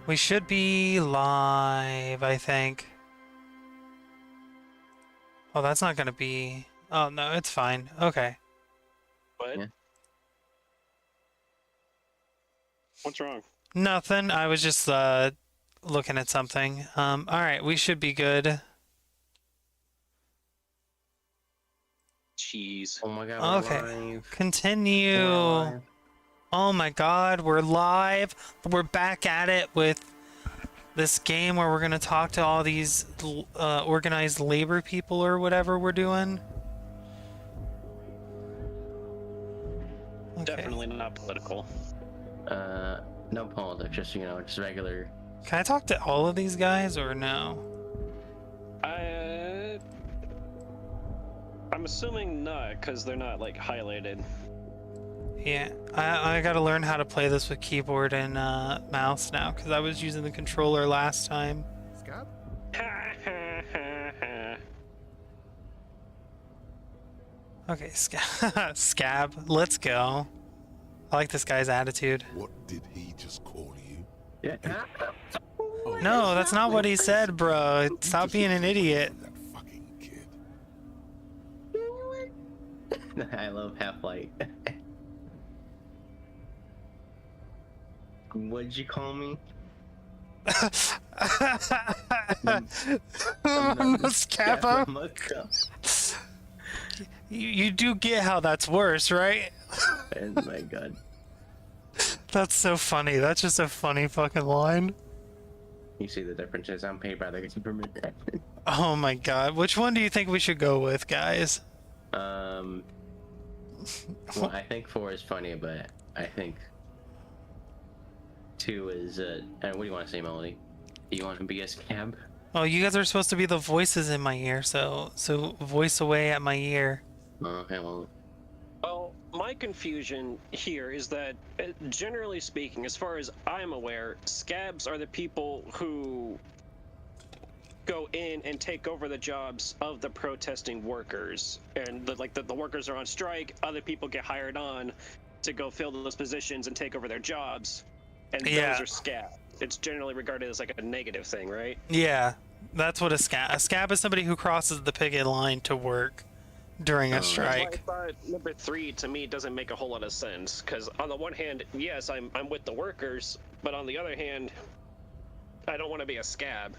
We should be live, I think. Oh, that's not gonna be... Oh, no, it's fine. Okay. What? Yeah. What's wrong? Nothing. I was just looking at something. Alright, we should be good. Jeez. Oh my god, we're Okay. live. Continue. We're live. Oh my god, we're live. We're back at it with this game where we're gonna talk to all these organized labor people or whatever we're doing. Okay. Definitely not political. No politics, just, you know, just regular. Can I talk to all of these guys or no? I'm assuming not, because they're not, like, highlighted. Yeah, I gotta learn how to play this with keyboard and mouse now, because I was using the controller last time. Scab? Okay, Scab, let's go. I like this guy's attitude. What did he just call you? Yeah. Oh, No, that's not what he said, bro. Stop being an idiot. That fucking kid. I love Half-Light. What'd you call me? Scabba? You do get how that's worse, right? Oh my god. That's so funny. That's just a funny fucking line. You see the differences? I'm paid by the government. Oh my god. Which one do you think we should go with, guys? Well, I think 4 is funny, but I think 2 is, what do you want to say, Melody? Do you want to be a scab? Oh, you guys are supposed to be the voices in my ear, so voice away at my ear. Okay, well... Well, my confusion here is that, generally speaking, as far as I'm aware, scabs are the people who go in and take over the jobs of the protesting workers. And, the workers are on strike, other people get hired on to go fill those positions and take over their jobs. And those are scabs. It's generally regarded as, like, a negative thing, right? Yeah, that's what a scab is somebody who crosses the picket line to work during a strike. That's why I thought number 3 to me doesn't make a whole lot of sense, because on the one hand, yes, I'm with the workers, but on the other hand, I don't want to be a scab.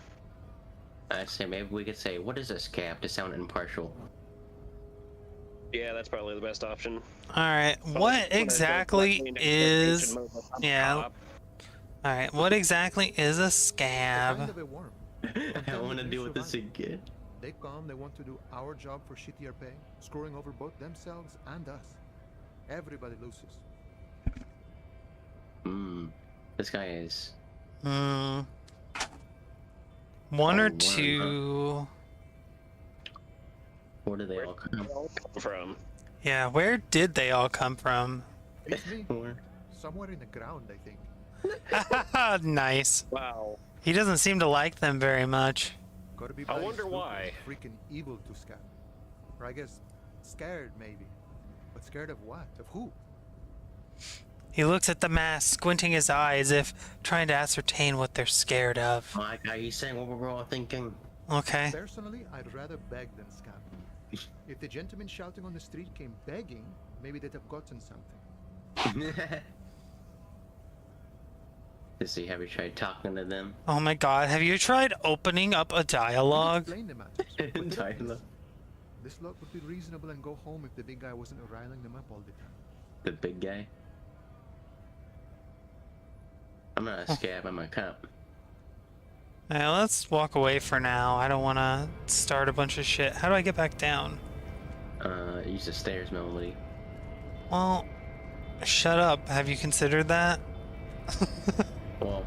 I say maybe we could say, what is a scab to sound impartial? Yeah, that's probably the best option. Alright, what exactly is... Yeah. Alright, what exactly is a Kind scab? of a worm. I don't want to deal with this again. They come, they want to do our job for shittier pay, screwing over both themselves and us. Everybody loses. This guy is... One or Oh, two... Where do they all come From. Yeah, where did they all come from? Beats me. from? Somewhere in the ground, I think. Nice. Wow. He doesn't seem to like them very much. Gotta be I bloody wonder stupid why. and freaking evil to Scab. Or I guess scared, maybe. But scared of what? Of who? He looks at the mask, squinting his eye as if trying to ascertain what they're scared of. My guy, he's saying what we're all thinking. Okay. Personally, I'd rather beg than scab. If the gentleman shouting on the street came begging, maybe they'd have gotten something. Let's see, have you tried talking to them? Oh my god, have you tried opening up a dialogue? Explain the matters. but they don't Dialogue. listen. This lot would be reasonable and go home if the big guy wasn't riling them up all the time. The big guy? I'm not a scab, I'm a cop. Yeah, let's walk away for now. I don't want to start a bunch of shit. How do I get back down? Use the stairs, Melody. Well, shut up. Have you considered that? Well,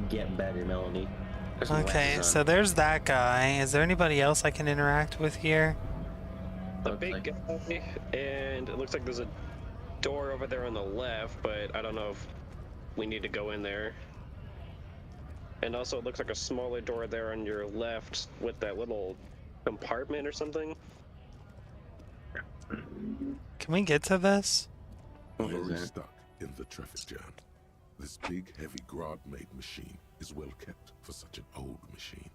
get better, Melody. Put some Okay, glasses so on. there's that guy. Is there anybody else I can interact with here? The Looks big like- guy, and it looks like there's a door over there on the left, but I don't know if we need to go in there. And also, it looks like a smaller door there on your left with that little compartment or something. Can we get to this? What is Very that? stuck in the traffic jam. This big, heavy Grad-made machine is well kept for such an old machine.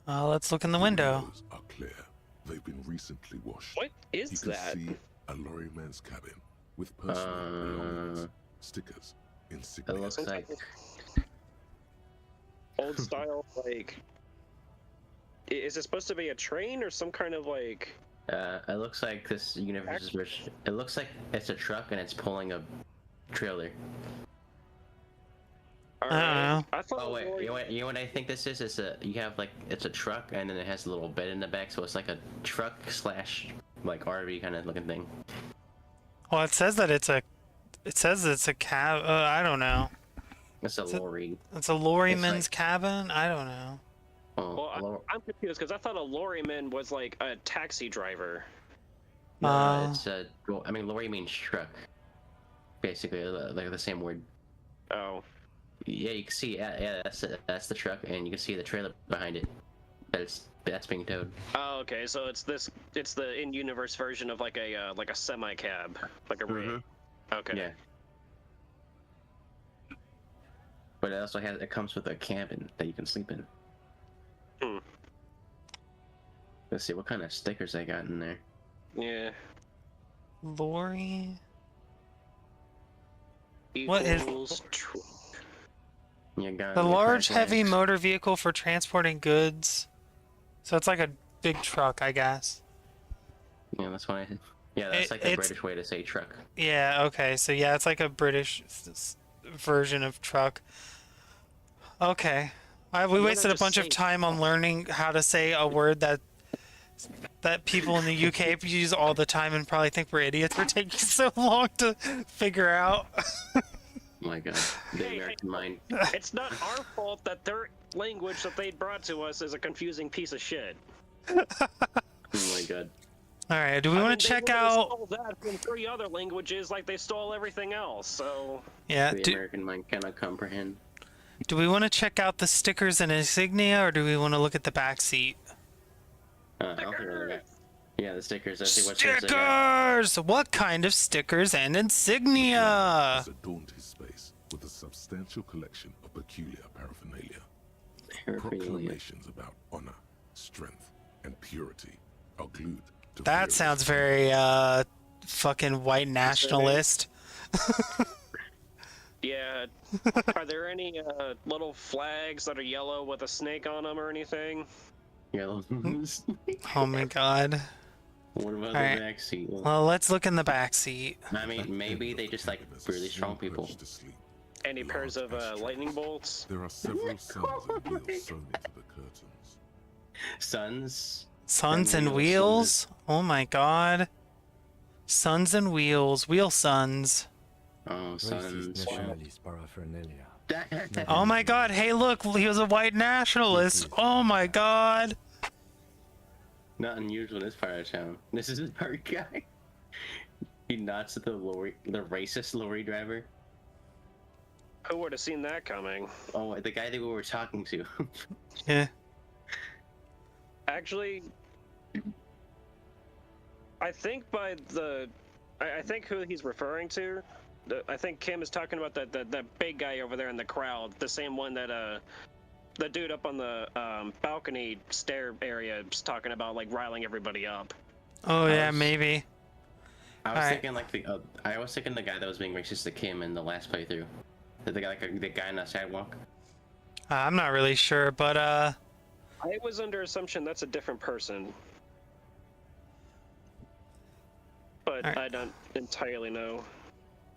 Let's look in the The window. windows are clear. They've been recently washed. What You is can that? see a lorryman's cabin with personal belongings, stickers, It insignia. looks like Old style, like. Is it supposed to be a train or some kind of like? it looks like this universe version. It looks like it's a truck and it's pulling a trailer. I don't know. I thought. Oh wait, lorry- you know what I think this is? It's a truck and then it has a little bed in the back, so it's like a truck slash like RV kind of looking thing. Well, it says that it's a cab. I don't know. It's a lorry. It's a lorryman's cabin. I don't know. Oh, Well, I'm confused because I thought a lorryman was like a taxi driver. no, it's a. Well, I mean, lorry means truck. Basically, like the same word. Oh. Yeah, you can see. Yeah, that's the truck, and you can see the trailer behind it. That's being towed. Oh, okay. So it's the in-universe version of like a semi-cab, like a rig. Okay. Yeah. But it comes with a cabin that you can sleep in. Hmm. Let's see what kind of stickers they got in there. Yeah. Lorry. What is- Equals tr- You got The your large, crash heavy lights. motor vehicle for transporting goods. So it's like a big truck, I guess. Yeah, that's why. Yeah, that's like the It's- British way to say truck. Yeah. Okay. So yeah, it's like a British version of truck. Okay. We Why wasted not a bunch just of say time on learning how to say a word that people in the UK use all the time and probably think we're idiots for taking so long to figure out. Oh my god, the Hey, American mind. It's not our fault that their language that they brought to us is a confusing piece of shit. Oh my god. All right. Do we want to check They out? stole that from 3 other languages like they stole everything else. So Yeah. The American mind cannot comprehend. Do we want to check out the stickers and insignia, or do we want to look at the back seat? I'll take a look at that. Yeah, the stickers. Let's see what stickers they got. Stickers! What kind of stickers and insignia? Has adorned his space with a substantial collection of peculiar paraphernalia. Paraphernalia. Proclamations about honor, strength, and purity are glued to That various sounds very fucking white nationalist. yeah, are there any little flags that are yellow with a snake on them or anything? Yellow. Oh my god. What about Alright. the back seat? Well, let's look in the back seat. I mean, maybe they just like As a really strong small people. perch to sleep. Any pairs of lightning bolts? There are several suns and wheels sewn into the curtains. Sons. Suns and wheels, wheels? Oh my god. Suns and wheels. Wheel suns. Oh, Racist sons. nationalist paraphernalia. Oh my god. Hey, look. He was a white nationalist. Oh my god. Not unusual in this part of town. This is our guy. He nods at the racist lorry driver. Who would have seen that coming? Oh, the guy that we were talking to. Yeah. Actually, I think I think who he's referring to. I think Kim is talking about that big guy over there in the crowd, the same one that the dude up on the balcony stair area is talking about, like riling everybody up. Oh yeah, was- maybe. I was Alright. thinking like I was thinking the guy that was being racist to Kim in the last playthrough. The guy, the guy on the sidewalk. I'm not really sure, but I was under assumption that's a different person, but Alright. I don't entirely know.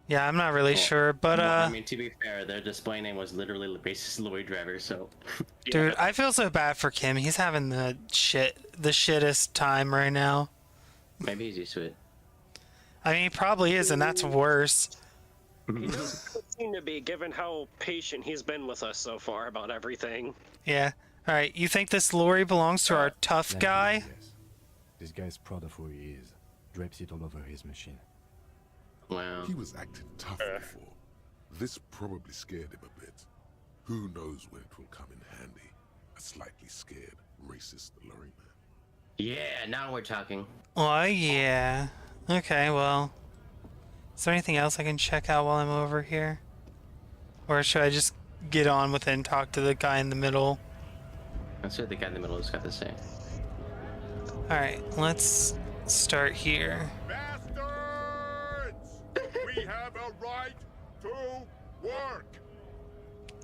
yeah, I'm not really Well, sure, but Well, I mean, to be fair, their display name was literally the racist lorry driver. So dude, I feel so bad for Kim. He's having the shittest time right now. maybe he's used to it. I mean, he probably is, and that's worse. He doesn't seem to be, given how patient he's been with us so far about everything. Yeah. All right. You think this lorry belongs to our tough Like, guy? yes. This guy's proud of who he is. Drapes it all over his machine. Wow. He was acting tough before. This probably scared him a bit. Who knows when it will come in handy? A slightly scared, racist lorryman. Yeah, now we're talking. Oh yeah. Okay. Well, is there anything else I can check out while I'm over here? Or should I just get on with it and talk to the guy in the middle? That's what the guy in the middle has got to say. Alright, let's start here. Bastards! We have a right to work.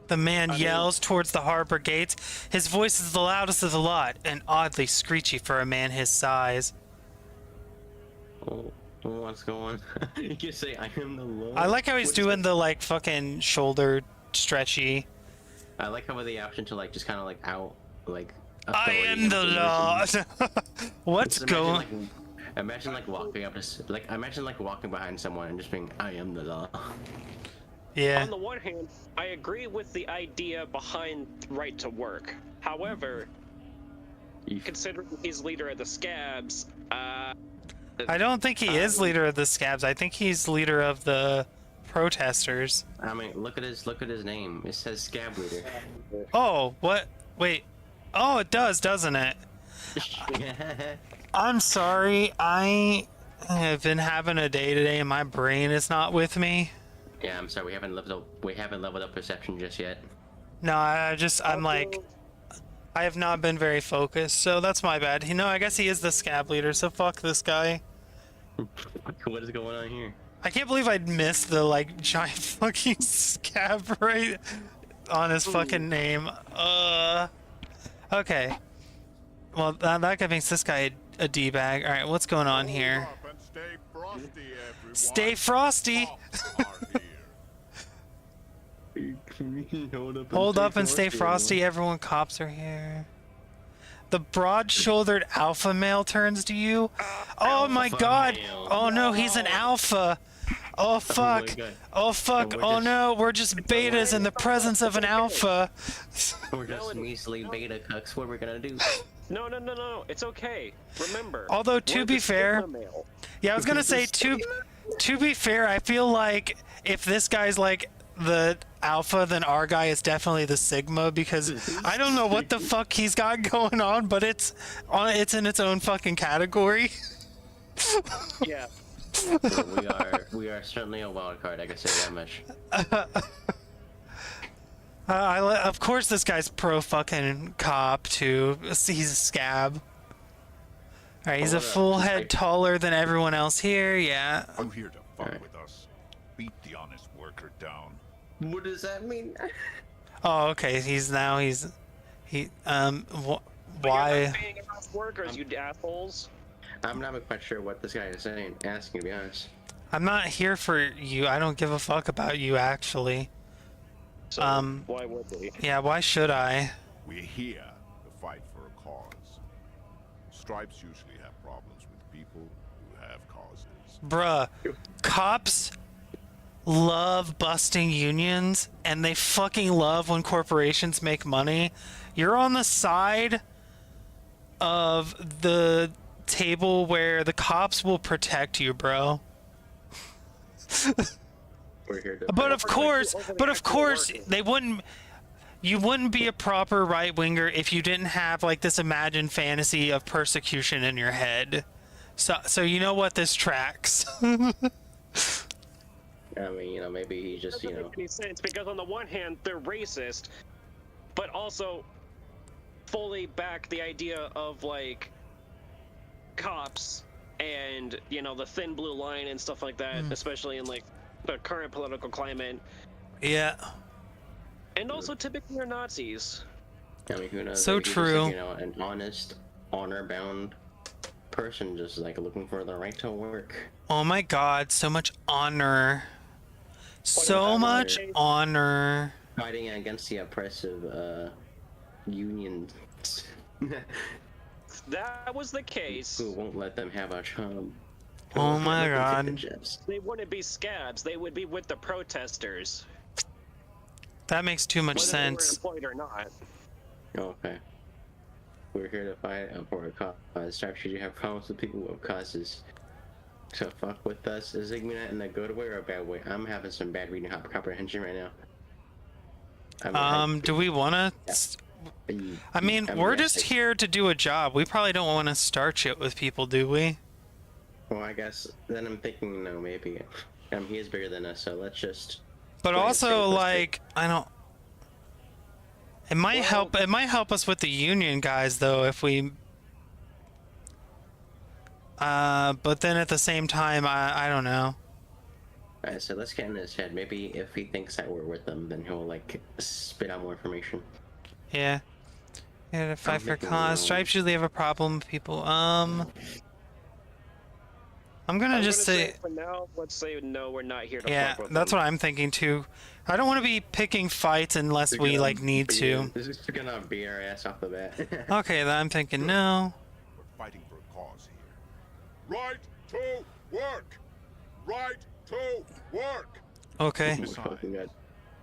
The man yells towards the harbor gates. His voice is the loudest of the lot, and oddly screechy for a man his size. Oh, what's going on? You can say, I am the Lord. I like how he's doing the, like, fucking shoulder stretchy. I like how the option to, like, just kind of, like, out, like... I am the Lord! What's going... Imagine, like, walking up to... Like, imagine, like, walking behind someone and just being, I am the law. Yeah. On the one hand, I agree with the idea behind right to work. However, considering he's leader of the Scabs, I don't think he is leader of the Scabs. I think he's leader of the protesters. I mean, look at his name. It says Scab Leader. Oh, what? Wait. Oh, it does, doesn't it? I'm sorry. I have been having a day today, and my brain is not with me. Yeah, I'm sorry. We haven't leveled up perception just yet. No, I'm like, I have not been very focused, so that's my bad. You know, I guess he is the Scab leader, so fuck this guy. What is going on here? I can't believe I'd missed the, like, giant fucking scab right on his fucking name. Okay. Well, that guy makes this guy a D-bag. Alright, what's going on here? Stay frosty! Hold up and stay frosty, everyone. Cops are here. The broad-shouldered alpha male turns to you. Oh my god! Male. Oh no, he's an alpha! Oh fuck! Oh fuck! Oh no, we're just betas in the presence of an alpha! We're just measly beta cucks. What we're gonna do? No, it's okay. Remember. Although, to be fair... Yeah, I was gonna say, to be fair, I feel like if this guy's like the alpha, then our guy is definitely the sigma, because I don't know what the fuck he's got going on, but it's in its own fucking category. Yeah. So we are certainly a wild card. I can say that much. Of course, this guy's pro fucking cop too. He's a scab. Alright, he's a full head taller than everyone else here. Yeah. I'm here to fuck with us. Beat the honest worker down. What does that mean? Oh, okay. Why? Paying enough workers, you assholes. I'm not quite sure what this guy is asking, to be honest. I'm not here for you. I don't give a fuck about you, actually. So, why would we? Yeah, why should I? We're here to fight for a cause. Stripes usually have problems with people who have causes. Bruh, cops love busting unions, and they fucking love when corporations make money. You're on the side of the table where the cops will protect you, bro. We're here to But of course, you wouldn't be a proper right-winger if you didn't have like this imagined fantasy of persecution in your head. So you know what, this tracks. I mean, you know, maybe he just, Doesn't make any sense, because on the one hand they're racist, but also fully back the idea of like cops and, you know, the thin blue line and stuff like that, especially in like the current political climate. Yeah. And also typically are Nazis. I mean, who knows? So Maybe he's just, true. like, you know, an honest, honor-bound person, just like looking for the right to work. Oh my god, so much honor. So much honor. Fighting against the oppressive unions. That was the case. Who won't let them have a job. Oh my god. They wouldn't be scabs, they would be with the protesters. That makes too much Whether sense. they were employed or not. Okay. We're here to fight for a cause. Should you have problems with people with causes? So fuck with us. Is Igmina in a good way or a bad way? I'm having some bad reading comprehension right now. I mean, Do we want to... I mean, we're just here to do a job. We probably don't want to start shit with people, do we? Well, I guess then I'm thinking, no, maybe. He is bigger than us, so let's just But also, like, I don't. It might Well- help. It might help us with the union guys, though, if we. But then at the same time, I don't know. Alright, so let's get in his head. Maybe if he thinks that we're with them, then he'll like spit out more information. Yeah. Yeah, to fight for making cause. a- Stripes usually have a problem with people. I'm gonna just say. for now, let's say no, we're not here to Yeah, fuck with that's them. what I'm thinking too. I don't want to be picking fights unless we like need to. This is gonna beat our ass off the bat. Okay, then I'm thinking no. We're fighting for a cause here. Right to work! Right to work! Okay. Besides, Fucking good.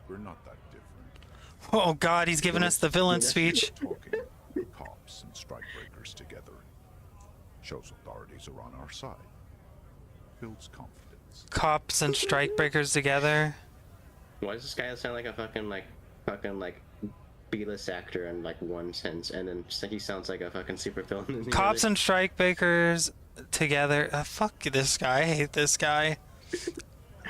we're not that different. Oh God, he's giving us the villain speech. Talking cops and strikebreakers together shows authorities are on our side. Builds confidence. Cops and strikebreakers together. Why does this guy sound like a fucking like B-list actor in like one sense, and then he sounds like a fucking super villain in the Cops other? and strikebreakers together. Fuck this guy. I hate this guy.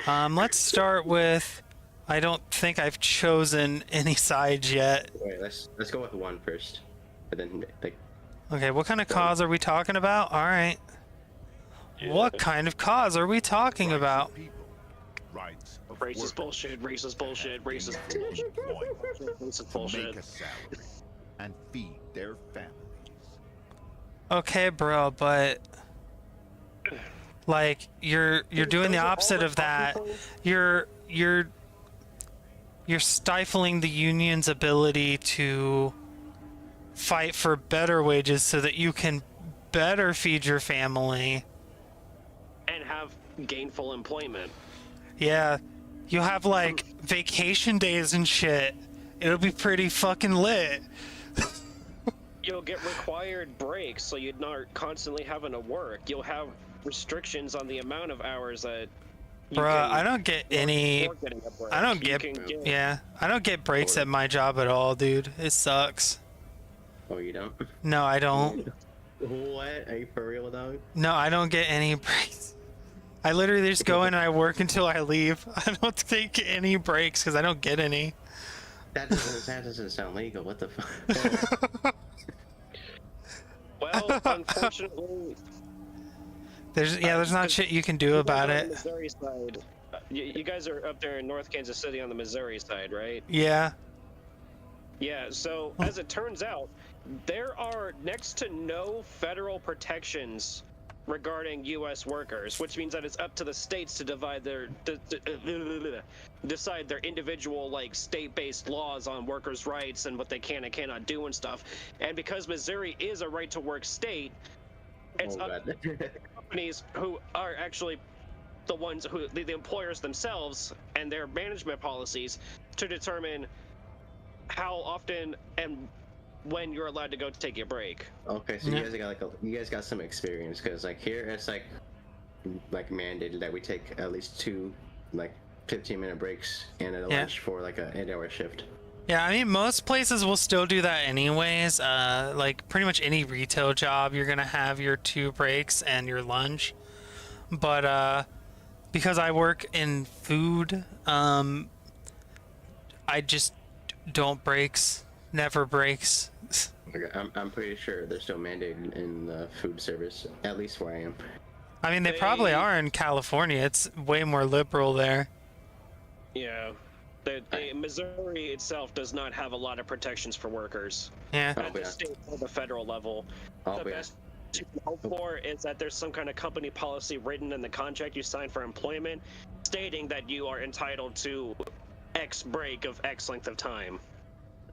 Let's start with. I don't think I've chosen any sides yet. Wait, let's go with one first, but then like Okay, what kind of cause are we talking about? All right. What kind of cause are we talking about? People, rights of Racist workers, bullshit, racist bullshit, racist employment, racist to make bullshit. a salary and feed their families. Okay, bro, but like you're doing the Those are all opposite the of that. talking points? You're stifling the union's ability to fight for better wages so that you can better feed your family. And have gainful employment. Yeah, you'll have like vacation days and shit. It'll be pretty fucking lit. You'll get required breaks, so you're not constantly having to work. You'll have restrictions on the amount of hours that. You Bruh, can I don't get work any. before getting a break. I don't You get. can get- Yeah, I don't get breaks at my job at all, dude. It sucks. oh you don't. No, I don't. What? Are you for real, dog? No, I don't get any breaks. I literally just go in and I work until I leave. I don't take any breaks because I don't get any. That doesn't sound legal. What the fuck? Well, unfortunately, There's not shit you can do about on the it. Missouri side, you guys are up there in North Kansas City on the Missouri side, right? Yeah. Yeah, so as it turns out, there are next to no federal protections regarding U.S. workers, which means that it's up to the states to decide their individual, like, state-based laws on workers' rights and what they can and cannot do and stuff. And because Missouri is a right-to-work state, it's Oh, up God. to companies who are actually the ones who the employers themselves and their management policies to determine how often and when you're allowed to go take your break. Okay, so Yeah. you guys got some experience, because like here it's like mandated that we take at least 2 like 15-minute breaks and a Yeah. lunch for like a 8-hour shift. Yeah, I mean, most places will still do that anyways. Like, pretty much any retail job, you're gonna have your 2 breaks and your lunch. But, because I work in food, I just don't breaks. Never breaks. Okay, I'm pretty sure they're still mandated in the food service, at least where I am. I mean, they probably are in California. It's way more liberal there. Yeah. The Missouri itself does not have a lot of protections for workers Yeah. Oh, at the yeah. state or the federal level. Oh, The yeah. best you can hope for is that there's some kind of company policy written in the contract you sign for employment stating that you are entitled to X break of X length of time.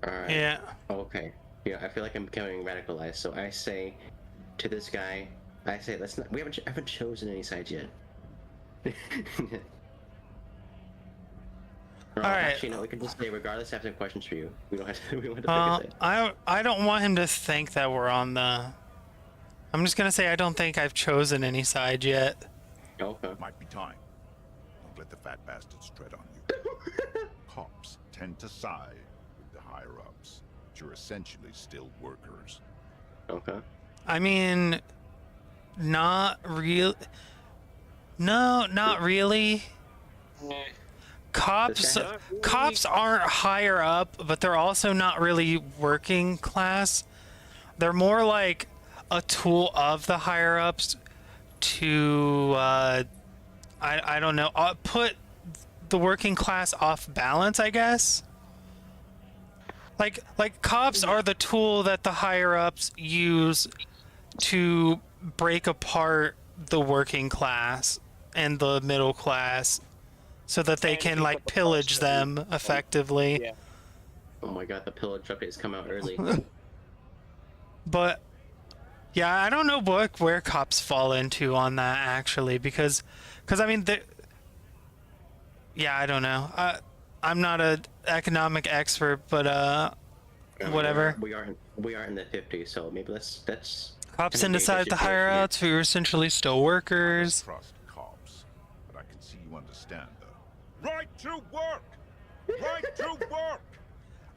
Alright. Yeah. Okay. Yeah, I feel like I'm becoming radicalized, so I say to this guy, let's not. I haven't chosen any sides yet. Alright. Actually, no. We can just say, regardless, I have some questions for you. We don't have to. We don't have to pick a side. I don't want him to think that we're on the. I'm just gonna say I don't think I've chosen any side yet. Okay. Might be time. Don't let the fat bastards tread on you. Cops tend to side with the higher-ups, but you're essentially still workers. Okay. I mean, not real. No, not really. Cops aren't higher up, but they're also not really working class. They're more like a tool of the higher ups to I don't know, put the working class off balance, I guess. Like cops are the tool that the higher ups use to break apart the working class and the middle class so that they can like pillage them effectively. Yeah. Oh my god, the pillage updates come out early. But yeah, I don't know where cops fall into on that actually, because I mean, yeah, I don't know. I'm not an economic expert, but whatever. We are in the 50s, so maybe that's Cops and decide the higher ups who are essentially still workers. Trust cops, but I can see you understand the right to work. Right to work.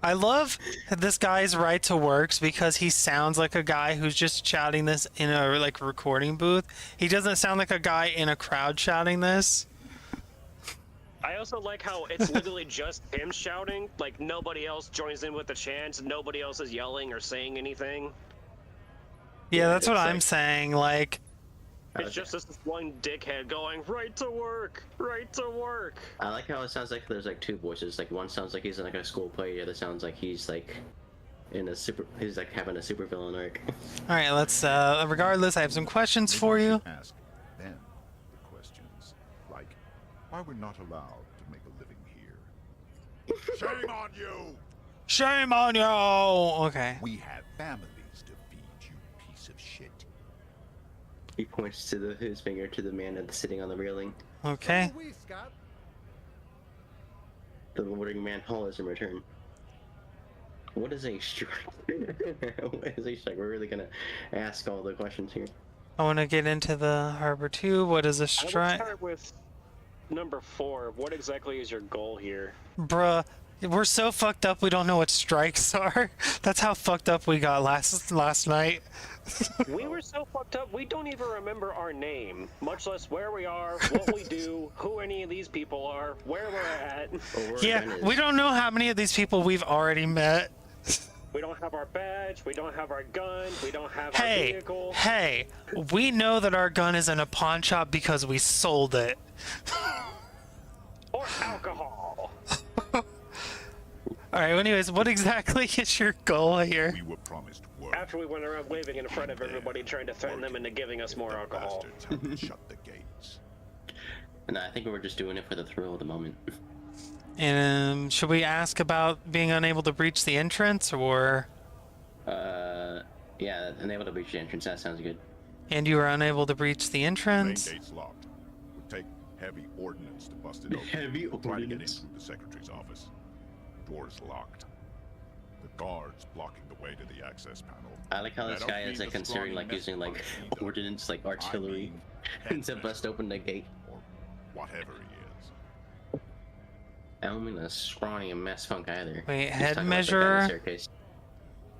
I love this guy's right to works because he sounds like a guy who's just shouting this in a like recording booth. He doesn't sound like a guy in a crowd shouting this. I also like how it's literally just him shouting, like nobody else joins in with the chants, nobody else is yelling or saying anything. Yeah, that's what it's I'm like- saying. Like, It's just this one dickhead going, right to work, right to work. I like how it sounds like there's like two voices. Like one sounds like he's in like a school play, the other sounds like he's like he's like having a supervillain arc. all right, let's. Regardless, I have some questions for Maybe I you. should ask them the questions, like why we're not allowed to make a living here. Shame on you! Shame on you. Okay. We have families to feed, you piece of shit. He points to his finger to the man that's sitting on the railing. Okay. Oui, Scott. The loitering man hollers in return. What is a strike? What is a strike? We're really gonna ask all the questions here. I want to get into the harbor too. What is a I would strike? start with number 4. What exactly is your goal here? Bruh, we're so fucked up we don't know what strikes are. That's how fucked up we got last night. We were so fucked up, we don't even remember our name, much less where we are, what we do, who any of these people are, where we're at. Yeah, we don't know how many of these people we've already met. We don't have our badge, we don't have our gun, we don't have our Hey, vehicle. hey, we know that our gun is in a pawn shop because we sold it. Or alcohol. Alright, anyways, what exactly is your goal here? We were promised work. After we went around waving in front of everybody trying to threaten them into giving us more The alcohol. bastards haven't shut the gates. And I think we were just doing it for the thrill of the moment. And should we ask about being unable to breach the entrance, or... Yeah, unable to breach the entrance, that sounds good. And you were unable to breach the Main entrance? gate's locked. Would take heavy ordnance to bust it open. Heavy We'll try to get in ordnance. through the secretary's office. Door's locked. The guards blocking the way to the access panel. I like how this I guy don't is mean like the considering scrawny like using like mess either. ordnance, like artillery, I mean to bust open the gate. or whatever he is. I don't mean a scrawny and mess funk either. Wait, He's head talking about the guy in the measurer? staircase.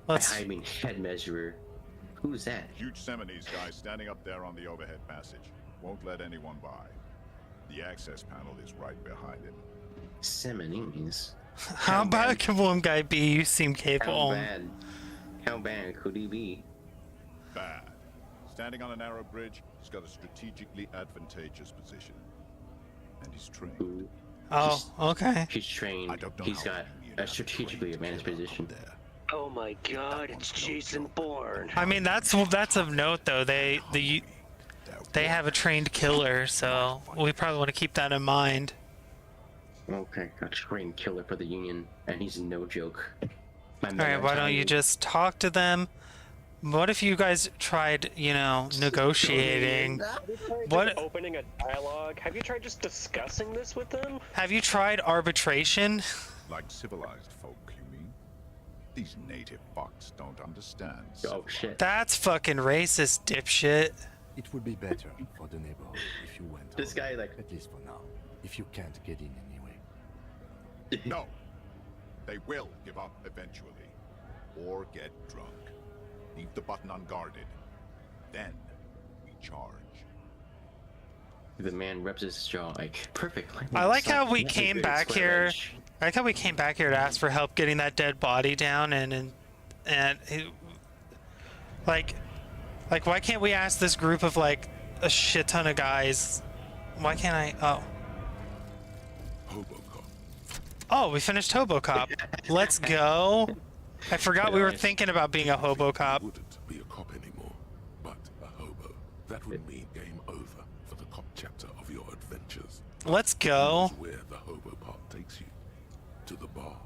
Let's... I mean head measurer. Who's that? Huge Seminese guy standing up there on the overhead passage. Won't let anyone by. The access panel is right behind him. Seminese. How bad can one guy be? You seem How capable. bad? How bad could he be? Bad. Standing on a narrow bridge, he's got a strategically advantageous position. And he's trained. Ooh. Oh, okay. He's trained. I don't know He's how got Union a have strategically trained advanced together position. up there. Oh my god, it's Jason Bourne. I mean, that's of note, though. They have a trained killer, so we probably want to keep that in mind. Okay, a trained killer for the Union, and he's no joke. All right, why don't you just talk to them? What if you guys tried, you know, negotiating? What? Opening a dialogue? Have you tried just discussing this with them? Have you tried arbitration? Like civilized folk, you mean? These native fucks don't understand. Oh shit. That's fucking racist, dipshit. It would be better for the neighborhood if you went This home, guy, like- at least for now. If you can't get in anyway. No! They will give up eventually. Or get drunk. Leave the button unguarded. Then we charge. The man rubs his jaw like perfect. I like how we came back here. I like how we came back here to ask for help getting that dead body down, and like why can't we ask this group of like a shit ton of guys? Why can't I? Oh. Hobocop. Oh, we finished Hobocop. Let's go. I forgot we were thinking about being a Hobocop. Wouldn't be a cop anymore, but a hobo. That would mean game over for the cop chapter of your adventures. Let's go. Here's where the hobo part takes you. To the bar,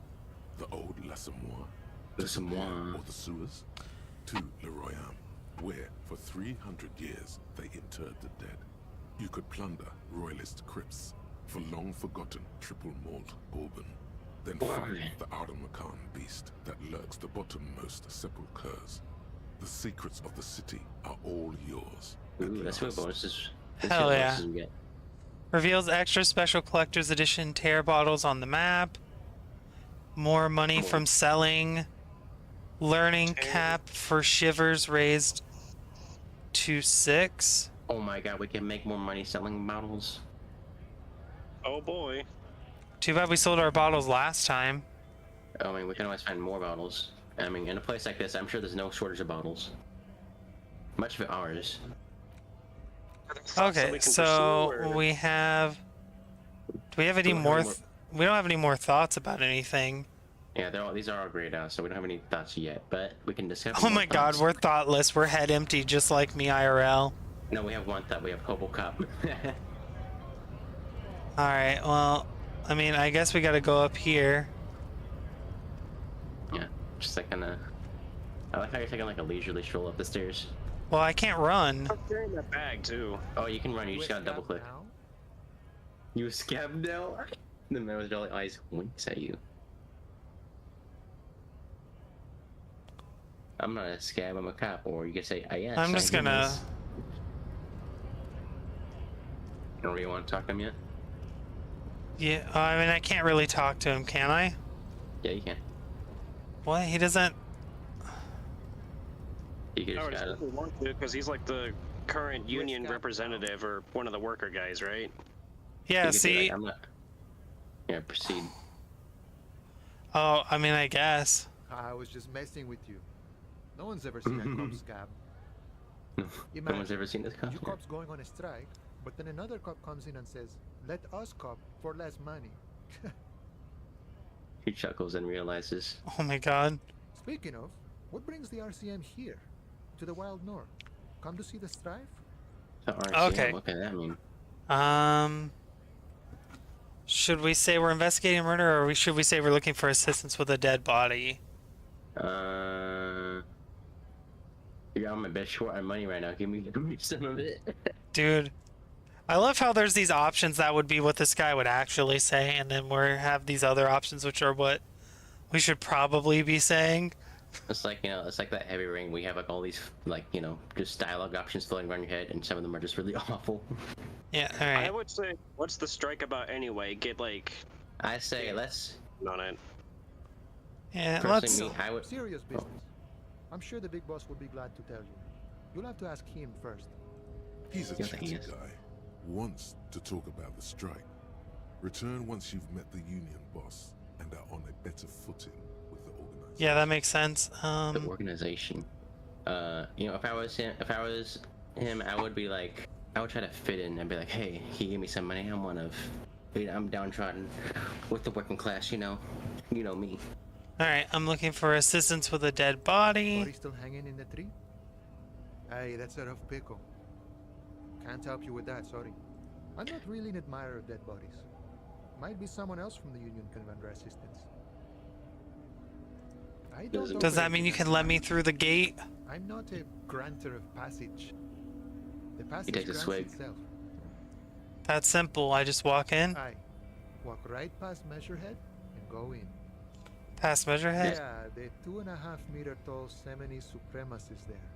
the old L'Assommoir, or the sewers, to Le Royaume, where for 300 years they interred the dead. You could plunder royalist crypts for long-forgotten triple malt bourbon, then find the Arden-Macan beast that lurks the bottommost sepulchres. The secrets of the city are all yours. Ooh, that's what bonuses. Hell yeah. Reveals extra special collector's edition tear bottles on the map. More money from selling. Learning cap for shivers raised to 6. Oh my god, we can make more money selling bottles. Oh boy. Too bad we sold our bottles last time. I mean, we can always find more bottles. I mean, in a place like this, I'm sure there's no shortage of bottles. Much of it ours. Okay, so we have... Do we have any more... We don't have any more thoughts about anything. Yeah, these are all grayed out, so we don't have any thoughts yet, but we can discuss. Oh my god, we're thoughtless. We're head empty, just like me IRL. No, we have one thought. We have Hobocop. Alright, well, I mean, I guess we gotta go up here. Yeah, just like kinda... I like how you're taking like a leisurely stroll up the stairs. Well, I can't run. I'm carrying that bag too. Oh, you can run, you just gotta double click. You a scab now? The man with jolly eyes winks at you. I'm not a scab, I'm a cop, or you can say, yes. I'm just gonna... You don't really want to talk to him yet? Yeah, I mean, I can't really talk to him, can I? Yeah, you can. What? He doesn't... You can just gotta... want to, because he's like the current union representative or one of the worker guys, right? Yeah, see... Like, I'm not... Yeah, proceed. Oh, I mean, I guess. I was just messing with you. No one's ever seen a cop scab. No one's ever seen this cop. You cops going on a strike, but then another cop comes in and says, "Let us cop for less money." He chuckles and realizes. Oh my god. Speaking of, what brings the RCM here, to the Wild North? Come to see the strife? The RCM, Okay. what can that mean? Should we say we're investigating murder, or should we say we're looking for assistance with a dead body? Yeah, I'm a bit short on money right now. Give me some of it. Dude, I love how there's these options that would be what this guy would actually say, and then we have these other options which are what we should probably be saying. It's like, you know, it's like that Heavy Rain. We have like all these, like, you know, just dialogue options floating around your head, and some of them are just really awful. Yeah, alright. I would say, what's the strike about anyway? Get like... I say, let's... on it. Yeah, Personally, let's... me, I would... Serious business. I'm sure the big boss will be glad to tell you. You'll have to ask him first. He's a Yes, he chatty is. guy. Wants to talk about the strike. Return once you've met the union boss and are on a better footing with the organization. Yeah, that makes sense. The organization. You know, if I was him, I would be like, I would try to fit in and be like, hey, he gave me some money. I'm downtrodden with the working class, you know me. Alright, I'm looking for assistance with a dead body. Body still hanging in the tree? Hey, that's a rough pickle. Can't help you with that, sorry. I'm not really an admirer of dead bodies. Might be someone else from the union can render assistance. I don't Does that operate mean you in can let me through the gate? I'm not a granter of passage. The passage takes a grants swig. itself. That's simple. I just walk in, Aye. Walk right past Measurehead and go in. past Measurehead. Yeah, the 2.5-meter tall Semini Supremus is there.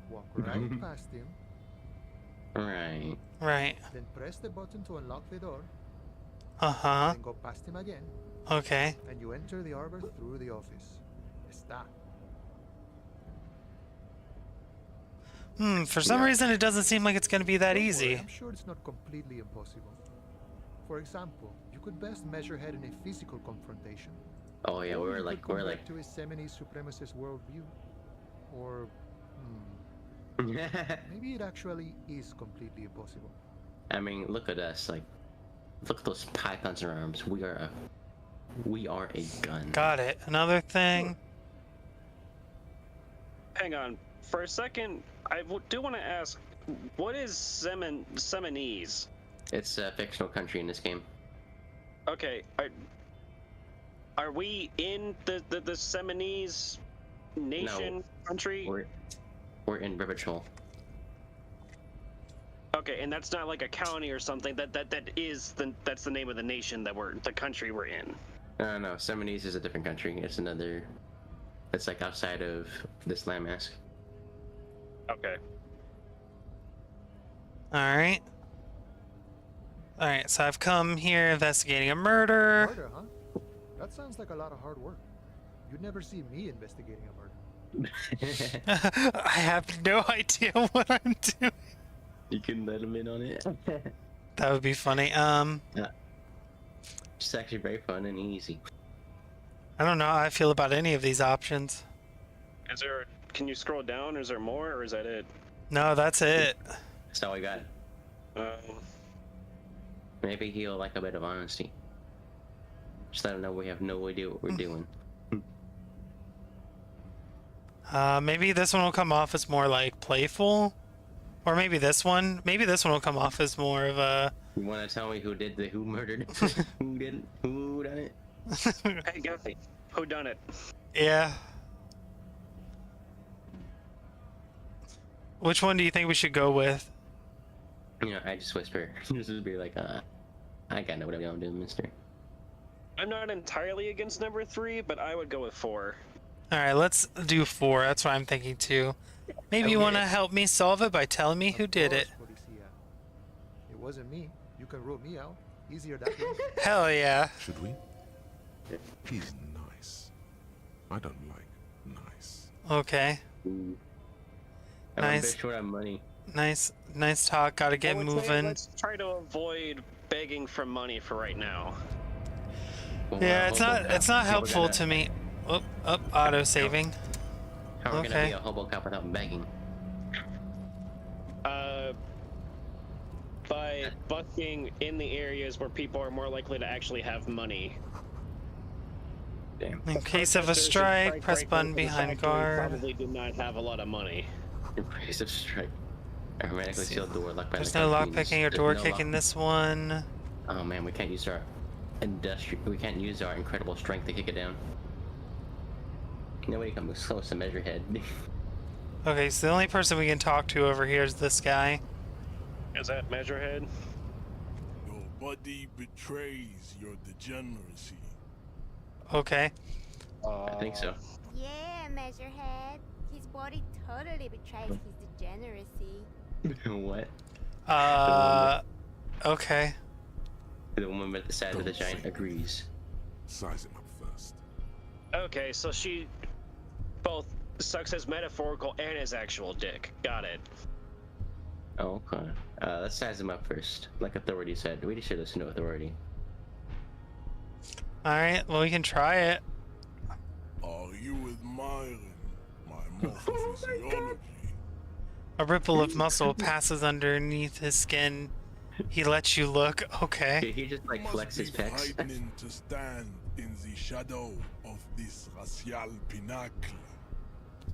Walk right past him, Right. Right. then press the button to unlock the door, Uh-huh. then go past him again, Okay. and you enter the arbor through the office. Está. For some reason, it doesn't seem like it's going to be that Don't worry, easy. I'm sure it's not completely impossible. For example, you could best measure head in a physical confrontation. Oh yeah, Or we're you like, could we're convert like. to a Seminese supremacist worldview. Or, maybe it actually is completely impossible. I mean, look at us. Like, look at those pythons in our arms. We are a gun. Got it. Another thing. Hang on. For a second, I do want to ask, what is Seminese? It's a fictional country in this game. Okay, are we in the Seminese nation country? We're in Ribbitchol. Okay, and that's not like a county or something. That's the name of the nation that the country we're in. No, Seminese is a different country. It's another. It's like outside of this landmass. Okay. Alright. Alright, so I've come here investigating a murder. Murder, huh? That sounds like a lot of hard work. You'd never see me investigating a murder. I have no idea what I'm doing. You can let him in on it. That would be funny. It's actually very fun and easy. I don't know how I feel about any of these options. Can you scroll down? Is there more, or is that it? No, that's it. That's all I got. Maybe he'll like a bit of honesty. Just let him know we have no idea what we're doing. Maybe this one will come off as more like playful. Or maybe this one. Maybe this one will come off as more of a... You want to tell me who murdered? Who did it? Who done it? Hey, guy, who done it? Yeah. Which one do you think we should go with? You know, I just whisper. Just be like, I gotta know what I'm doing, mister. I'm not entirely against number 3, but I would go with 4. Alright, let's do 4. That's what I'm thinking too. Maybe you want to help me solve it by telling me who did it. It wasn't me. You can rule me out. Easier that way. Hell yeah. Should we? He's nice. I don't like nice. Okay. I'm Nice. a bit short on money. Nice talk. Gotta I get would say moving. let's try to avoid begging for money for right now. Well, Yeah, we're it's not How helpful we're to me. Oh, auto saving. How are we gonna Okay. be a hobo cop without begging? By busking in the areas where people are more likely to actually have money. Damn. In case of a strike, press button behind guard. Probably do not have a lot of money. Impressive strike. A hermetically sealed door locked by There's the no lock companies. picking or There's door no kicking lock- this one. Oh man, we can't use our we can't use our incredible strength to kick it down. Nobody comes close to Measurehead. Okay, so the only person we can talk to over here is this guy. Is that Measurehead? Your body betrays your degeneracy. Okay. I think so. Yeah, Measurehead. His body totally betrays his degeneracy. What? Okay. The woman at the side of the giant agrees. Size him up first. Okay, so she both sucks as metaphorical and as actual dick. Got it. Oh, okay. Let's size him up first. Like Authority said, we should listen to Authority. Alright, well we can try it. Are you admiring my morphophysiology? A ripple of muscle passes underneath his skin. He lets you look. Okay. Did he just like Must flex his be pecs? frightening to stand in the shadow of this racial pinnacle.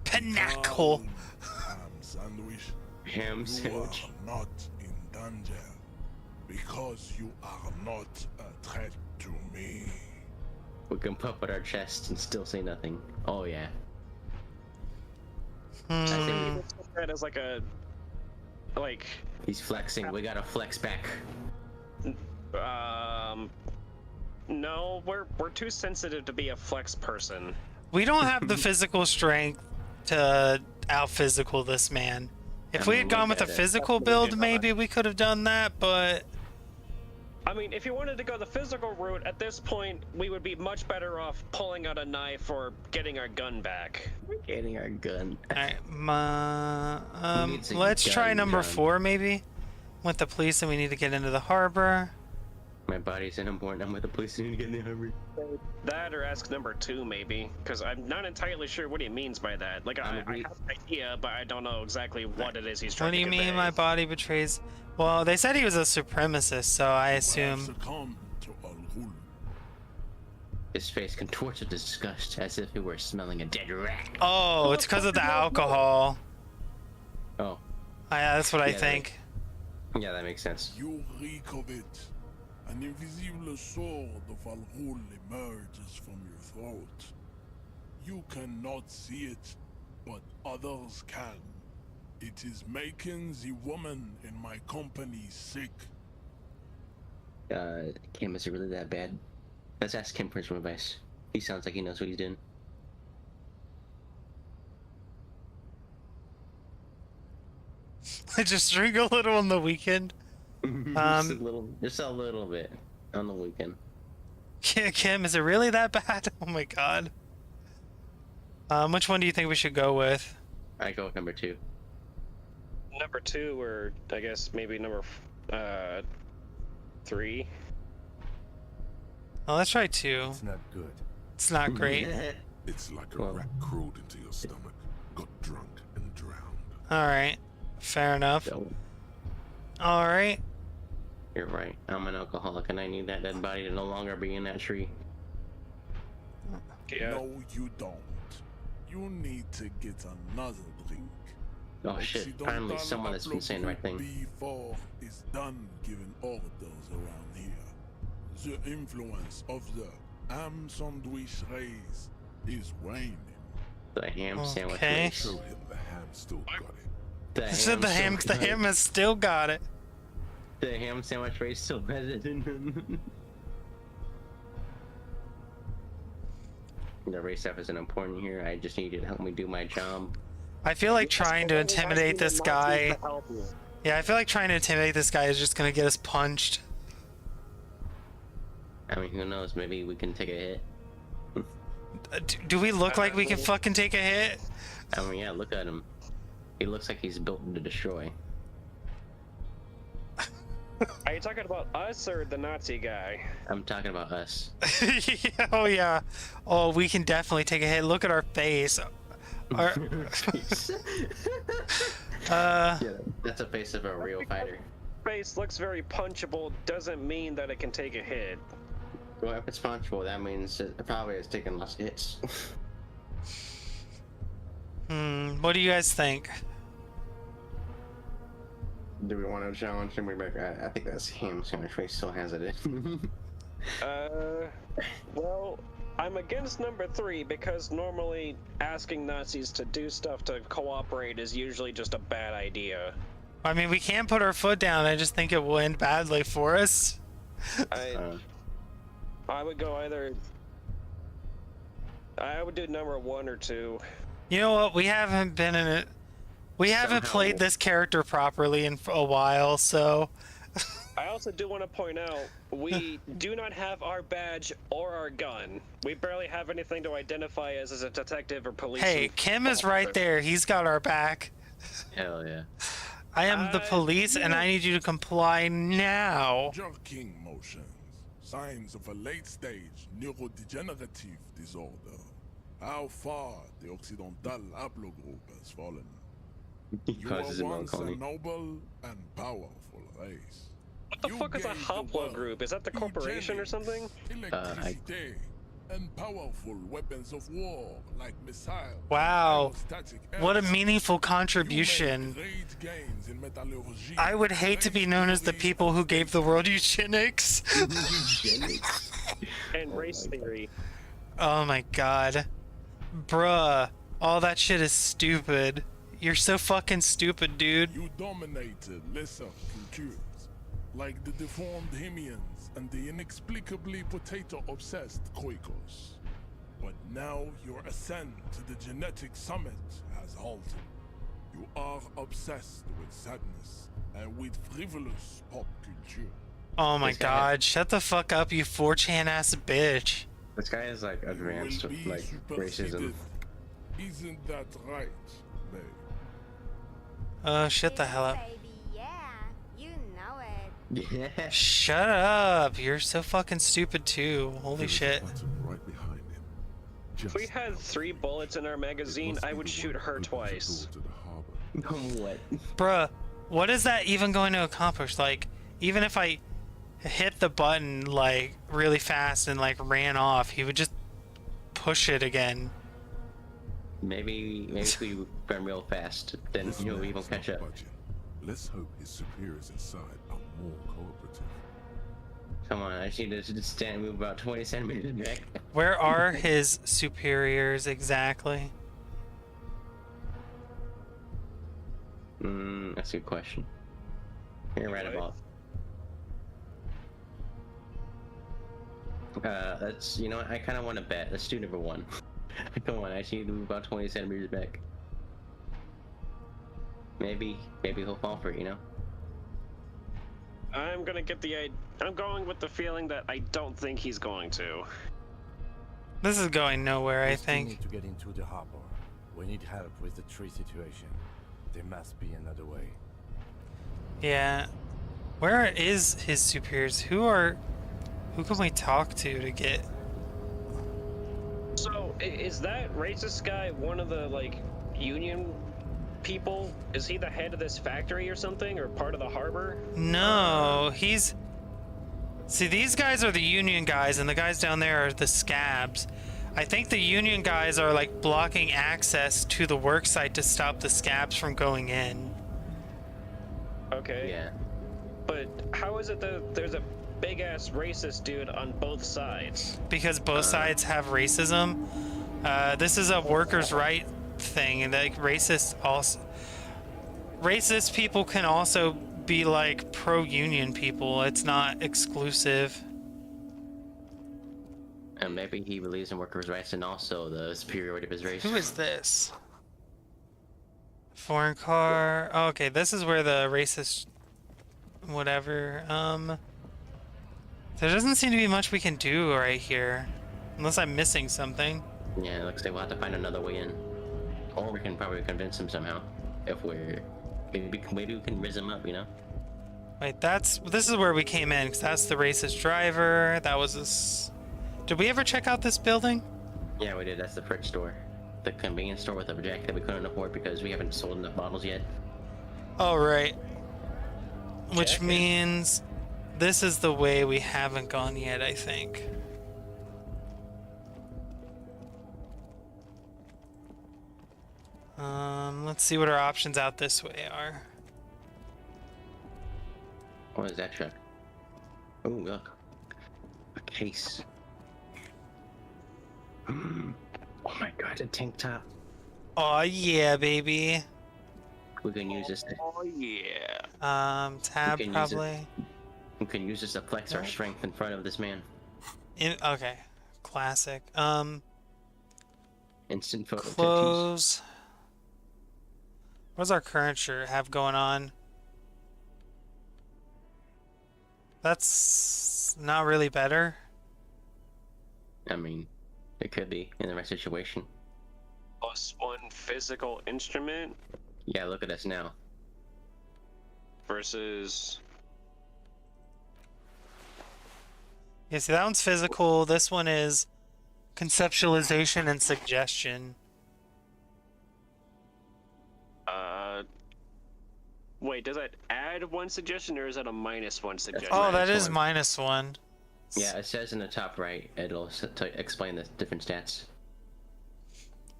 Pinnacle. Ham sandwich. Ham You sandwich. are not in danger because you are not a threat to me. We can puff at our chests and still say nothing. Oh yeah. I think That is like a he's flexing. We gotta flex back. no, we're too sensitive to be a flex person. We don't have the physical strength to out-physical this man. If we had gone with a physical build, maybe we could have done that, but I mean, if you wanted to go the physical route, at this point, we would be much better off pulling out a knife or getting our gun back. Getting our gun. Alright, needs a let's try gun, number John? 4 maybe. With the police, and we need to get into the harbor. My body's in important. I'm with the police. I need to get in the harbor. That or ask number 2 maybe, because I'm not entirely sure what he means by that. Like, I have an idea, but I don't know exactly what it is he's trying What do to you convey. mean my body betrays? Well, they said he was a supremacist, so I assume. Succumb to Al Ghul. His face contorts with disgust, as if he were smelling a dead rat. Oh, it's because of the alcohol. Oh. Yeah, that's what I Yeah, think. Yeah, that makes sense. You reek of it. An invisible sword of Al Ghul emerges from your throat. You cannot see it, but others can. It is making the woman in my company sick. Kim, is it really that bad? Let's ask Kim for some advice. He sounds like he knows what he's doing. I just drink a little on the weekend. Just a little bit on the weekend. Kim, is it really that bad? Oh my god. Which one do you think we should go with? I go with number 2. Number 2, or I guess maybe number 3. Oh, let's try 2. It's not good. It's not great. It's like a rat crawled into your stomach, got drunk and drowned. Alright. Fair enough. Alright. You're right. I'm an alcoholic and I need that dead body to no longer be in that tree. Yeah. No, you don't. You need to get another drink. Oh shit, finally someone that's been saying the right thing. Before is done giving orders around here. The influence of the ham sandwich race is waning. The ham sandwich Okay. race. Show him the ham still got it. The So the ham has still got it. The ham sandwich race still has it in him. The race stuff isn't important here. I just need you to help me do my job. I feel like trying to intimidate this guy. Yeah, I feel like trying to intimidate this guy is just gonna get us punched. I mean, who knows? Maybe we can take a hit. Do we look like we can fucking take a hit? I mean, yeah, look at him. He looks like he's built to destroy. Are you talking about us or the Nazi guy? I'm talking about us. Oh yeah. Oh, we can definitely take a hit. Look at our face. Our... Yeah, that's a face of a real fighter. Face looks very punchable, doesn't mean that it can take a hit. Well, if it's punchable, that means it probably has taken less hits. What do you guys think? Do we want to challenge him? I think that's him. Sandwich face still has it in. Well, I'm against number 3 because normally asking Nazis to do stuff to cooperate is usually just a bad idea. I mean, we can't put our foot down. I just think it will end badly for us. I would go either. I would do number 1 or 2. You know what? We haven't been in it. We haven't played this character properly in a while, so. I also do want to point out we do not have our badge or our gun. We barely have anything to identify as a detective or police. Hey, Kim is right there. He's got our back. Hell yeah. I am the police, and I need you to comply now. Jerking motions. Signs of a late-stage neurodegenerative disorder. How far the Occidental haplogroup has fallen. You Causes are him once a melancholy. noble and powerful race. What the fuck is a haplogroup? Is that the corporation or something? Electricity and powerful weapons of war like missiles. Wow. aerostatic What a air meaningful You contribution. made great gains in metallurgy, I would hate to be known as the people who gave the world eugenics. And race theory. Oh my god. Bruh. All that shit is stupid. You're so fucking stupid, dude. You dominated lesser cultures, like the deformed Hemians and the inexplicably potato-obsessed Quakers. But now your ascent to the genetic summit has halted. You are obsessed with sadness and with frivolous pop culture. Oh my This guy god, shut the fuck up, you 4chan ass bitch. This guy is like advanced Will with be like racism. superseded. Isn't that right, babe? Oh, shut the Yes, hell up. baby, yeah. You know it. Yeah. Shut up, you're so fucking stupid too. Holy There is a shit. button right behind him. If we Just had out 3 there. bullets in our It magazine, must I be would the shoot one her that opens the twice. door to the harbor. What? Bruh, what is that even going to accomplish? Like, even if I hit the button, like, really fast and, like, ran off, he would just push it again. Maybe if we run real fast, then This we man's won't not catch up. budging. Let's hope his superiors inside are more cooperative. Come on, I just need to just stand move about 20 centimeters back. Where are his superiors exactly? That's a good question. You're right about. Let's, you know what, I kind of want to bet. Let's do number 1. Come on, I just need to move about 20 centimeters back. Maybe he'll fall for it, you know? I'm gonna get I'm going with the feeling that I don't think he's going to. This is going nowhere, I We still think. need to get into the harbor. We need help with the tree situation. There must be another way. Yeah. Where is his superiors? Who can we talk to get... So, is that racist guy one of the, like, union people? Is he the head of this factory or something, or part of the harbor? No, he's... See, these guys are the union guys, and the guys down there are the scabs. I think the union guys are, like, blocking access to the worksite to stop the scabs from going in. Okay. Yeah. But how is it that there's a big-ass racist dude on both sides? Because both sides have racism. This is a workers' right thing, and like racist people can also be like pro-union people. It's not exclusive. And maybe he believes in workers' rights and also the superiority of his race. Who is this? Foreign car. Oh, okay, this is where the racist whatever. There doesn't seem to be much we can do right here. Unless I'm missing something. Yeah, it looks like we'll have to find another way in. Or we can probably convince him somehow. If we're... Maybe we can riz him up, you know? Wait, this is where we came in, because that's the racist driver. That was this... Did we ever check out this building? Yeah, we did. That's the fridge store. The convenience store with a jacket that we couldn't afford because we haven't sold enough bottles yet. Oh, right. Which Jacket. means this is the way we haven't gone yet, I think. Let's see what our options out this way are. What is that truck? Oh, look. A case. Oh my god, a tank top. Oh yeah, baby. We can use this to, Oh yeah. Tab We can use it. probably. we can use this to flex our strength in front of this man. Okay, classic. Instant photo tattoos. Clothes. What does our current shirt have going on? That's not really better. I mean, it could be in the right situation. +1 physical instrument Yeah, look at us now. versus... Yeah, see, that one's physical. This one is conceptualization and suggestion. Wait, does that add 1 suggestion or is that a -1 suggestion? Oh, that minus is one. -1. Yeah, it says in the top right, it'll explain the different stats.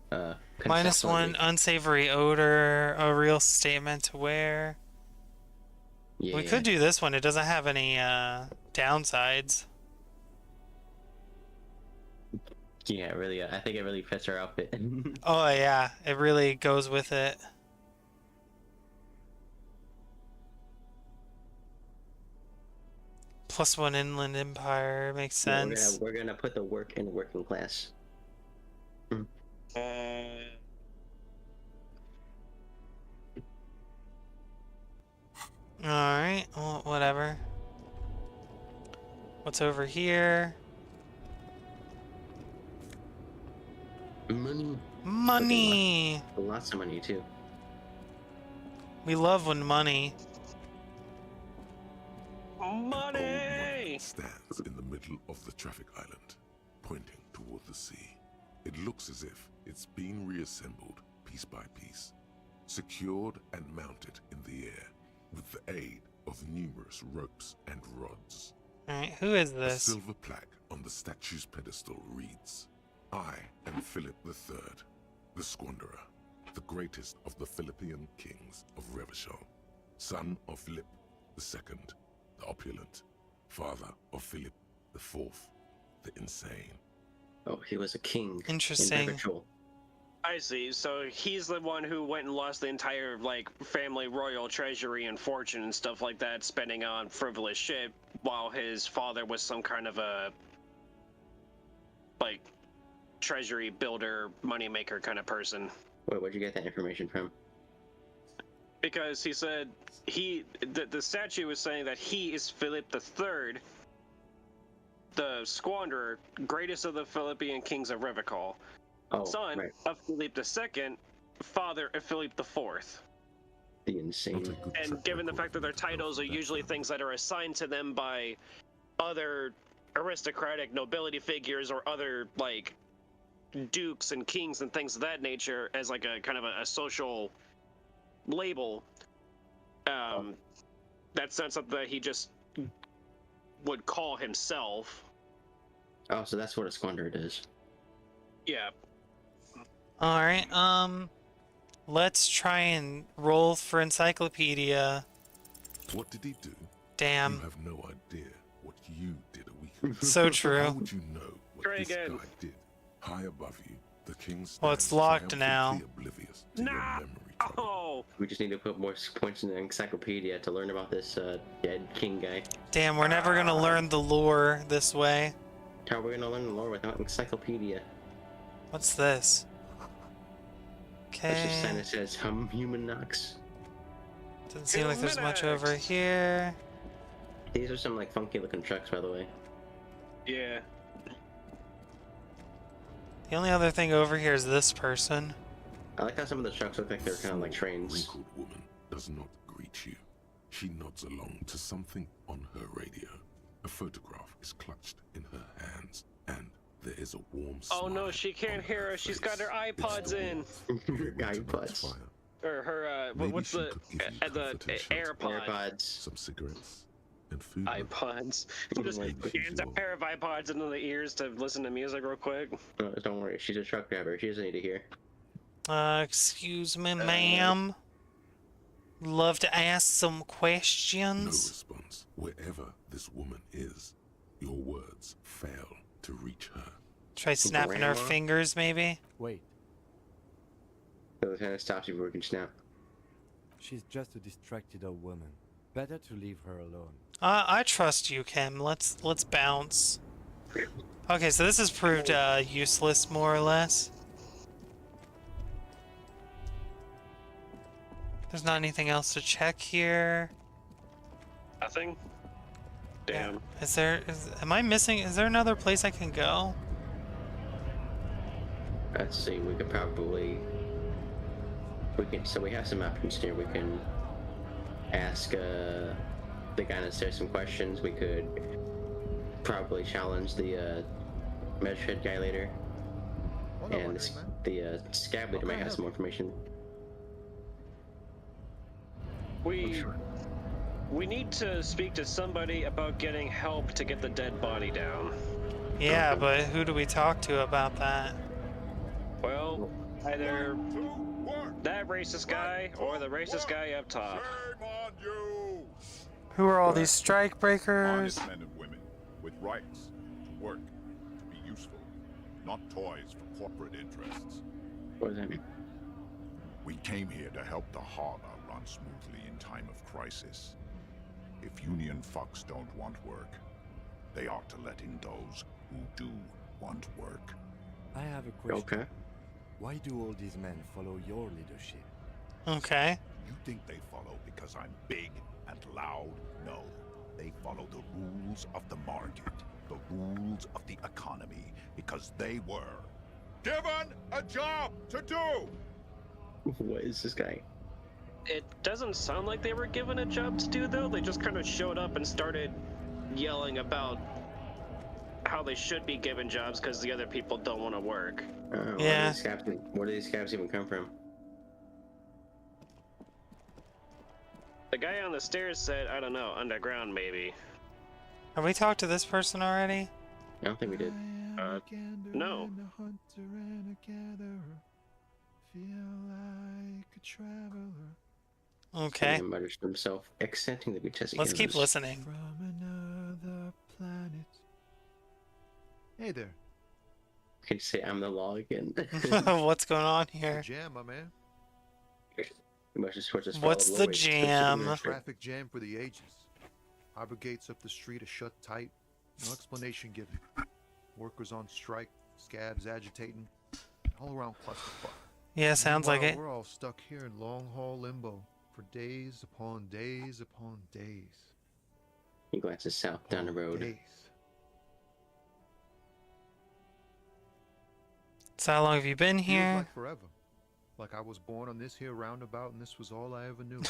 -1, conceptually- unsavory odor, a real statement to wear. Yeah. We could do this one. It doesn't have any downsides. Yeah, really. I think it really fits our outfit. Oh yeah, it really goes with it. +1 Inland Empire makes Yeah, sense. we're gonna put the work in working class. Alright, well, whatever. What's over here? Money. Money! Lots of money, too. We love when money. Money! Stands in the middle of the traffic island, pointing toward the sea. It looks as if it's been reassembled piece by piece, secured and mounted in the air with the aid of numerous ropes and rods. Alright, who is A this? silver plaque on the statue's pedestal reads, "I am Philip III, the Squanderer, the greatest of the Philippian kings of Revachol, son of Philip II, the opulent, father of Philip IV, the insane." Oh, he was a king. Interesting. In Revachol. I see. So he's the one who went and lost the entire, like, family royal treasury and fortune and stuff like that, spending on frivolous shit, while his father was some kind of a, like, treasury builder, moneymaker kind of person. Wait, where'd you get that information from? Because he said the statue was saying that he is Philip III, the Squanderer, greatest of the Philippian kings of Revachol, son of Philip II, father of Philip IV. The insane. And given the fact that their titles are usually things that are assigned to them by other aristocratic nobility figures or other, like, dukes and kings and things of that nature as, like, a kind of a social label, that's not something that he just would call himself. Oh, so that's what a squanderer is. Yeah. Alright, let's try and roll for encyclopedia. What did he do? Damn. You have no idea what you did a week ago. So true. How would you know what Try this again. guy did? High above you, the king stands Well, it's locked now. triumphantly oblivious to your Nah! memory code. Oh! We just need to put more points in the encyclopedia to learn about this dead king guy. Damn, we're never gonna learn the lore this way. How are we gonna learn the lore without encyclopedia? What's this? That's just sign Okay. that says human knocks. Doesn't seem like there's much over here. These are some like funky looking trucks, by the way. Yeah. The only other thing over here is this person. I like how some of the trucks look like they're kind of like trains. Wrinkled woman does not greet you. She nods along to something on her radio. A photograph is clutched in her hands, and there is a warm Oh no, smile she can't on hear her us. She's face. got her It's iPods the in. warmth of a iPods. fire. Or her, Maybe what's she the, could give you the comfort and shelter. AirPods. Some cigarettes and food. iPods. Just hands a pair of iPods into the ears to listen to music real quick. No, don't worry, she's a truck driver. She doesn't need to hear. Excuse me, ma'am. Love to ask some No questions. response. Wherever this woman is, your words fail to reach her. Try snapping our Grandma? fingers, maybe? Wait, So it kind of stops you before you can snap. she's just a distracted old woman. Better to leave her alone. I trust you, Kim. Let's bounce. Okay, so this has proved useless, more or less. There's not anything else to check here. Nothing? Damn. Am I missing? Is there another place I can go? Let's see, we could probably... So we have some options here. We can ask the guy downstairs some questions. We could probably challenge the magistrate guy later. Hold on, And wondering, man. the scab leader might have some more information. We need to speak to somebody about getting help to get the dead body down. Yeah, but who do we talk to about that? Well, either that racist guy or the racist guy up top. Shame on you! Who are all these strike breakers? Honest men and women with rights to work, to be useful, not toys for corporate interests. What does that mean? We came here to help the harbor run smoothly in time of crisis. If Union fucks don't want work, they ought to let in those who do want work. I have a question. Okay. Why do all these men follow your leadership? Okay. You think they follow because I'm big and loud? No. They follow the rules of the market, the rules of the economy, because they were given a job to do. What is this guy? It doesn't sound like they were given a job to do, though. They just kind of showed up and started yelling about how they should be given jobs because the other people don't want to work. Yeah. Where do these scabs even come from? The guy on the stairs said, I don't know, underground maybe. Have we talked to this person already? I don't think we did. No. Okay. He mutters to himself, accenting the grotesque. Let's keep listening. From another planet. Hey there. Can you say I'm the law again? What's going on here? Jam, my man. What's the jam? Traffic jam for the ages. Harbor gates up the street are shut tight. No explanation given. Workers on strike. Scabs agitating. All around clusterfuck. Yeah, sounds like it. We're all stuck here in long haul limbo for days upon days upon days. He glances south down the road. Days. So how long have you been Feels here? like forever. Like I was born on this here roundabout and this was all I ever knew.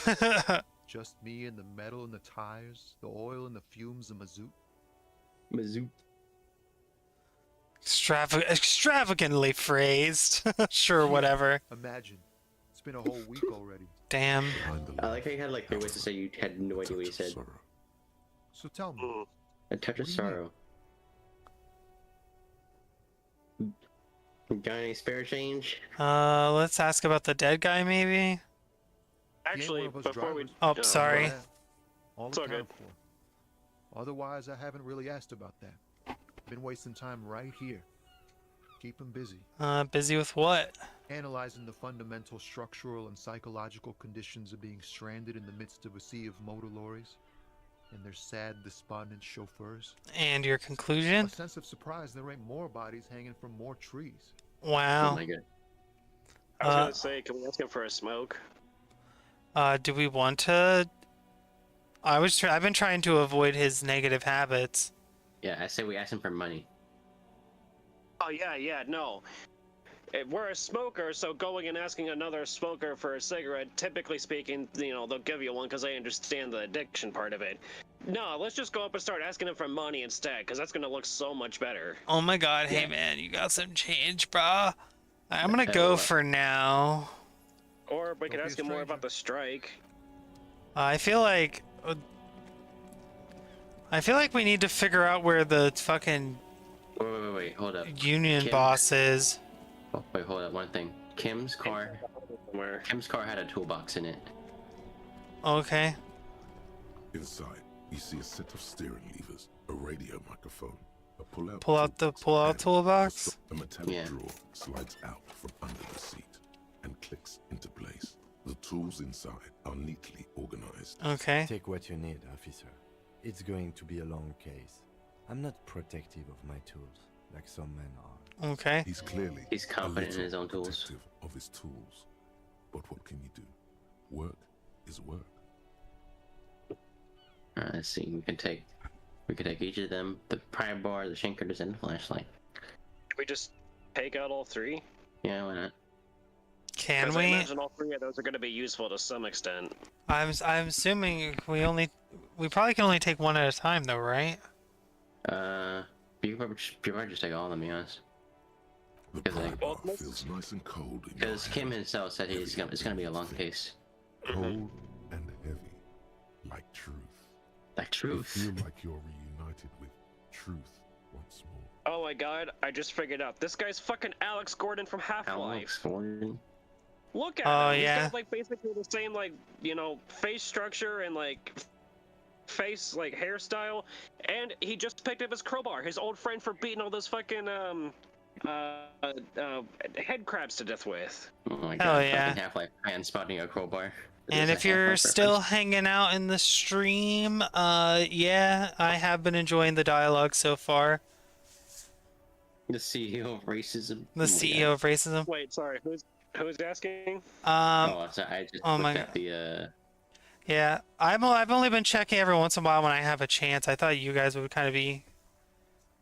Just me and the metal and the tires, the oil and the fumes of mazout. Mazoot. Extravagantly phrased. Sure, whatever. Imagine. It's been a whole week already. Damn. I like how you had like 3 ways to say you had no idea what you said. So tell me. A touch of What do you sorrow. Got any spare change? Let's ask about the dead guy, maybe? Actually, before we... Oh, sorry. All It's all accounted good. for. Otherwise, I haven't really asked about that. Been wasting time right here. Keep him busy. Busy with what? Analyzing the fundamental structural and psychological conditions of being stranded in the midst of a sea of motor lorries and their sad, despondent chauffeurs. And your conclusion? A sense of surprise there ain't more bodies hanging from more trees. Wow. Oh my god. I was gonna say, can we ask him for a smoke? Do we want to? I've been trying to avoid his negative habits. Yeah, I say we ask him for money. Oh, yeah, no. We're a smoker, so going and asking another smoker for a cigarette, typically speaking, you know, they'll give you one because they understand the addiction part of it. No, let's just go up and start asking them for money instead, because that's going to look so much better. Oh my god, hey man, you got some change, brah? I'm gonna go for now. Or we could ask him more about the strike. I feel like we need to figure out where the fucking Wait, hold up. union boss is. Oh, wait, hold up, one thing. Kim's car had a toolbox in it. Okay. Inside, you see a set of steering levers, a radio microphone, a pull-out toolbox. A metallic drawer slides out from under the seat and clicks into place. The tools inside are neatly organized. Okay. Take what you need, officer. It's going to be a long case. I'm not protective of my tools, like some men are. Okay. He's confident in his own tools. Protective of his tools. But what can you do? Work is work. Let's see, we can take each of them, the pry bar, the shankers, and the flashlight. Can we just take out all 3? Yeah, why not? Can 'Cause we? I imagine all 3 of those are going to be useful to some extent. I'm assuming we probably can only take one at a time though, right? You probably just take all of them, to be honest. The pry bar feels nice and cold in your Because Kim hand. himself said it's gonna be a long case. Cold and heavy, like truth. Like truth. You feel like you're reunited with truth once more. Oh my god, I just figured out. This guy's fucking Alex Gordon from Half-Life. Alex Gordon. Look at Oh, him. yeah. He's got like basically the same like, you know, face structure and like face like hairstyle, and he just picked up his crowbar, his old friend for beating all those fucking head crabs to death with. Oh my Hell god, yeah. fucking Half-Life fan spotting a crowbar. And if you're still hanging out in the stream, yeah, I have been enjoying the dialogue so far. The CEO of racism. The CEO of racism. Wait, sorry, who's asking? Oh, sorry, I just oh looked my at the Yeah, I've only been checking every once in a while when I have a chance. I thought you guys would kind of be.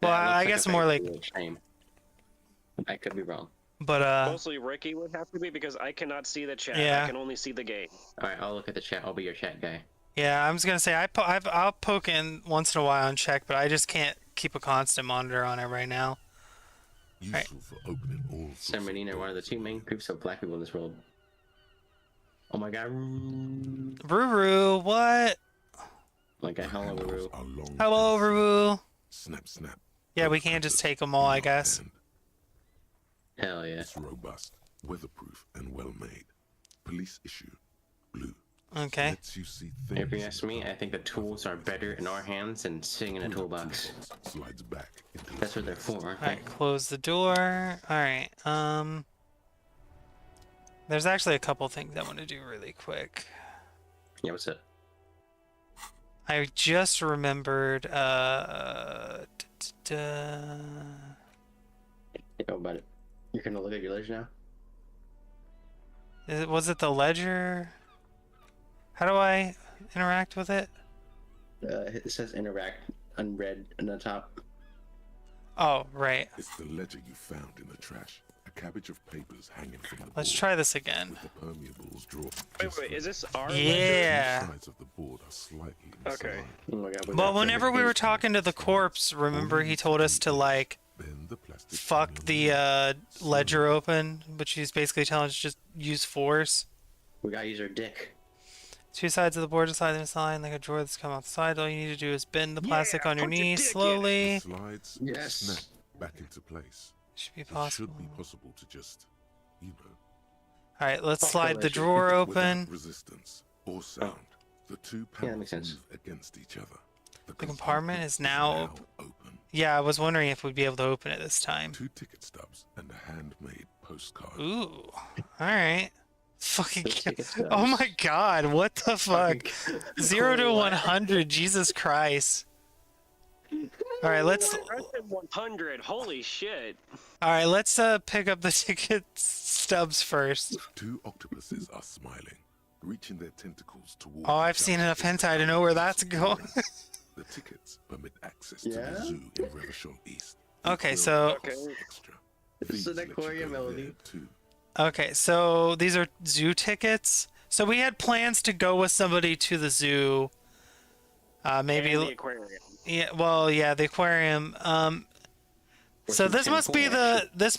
Well, That looks I like guess a more very like. cool shame. I could be wrong. But Mostly Ricky would have to be because I cannot see the chat. Yeah. I can only see the game. All right, I'll look at the chat. I'll be your chat guy. yeah, I was gonna say I'll poke in once in a while and check, but I just can't keep a constant monitor on it right now. Useful for opening all sorts San of Bernardino are one of the doors. two main groups of black people in this world. Oh my god. Ruru, what? Like a hello, Handles Ruru. are long Hello, and thin. Ruru. Snap, snap. Yeah, we Both can't just compass take them all, do I not guess. bend. Hell yeah. It's robust, weatherproof, and well made. Police issue. Blue. Okay. Lets you see things If you ask in me, I think the tools are better in our hands than sitting in a toolbox. Slides back into That's what they're for, aren't they? Alright, close the door. Alright, there's actually a couple things I want to do really quick. Yeah, what's up? I just remembered, Oh, about it. You're gonna look at your ledger now? was it the ledger? How do I interact with it? It says interact unread on the top. Oh, right. It's the ledger you found in the trash. A cabbage of papers hanging from the Let's board, try this again. with the permeables drawn. Wait, is this our Yeah. Sides of the board are slightly Okay. Oh my god. But whenever we were talking to the corpse, remember he told us to like Bend the plastic fuck on the your ledger open, but she's basically telling us to just use force. We gotta use our dick. Two sides of the board side and side, like a drawer that's come outside. All you need to do is bend the plastic on your put your knee dick in it. slowly. slides Yes. snap back into place. Should be It should possible. be possible to just, you know, All right, let's Fuck the slide the ledger. drawer without open. resistance or sound. The two Yeah, that makes panels sense. move against each other. The compartment is now open. Yeah, I was wondering if we'd be able to open it this time. Two ticket stubs and a handmade postcard. Ooh, all right. Fucking. Those ticket stubs. Oh my God! What the fuck? Fucking- 0 to What? 100. Jesus Christ. All right, let's. I said 100. Holy shit. All right, let's pick up the ticket stubs first. Two octopuses are smiling, reaching their tentacles toward. Oh, I've each seen other enough as the hentai to know where that's camera going. The tickets permit access Yeah? to the zoo in Revachol East. Okay, It will so- cost Okay. extra. It's an These let you aquarium, go Melody. there, too. Okay, so these are zoo tickets. So we had plans to go with somebody to the zoo. Maybe. And the aquarium. Yeah. Well, yeah, the aquarium. So some this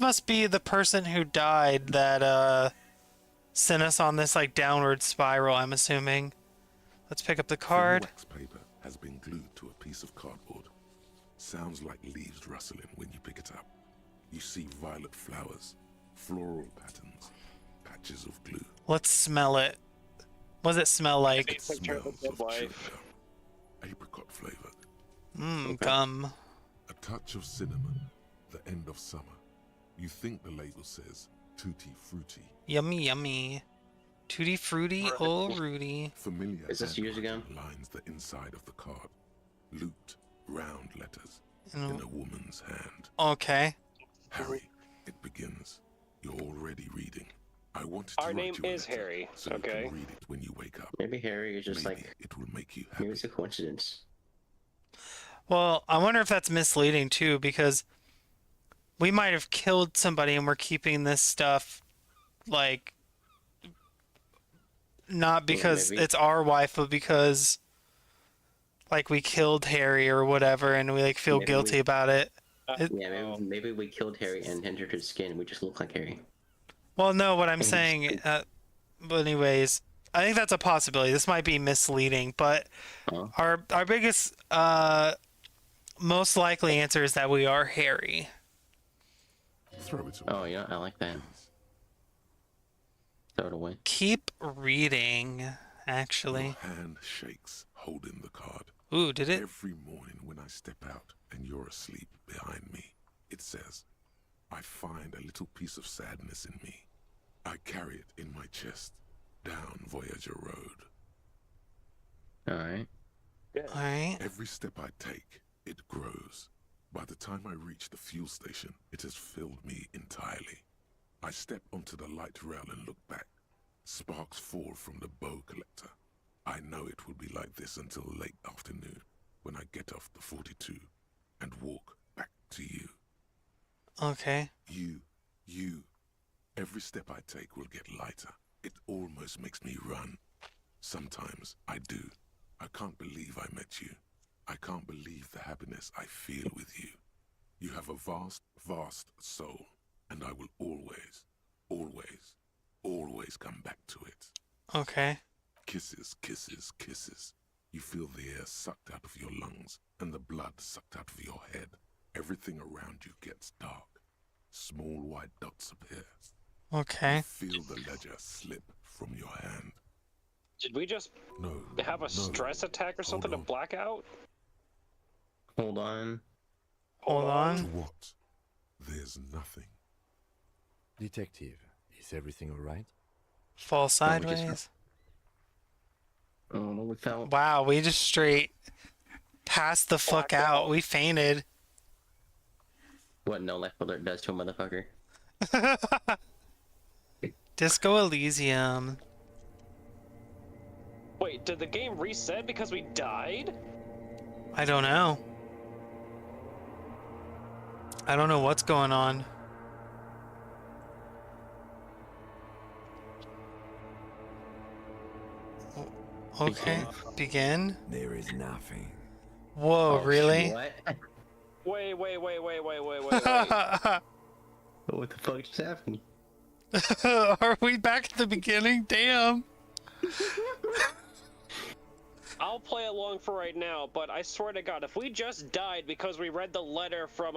must be the person who died that sent us on this like downward spiral. I'm assuming. Let's pick up the Thin card. wax paper has been glued to a piece of cardboard. Sounds like leaves rustling when you pick it up. You see violet flowers, floral patterns, patches of glue. Let's smell it. What does it smell like? Maybe picture of Smells the of chewing life. gum, apricot flavored. Mmm, gum. A touch of cinnamon, the end of summer. You think the label says tutti frutti. Yummy, yummy. Tutti frutti, oh Rudy. Familiar Is this years ago? handwriting lines the inside of the card. Looped, round letters Mm. in a woman's hand. Okay. Harry, it begins. You're already reading. I wanted to Our write name you a is letter Harry, so you okay? can read it when you wake up. Maybe Harry is just Maybe like, it will make you maybe happy. it's a coincidence. Well, I wonder if that's misleading too, because we might have killed somebody and we're keeping this stuff, like, not because maybe. it's our wife, but because, like, we killed Harry or whatever, and we like feel Maybe guilty we- about it. Yeah, maybe we killed Harry and entered his skin. We just look like Harry. Well, no, what I'm And saying, but anyways, I think that's a possibility. This might be misleading, but Huh? our biggest, most likely answer is that we are Harry. Throw it away. Oh, yeah, I like that. Throw it away. Keep reading, actually. Your hand shakes, holding the card. Ooh, did it? Every morning when I step out and you're asleep behind me, it says, I find a little piece of sadness in me. I carry it in my chest, down Voyager Road. Alright. Alright. Every step I take, it grows. By the time I reach the fuel station, it has filled me entirely. I step onto the light rail and look back. Sparks fall from the bow collector. I know it will be like this until late afternoon, when I get off the 42 and walk back to you. Okay. You. Every step I take will get lighter. It almost makes me run. Sometimes I do. I can't believe I met you. I can't believe the happiness I feel with you. You have a vast, vast soul, and I will always, always, always come back to it. Okay. Kisses, kisses, kisses. You feel the air sucked out of your lungs and the blood sucked out of your head. Everything around you gets dark. Small white dots appear. Okay. You feel the ledger slip from your hand. Did we just No. have a stress attack or something, a blackout? Hold on. Hold on. To what? There's nothing. Detective, is everything alright? Fall sideways. Oh, no, we fell. Wow, we just straight passed the fuck out. We fainted. What no life alert does to a motherfucker. Disco Elysium. Wait, did the game reset because we died? I don't know. I don't know what's going on. Okay, begin. There is nothing. Whoa, really? What? Wait. What the fuck just happened? Are we back at the beginning? Damn. I'll play along for right now, but I swear to God, if we just died because we read the letter from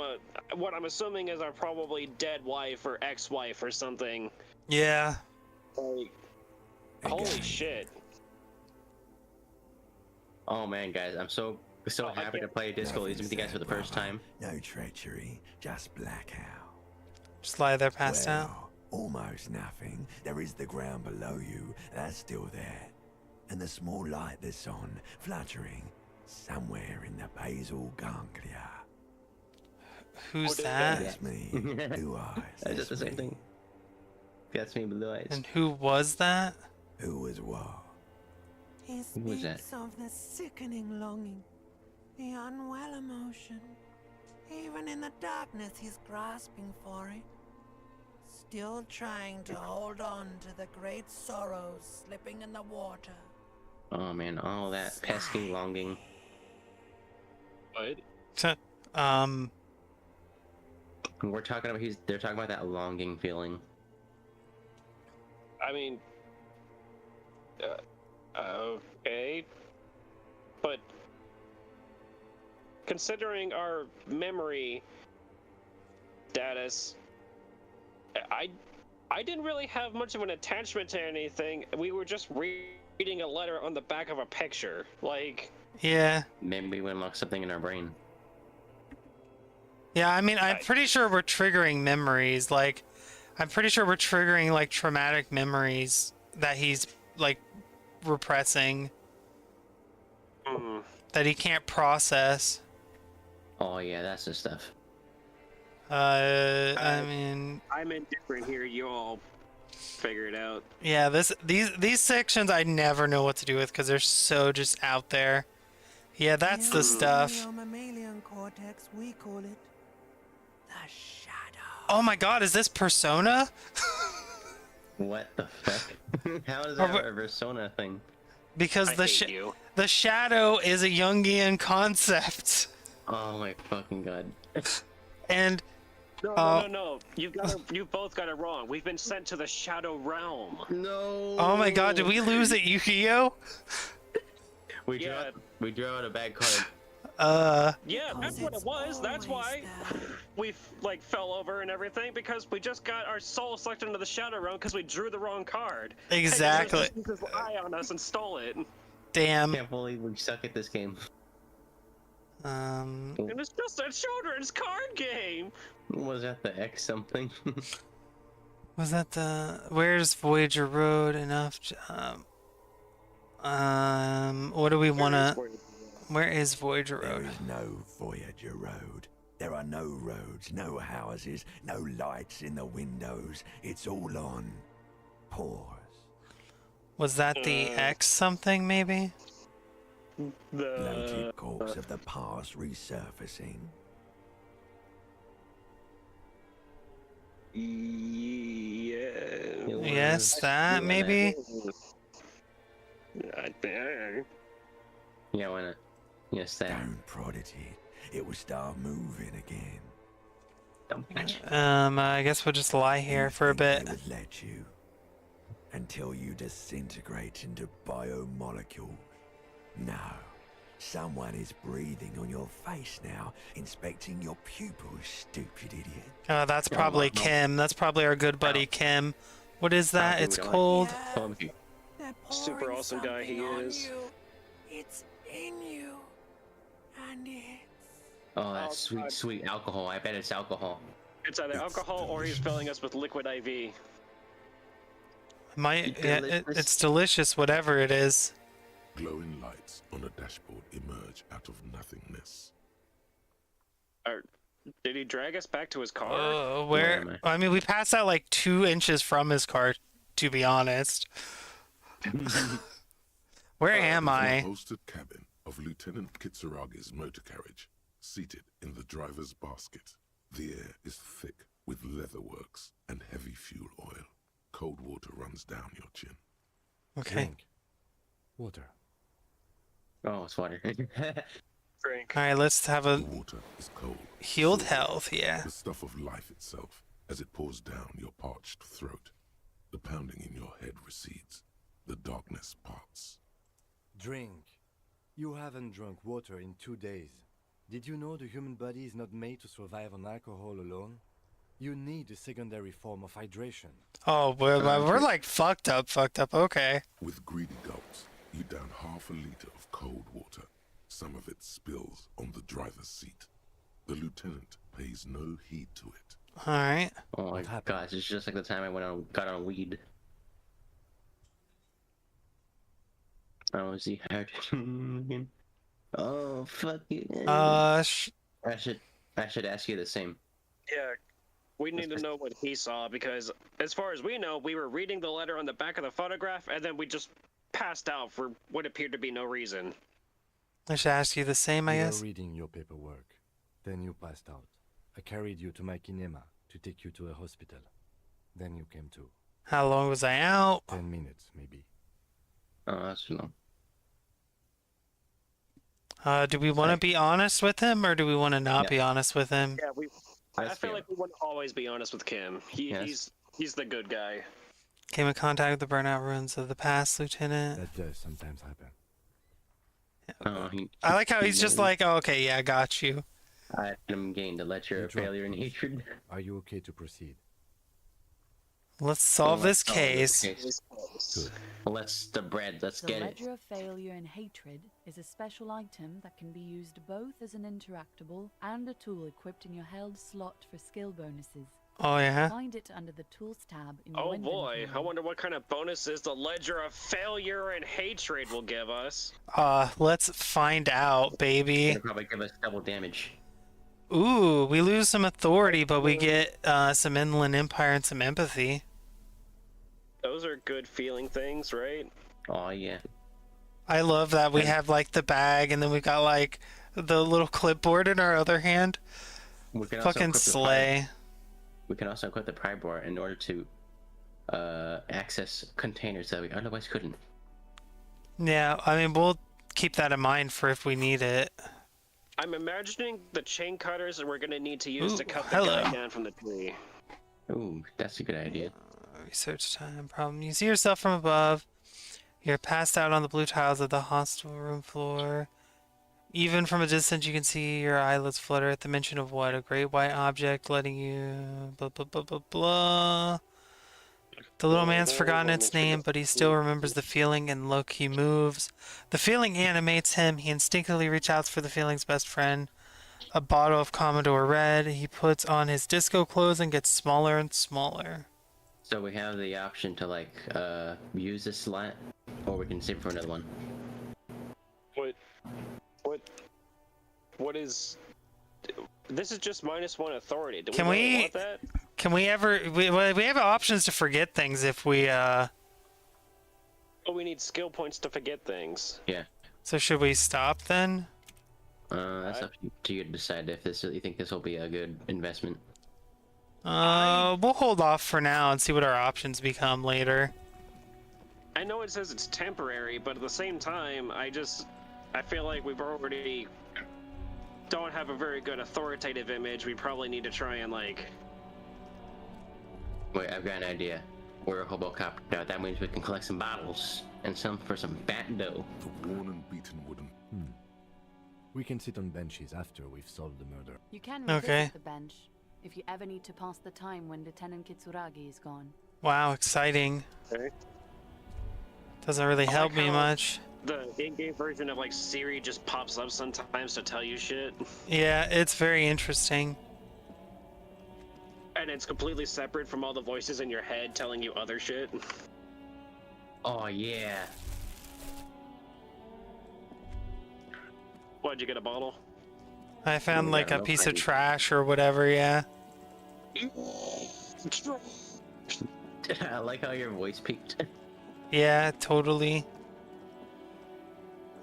what I'm assuming is our probably dead wife or ex-wife or something. Yeah. Like, holy shit. Oh man, guys, I'm so happy to play Disco Elysium with you guys for the first time. No treachery, just blackout. Just lie there passed out. Almost nothing. There is the ground below you. That's still there. And the small light that's on, fluttering, somewhere in the basal ganglia. Who's that? That's me. Blue eyes. That's just the same thing. That's me, blue eyes. And who was that? Who was what? He Who was that? speaks of the sickening longing, the unwell emotion. Even in the darkness, he's grasping for it. Still trying to hold on to the great sorrows slipping in the water. Oh man, all that pesky longing. What? We're talking about they're talking about that longing feeling. I mean, okay, but considering our memory status, I didn't really have much of an attachment to anything. We were just reading a letter on the back of a picture, like. Yeah. Maybe we unlock something in our brain. Yeah, I mean, I'm pretty sure we're triggering memories. Like, I'm pretty sure we're triggering, like, traumatic memories that he's, like, repressing. That he can't process. Oh, yeah, that's the stuff. I mean... I'm indifferent here. You all figure it out. Yeah, these sections I never know what to do with because they're so just out there. Yeah, that's the stuff. Mammalian cortex, we call it the shadow. Oh my god, is this Persona? What the fuck? How is that a Persona thing? Because the shadow is a Jungian concept. Oh my fucking god. And no. You both got it wrong. We've been sent to the shadow realm. No. Oh my god, did we lose at Yu-Gi-Oh? We drew out a bad card. Yeah, that's what it was. That's why we like fell over and everything, because we just got our soul sucked into the shadow realm because we drew the wrong card. Exactly. And his eye on us and stole it. Damn. Can't believe we suck at this game. And it's just a children's card game. Was that the X something? Was that the... Where's Voyager Road? Enough... what do we wanna... Where is Voyager Road? There is no Voyager Road. There are no roads, no houses, no lights in the windows. It's all on pause. Was that the X something, maybe? Bloated corpse of the past resurfacing. Yeah. Yes, that maybe? Yeah, why not? Yes, that. Don't prod it. It will start moving again. I guess we'll just lie here for a bit. They would let you until you disintegrate into biomolecules. No, someone is breathing on your face now, inspecting your pupils, stupid idiot. Oh, that's probably Kim. That's probably our good buddy Kim. What is that? It's cold. Super awesome guy he is. It's in you, and it's... Oh, that's sweet, sweet alcohol. I bet it's alcohol. It's either alcohol or he's filling us with liquid IV. It's delicious, whatever it is. Glowing lights on a dashboard emerge out of nothingness. Did he drag us back to his car? Where? I mean, we passed out like 2 inches from his car, to be honest. Where am I? The upholstered cabin of Lieutenant Kitsuragi's motor carriage, seated in the driver's basket. The air is thick with leatherworks and heavy fuel oil. Cold water runs down your chin. Okay. Drink. Water. Oh, it's water. Drink. All right, let's have a water is cold. Healed health, yeah. The stuff of life itself as it pours down your parched throat. The pounding in your head recedes. The darkness parts. Drink. You haven't drunk water in 2 days. Did you know the human body is not made to survive on alcohol alone? You need a secondary form of hydration. Oh, we're like fucked up. Okay. With greedy gulps, you down half a liter of cold water. Some of it spills on the driver's seat. The lieutenant pays no heed to it. All right. Oh my gosh, it's just like the time I got on weed. Oh, is he hurt? Oh, fuck you. I should ask you the same. Yeah, we need to know what he saw, because as far as we know, we were reading the letter on the back of the photograph, and then we just passed out for what appeared to be no reason. I should ask you the same, I guess. You were reading your paperwork. Then you passed out. I carried you to my kinema to take you to a hospital. Then you came to. How long was I out? 10 minutes, maybe. Oh, that's long. Do we want to be honest with him, or do we want to not be honest with him? Yeah, I feel like we want to always be honest with Kim. He's the good guy. Came in contact with the burnout ruins of the past, Lieutenant. That does sometimes happen. I like how he's just like, oh, okay, yeah, I got you. Item gained a ledger of failure and hatred. Are you okay to proceed? Let's solve this case. Good. Let's get it. The Ledger of Failure and Hatred is a special item that can be used both as an interactable and a tool equipped in your held slot for skill bonuses. Oh, yeah? Find it under the Tools tab in your Oh inventory. boy, I wonder what kind of bonuses the Ledger of Failure and Hatred will give us. Let's find out, baby. It'll probably give us double damage. Ooh, we lose some authority, but we get some Inland Empire and some empathy. Those are good feeling things, right? Oh, yeah. I love that we have, like, the bag, and then we got, like, the little clipboard in our other hand. We can Fucking slay. We can also equip the pry bar in order to access containers that we otherwise couldn't. Yeah, I mean, we'll keep that in mind for if we need it. I'm imagining the chain cutters that we're going to need to use to cut the guy down from the tree. Ooh, that's a good idea. Research time problem. You see yourself from above. You're passed out on the blue tiles of the hostel room floor. Even from a distance, you can see your eyelids flutter at the mention of what? A great white object letting you... blah, blah, blah, blah, blah. The little man's forgotten its name, but he still remembers the feeling, and look, he moves. The feeling animates him. He instinctively reaches out for the feeling's best friend. A bottle of Commodore Red. He puts on his disco clothes and gets smaller and smaller. So we have the option to, like, use this slot, or we can save for another one. What is... This is just -1 authority. Do Can we we want that? Can we ever... We have options to forget things if we, Oh, we need skill points to forget things. Yeah. So should we stop then? That's up to you to decide if you think this will be a good investment. We'll hold off for now and see what our options become later. I know it says it's temporary, but at the same time, I feel like we've already don't have a very good authoritative image. We probably need to try and like... Wait, I've got an idea. We're a hobo cop. Now that means we can collect some bottles and sell them for some fat dough. The worn and beaten wooden. We can sit on benches after we've solved the murder. You can revisit the bench if you ever need to pass the time when Lieutenant Kitsuragi is gone. Wow, exciting. Okay. Doesn't really help me much. The in-game version of like Siri just pops up sometimes to tell you shit. Yeah, it's very interesting. And it's completely separate from all the voices in your head telling you other shit. Oh yeah. What'd you get, a bottle? I found like a piece of trash or whatever, yeah. I like how your voice peaked. Yeah, totally.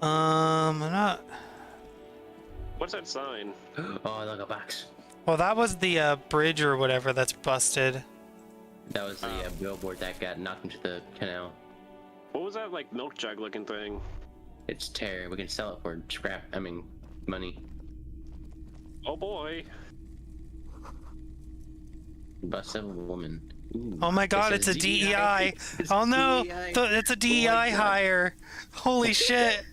I'm not... What's that sign? Oh, look, a box. Well, that was the bridge or whatever that's busted. That was the billboard that got knocked into the canal. What was that, like, milk jug looking thing? It's tear. We can sell it for money. Oh boy. Bust of a woman. Ooh, oh my god, it's a DEI. Oh no, it's a DEI hire. Holy shit.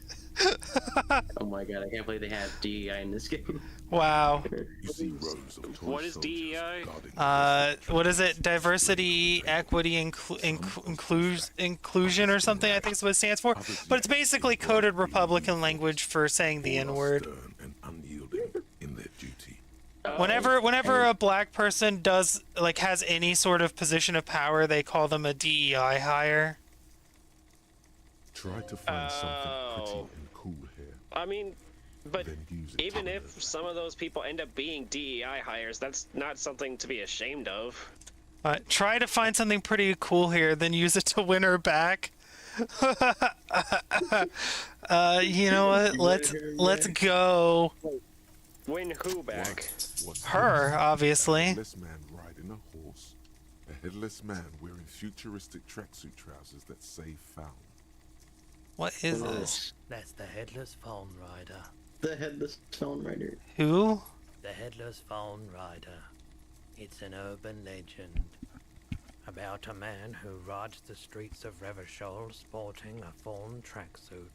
Oh my god, I can't believe they have DEI in this game. Wow. What is DEI? What is it? Diversity, equity, inclusion or something, I think is what it stands for. But it's basically coded Republican language for saying the N-word. Whenever a black person does, like, has any sort of position of power, they call them a DEI hire. Try to find something pretty and cool here. I mean, but even if some of those people end up being DEI hires, that's not something to be ashamed of. Try to find something pretty cool here, then use it to win her back. You know what? Let's go. Win who back? Her, obviously. A headless man riding a horse. A headless man wearing futuristic tracksuit trousers that say found. What is this? That's the Headless Phone Rider. The Headless Phone Rider. Who? The Headless Phone Rider. It's an urban legend about a man who rides the streets of Revachol sporting a fawn tracksuit.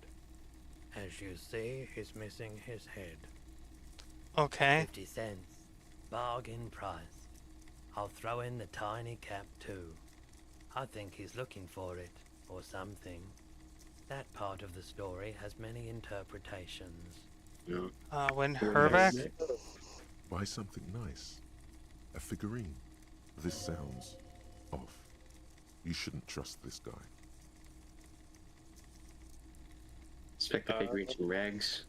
As you see, he's missing his head. Okay. 50 cents. Bargain price. I'll throw in the tiny cap too. I think he's looking for it, or something. That part of the story has many interpretations. Win her back? Buy something nice. A figurine. This sounds off. You shouldn't trust this guy. Expect the figurines in rags.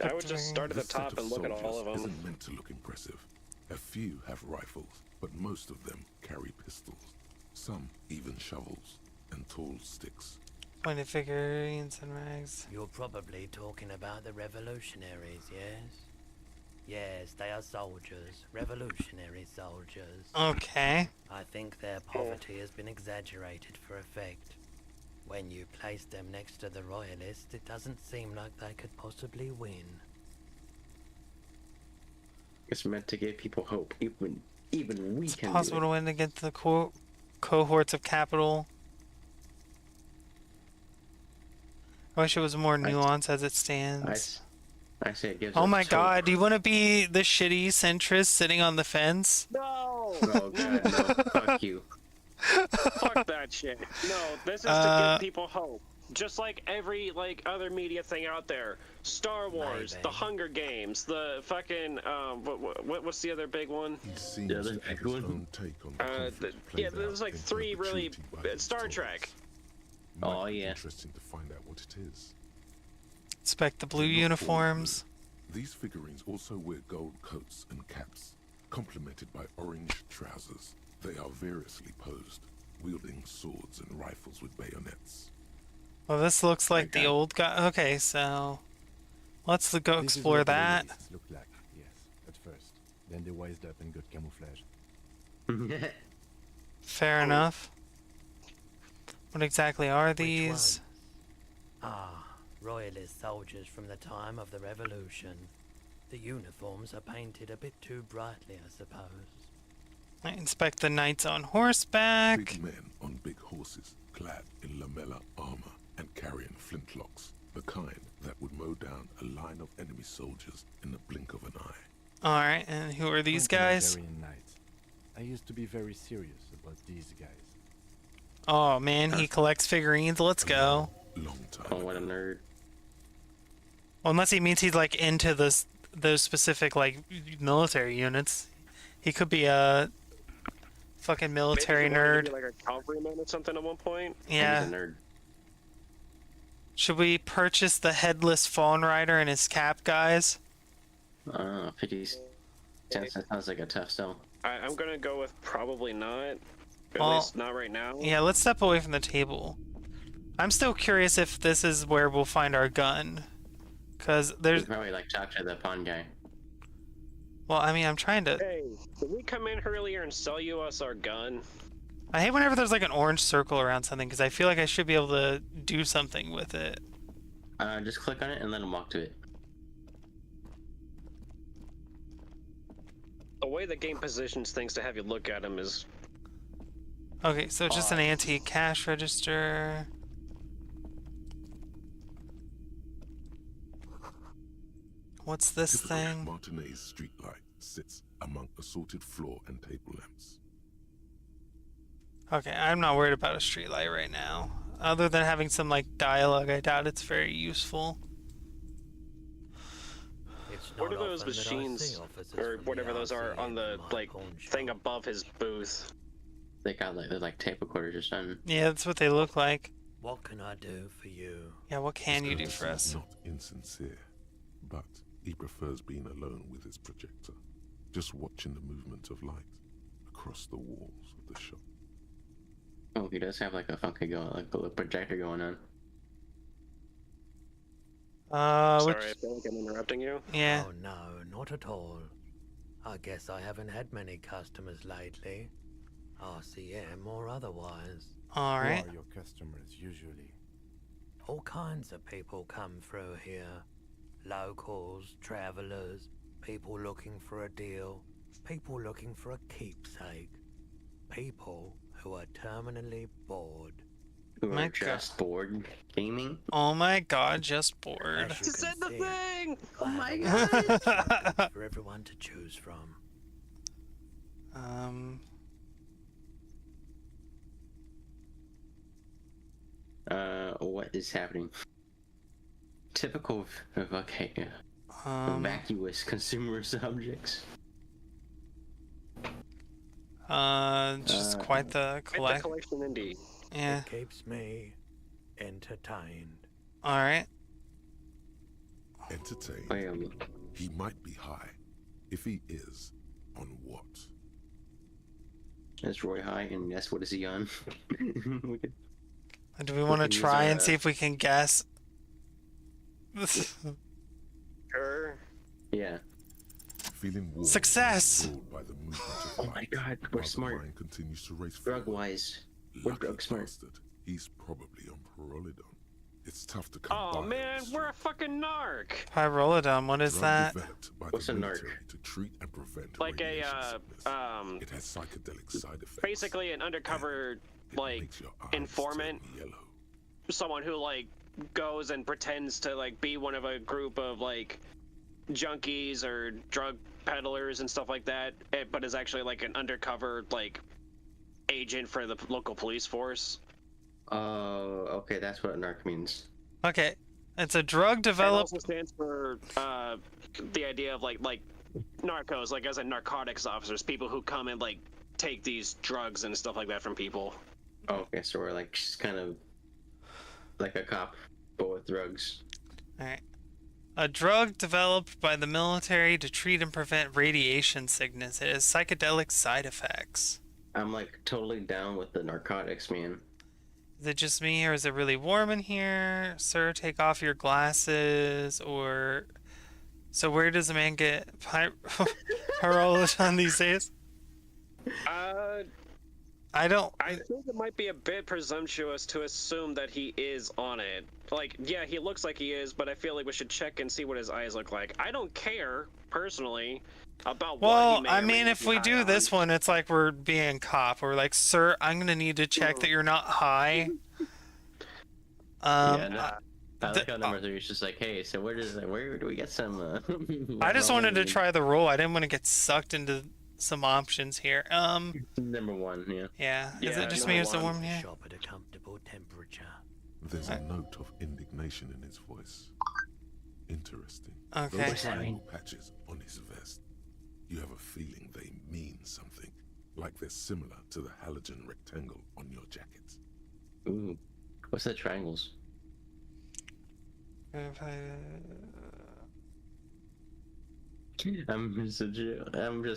I would just start at the top and look at all of them. Isn't meant to look impressive. A few have rifles, but most of them carry pistols. Some even shovels and tall sticks. Pointed figurines and rags. You're probably talking about the revolutionaries, yes? Yes, they are soldiers. Revolutionary soldiers. Okay. I think their poverty has been exaggerated for effect. When you place them next to the royalists, it doesn't seem like they could possibly win. It's meant to give people hope. Even we it's can. It's possible to win against the cohorts of capital. I wish it was more nuanced as it stands. I say it gives. Oh my god, do you want to be the shitty centrist sitting on the fence? No! Oh god, no. Fuck you. Fuck that shit. No, this is to give people hope. Just like every other media thing out there. Star Wars, The Hunger Games, the fucking what's the other big one? He seems to have his own take on yeah, there's like 3 really Star Trek. Oh yeah. Interesting to find out what it is. Inspect the blue uniforms. These figurines also wear gold coats and caps, complemented by orange trousers. They are variously posed. wielding swords and rifles with bayonets. Well, this looks like the old guy. Okay, so let's go explore that. Look like, yes, at first. Then they wised up and got camouflage. Fair enough. What exactly are these? Ah, royalist soldiers from the time of the Revolution. The uniforms are painted a bit too brightly, I suppose. I inspect the knights on horseback. Big men on big horses, clad in lamella armor and carrying flintlocks, the kind that would mow down a line of enemy soldiers in the blink of an eye. Alright, and who are these guys? I used to be very serious about these guys. Oh man, he collects figurines. Let's go. Long time. Oh, what a nerd. Well, unless he means he's like into those specific like military units. He could be a fucking military nerd. Maybe like a cavalryman or something at one point. Yeah. He's a nerd. Should we purchase the headless fawn rider and his cap, guys? 50 cents. That sounds like a tough sell. I'm gonna go with probably not. At Well, least not right now. Yeah, let's step away from the table. I'm still curious if this is where we'll find our gun. Because there's... probably like talk to the pawn guy. Well, I mean, I'm trying to... Hey, did we come in earlier and sell us our gun? I hate whenever there's like an orange circle around something, because I feel like I should be able to do something with it. Just click on it and let him walk to it. The way the game positions things to have you look at them is... Okay, so it's just an antique cash register. What's this thing? Martinez street light sits among assorted floor and table lamps. Okay, I'm not worried about a streetlight right now. Other than having some like dialogue, I doubt it's very useful. What are those machines, or whatever those are, on the like thing above his booth? They got like they're like tape recorders or something. Yeah, that's what they look like. What can I do for you? Yeah, what can you do for us? Not insincere, but he prefers being alone with his projector, just watching the movement of light across the walls of the shop. Oh, he does have like a funky going, like a little projector going on. Sorry, I feel like I'm interrupting you. Yeah. Oh no, not at all. I guess I haven't had many customers lately. RCM or otherwise. Alright. Who are your customers usually? All kinds of people come through here. Locals, travelers, people looking for a deal, people looking for a keepsake. People who are terminally bored. Who are just bored gaming? Oh my god, just bored. You said the thing! Oh my god! For everyone to choose from. What is happening? Typical of okay, vacuous consumer subjects. Just quite the collection indeed. Yeah. It keeps me entertained. Alright. Entertained. He might be high. If he is, on what? That's Roy high, and that's what is he on? Do we want to try and see if we can guess? Sure. Yeah. Feeling warm. Success! By the movement of Oh my god, we're smart. mind continues to race Drug-wise, we're drug smart. bastard. He's probably on Pyrrolidon. It's tough to come Oh by. man, we're a fucking narc! Pyrrolidon, what is Drug that? developed by What's the a narc? military to treat and prevent Like a, radiation sickness. It has psychedelic side effects. basically an undercover, like, informant. Someone who, like, goes and pretends to, like, be one of a group of, like, junkies or drug peddlers and stuff like that, but is actually, like, an undercover, like, agent for the local police force. Oh, okay, that's what narc means. Okay. It's a drug developed... It also stands for, the idea of, like, narcos, like, as in narcotics officers, people who come and, like, take these drugs and stuff like that from people. Oh, okay, so we're, like, just kind of like a cop, but with drugs. Alright. A drug developed by the military to treat and prevent radiation sickness. It has psychedelic side effects. I'm like totally down with the narcotics, man. Is it just me, or is it really warm in here? Sir, take off your glasses, or... So where does a man get Pyrologen these days? I don't... I think it might be a bit presumptuous to assume that he is on it. Like, yeah, he looks like he is, but I feel like we should check and see what his eyes look like. I don't care, personally, about what he Well, may I or may mean, not if be we high do on. this one, it's like we're being cop. We're like, sir, I'm gonna need to check that you're not high. I like how number 3 is just like, hey, so where do we get some? I just wanted to try the roll. I didn't want to get sucked into some options here. Number 1, yeah. Yeah. Is it just me or is it warm here? Shop at a comfortable temperature. There's a note of indignation in his voice. Interesting. Okay. Those triangle patches on his vest. You have a feeling they mean something, like they're similar to the halogen rectangle on your jacket. Ooh, what's the triangles? I'm just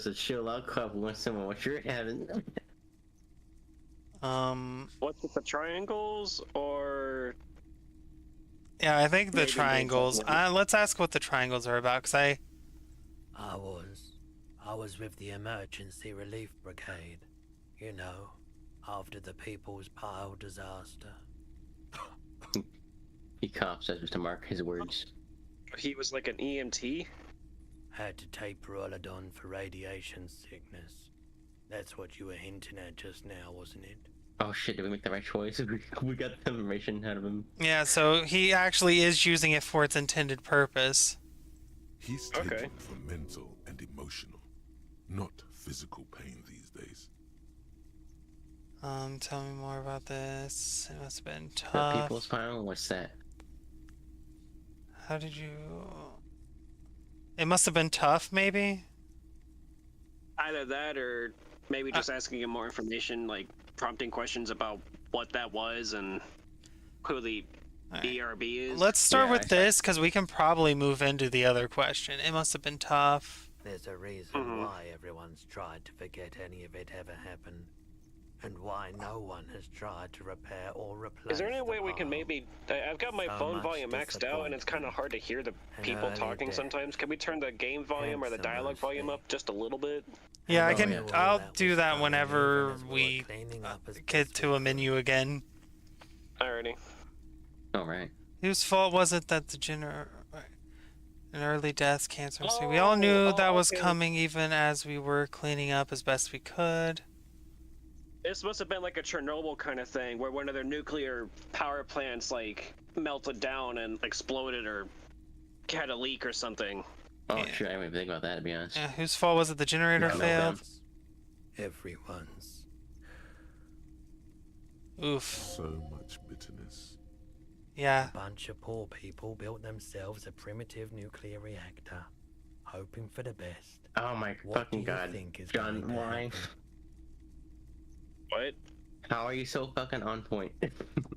a chill out couple with someone what you're having. What's with the triangles, or... Yeah, I think the Maybe triangles. Let's ask what the triangles are about, because I was with the emergency relief brigade. You know, after the People's Pile disaster. He coughs as if to mark his words. He was like an EMT? Had to take Pyrolidon for radiation sickness. That's what you were hinting at just now, wasn't it? Oh shit, did we make the right choice? We got the information out of him. Yeah, so he actually is using it for its intended purpose. He's taken for mental and emotional, not physical pain these days. Tell me more about this. It must have been The tough. People's Pile? What's that? How did you... It must have been tough, maybe? Either that, or maybe just asking him more information, like prompting questions about what that was and who the ERB is. Let's start with this, because we can probably move into the other question. It must have been tough. There's a reason why everyone's tried to forget any of it ever happened. And why no one has tried to repair or replace. Is there any way we the can pile. maybe... I've got my So phone much volume maxed out, and it's kind of hard to hear the people early talking death. sometimes. Can we turn the game volume or the dialogue volume up just a little bit? Yeah, I Oh, can. yeah. I'll do that whenever we get to a menu again. Alrighty. Alright. Whose fault was it that an early death, cancer? We all knew that was coming, even as we were cleaning up as best we could. This must have been like a Chernobyl kind of thing, where one of their nuclear power plants, like, melted down and exploded or had a leak or something. Oh shit, I didn't even think about that, to be honest. Yeah, whose fault was it? The generator failed? Everyone's. Oof. So much bitterness. Yeah. A bunch of poor people built themselves a primitive nuclear reactor, hoping for the best. Oh my What fucking do you god. think is John, going to why? happen? What? How are you so fucking on point?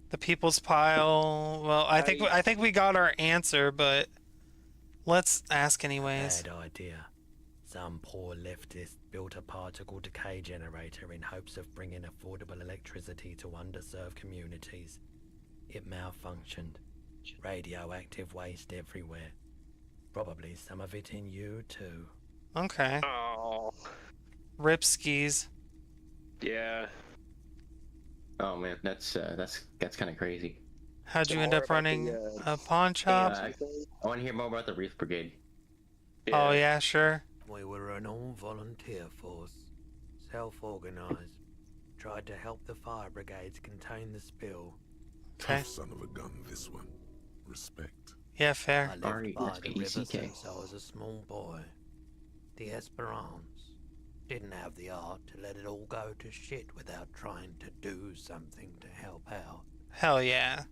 The People's Pile. Well, I think we got our answer, but let's ask anyways. Bad idea. Some poor leftist built a particle decay generator in hopes of bringing affordable electricity to underserved communities. It malfunctioned. Radioactive waste everywhere. Probably some of it in you too. Okay. Oh. Rip skis. Yeah. Oh man, that's kind of crazy. How'd you end more up about running the, a pawn shop? I want to hear more about the Reef Brigade. Oh yeah, sure. We were an all-volunteer force, self-organized. Tried to help the fire brigades contain the spill. Okay. Tough son of a gun, this one. Respect. Yeah, fair. I lived by the river since I was a small boy. The Esperance didn't have the art to let it all go to shit without trying to do something to help out. Hell yeah.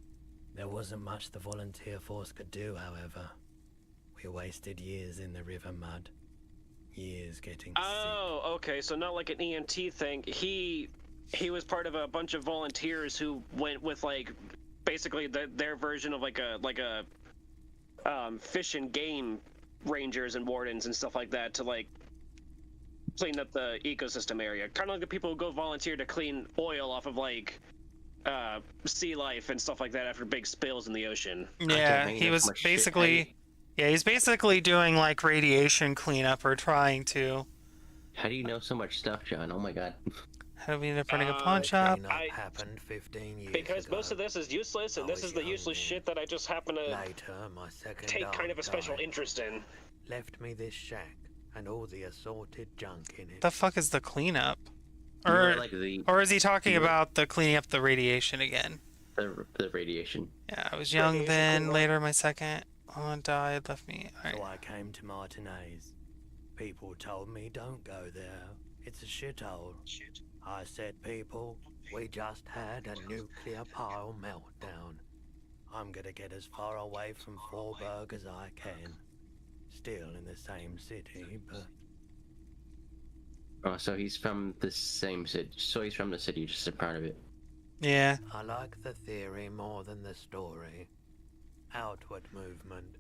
There wasn't much the volunteer force could do, however. We wasted years in the river mud. Years getting Oh, okay, so not like an EMT thing. He was part of a bunch of volunteers who went with, like, basically their version of like a fish and game rangers and wardens and stuff like that to, like, clean up the ecosystem area. Kind of like the people who go volunteer to clean oil off of like sea life and stuff like that after big spills in the ocean. Yeah, he was basically, yeah, he's basically doing like radiation cleanup or trying to. How do you know so much stuff, John? Oh my god. How do we end up running a pawn shop? Happened 15 years Because ago. most of this is useless, and this is the useless shit that I just happen to My second take kind of a dog special died. interest in. Left me this shack and all the assorted junk in it. The fuck is the cleanup? You Or, know, like or is he talking about the cleaning up the radiation again? the radiation. Yeah, I was young then. Later, my second aunt died, left me. Alright. So I came to Martinez. People told me don't go there. It's a shithole. I said, people, we just had a nuclear pile meltdown. I'm gonna get as far away from Forberg as I can. Still in the same city, but... Oh, so he's from the same city. So he's from the city, just a part of it. Yeah. I like the theory more than the story. Outward movement,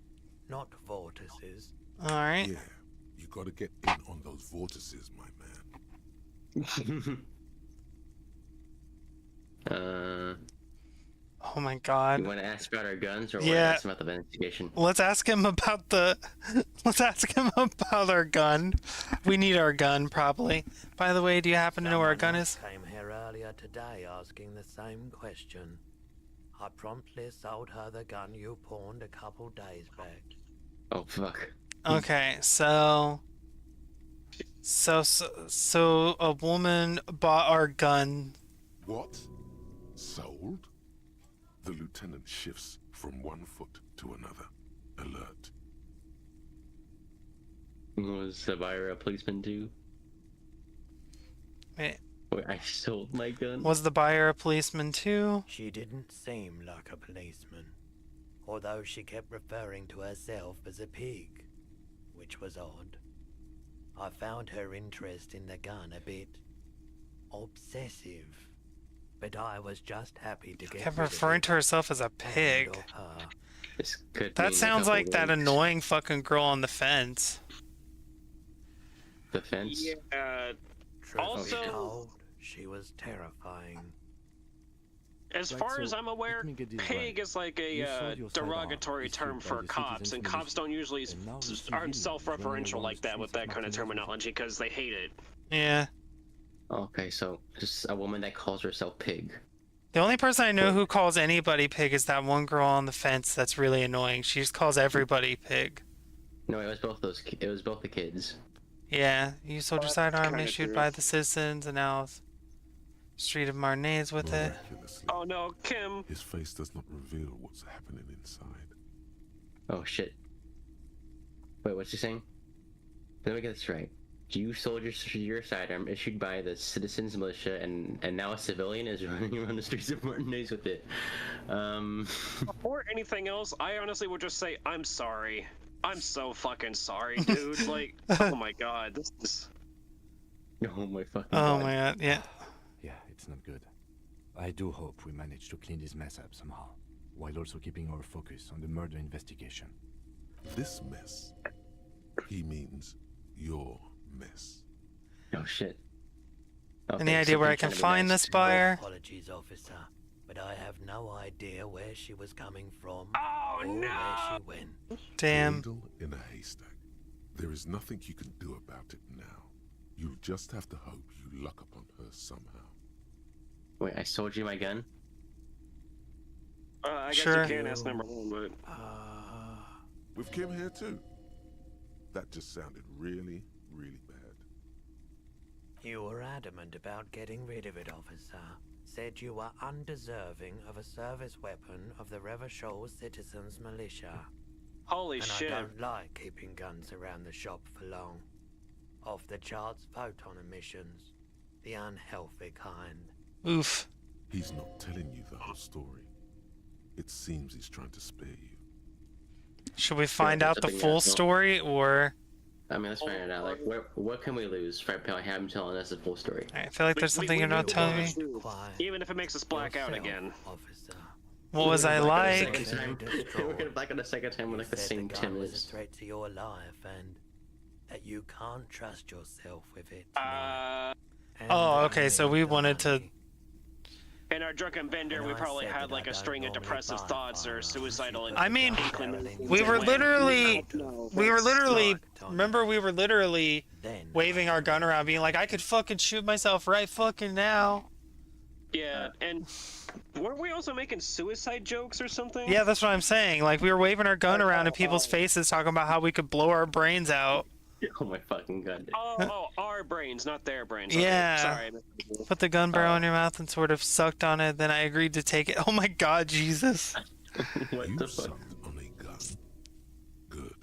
not vortices. Alright. Yeah, you gotta get in on those vortices, my man. Oh my god. You want to ask about our guns, or Yeah. want to ask about the investigation? Let's ask him about the. Let's ask him about our gun. We need our gun, probably. By the way, do you happen to know where our gun is? Came here earlier today asking the same question. I promptly sold her the gun you pawned a couple days back. Oh fuck. Okay, so a woman bought our gun. What? Sold? The lieutenant shifts from one foot to another. Alert. Was the buyer a policeman too? Wait. Wait, I sold my gun? Was the buyer a policeman too? She didn't seem like a policeman, although she kept referring to herself as a pig, which was odd. I found her interest in the gun a bit obsessive, but I was just happy to get Kept rid of referring it to herself as a and pig. of her. This could That mean a sounds couple like that weeks. annoying fucking girl on the fence. The fence? Yeah. Truth be Also, told, she was terrifying. as Right, far so as I'm aware, let me get this pig right. is like You a sold your sidearm derogatory issued term by for the cops, citizens and from cops the- don't usually and now the aren't civilians self-referential running around like the that with streets that of kind of Martinez. terminology because they hate it. Yeah. Okay, so just a woman that calls herself pig. The only person I know who calls anybody pig is that one girl on the fence that's really annoying. She just calls everybody pig. No, it was both those. It was both the kids. Yeah, you sold your sidearm kinda issued true. by the citizens, and now Street of Martinez with it. Miraculously, Oh no, Kim. his face does not reveal what's happening inside. Oh shit. Wait, what's he saying? Let me get this right. You sold your sidearm issued by the citizens militia, and now a civilian is running around the streets of Martinez with it. Before anything else, I honestly would just say I'm sorry. I'm so fucking sorry, dude. Like, oh my god, this is. Oh my fucking Oh god. my god, yeah. Yeah, it's not good. I do hope we manage to clean this mess up somehow, while also keeping our focus on the murder investigation. This mess, he means your mess. Oh shit. Any idea where I can find this buyer? Apologies, officer, but I have no idea where she was coming from Oh or no! where she went. A Damn. needle in a haystack. There is nothing you can do about it now. You'll just have to hope you luck upon her somehow. Wait, I sold you my gun? I guess Sure. you can't ask number one, but With Kim here too. That just sounded really, really bad. You were adamant about getting rid of it, officer. Said you were undeserving of a service weapon of the Revachol Citizens Militia. holy And shit. I don't like keeping guns around the shop for long. Off the charts photon emissions. The unhealthy kind. Oof. He's not telling you the whole story. It seems he's trying to spare you. Should we find there's out the something full else. story, or? I mean, let's find it out. Like, what can we lose for him telling us the full story? I feel like there's something you're not telling me. Even if it makes us black out Yourself, again. Officer. What was I like? We're gonna back on the second time with like the You said same the gun Tim was a is. threat to your life, and that you can't trust yourself with it. Oh, okay, so we wanted to... In our drunken bender, we probably had like a string of depressive thoughts or suicidal. I mean, we were literally, remember we were literally waving our gun around being like, I could fucking shoot myself right fucking now. Yeah, and weren't we also making suicide jokes or something? Yeah, that's what I'm saying. Like, we were waving our gun around in people's faces talking about how we could blow our brains out. Oh my fucking god. Oh, our brains, not their brains. Okay, Yeah. sorry. Put the gun barrel in your mouth and sort of sucked on it, then I agreed to take it. Oh my god, Jesus. What the fuck? On a gun. Good.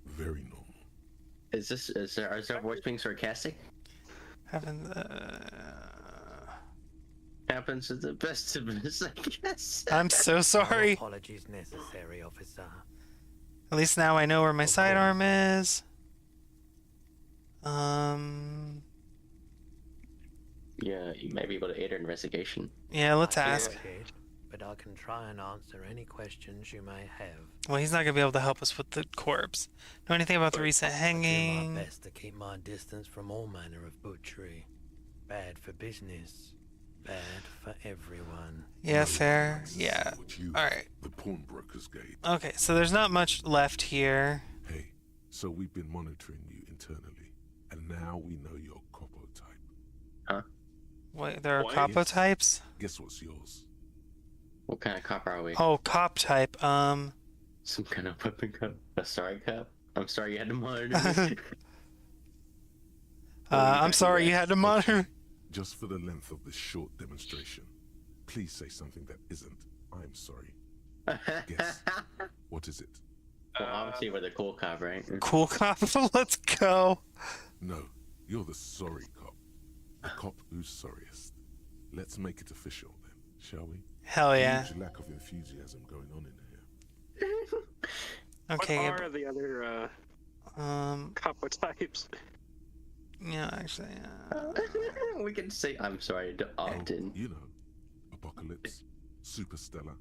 Very normal. Is our voice being sarcastic? Happens to the best of us, I guess. I'm so sorry. No apologies necessary, officer. At least now I know where my sidearm is. Yeah, you might be able to aid our investigation. Yeah, let's ask. But I can try and answer any questions you may have. Well, he's not gonna be able to help us with the corpse. Know anything about the recent I hanging? do my best to keep my distance from all manner of butchery. Bad for business. Bad for everyone. Yeah, fair. Yeah. Alright. The pawnbroker's gate. Okay, so there's not much left here. Hey, so we've been monitoring you internally, and now we know your copo type. Huh? Wait, there are copo types? Guess what's yours? What kind of cop are we? Oh, cop type. Some kind of weapon cop? A sorry cop? I'm sorry you had to monitor me. I'm sorry you had to monitor. Just for the length of this short demonstration, please say something that isn't, I'm sorry. Guess. What is it? Well, obviously we're the cool cop, right? Cool cop? Let's go. No, you're the sorry cop. The cop who's sorriest. Let's make it official then, shall we? Hell yeah. Huge lack of enthusiasm going on in here. Okay. What are the other couple types? Yeah, actually. We can say I'm sorry to often. You know, Apocalypse, Superstellar,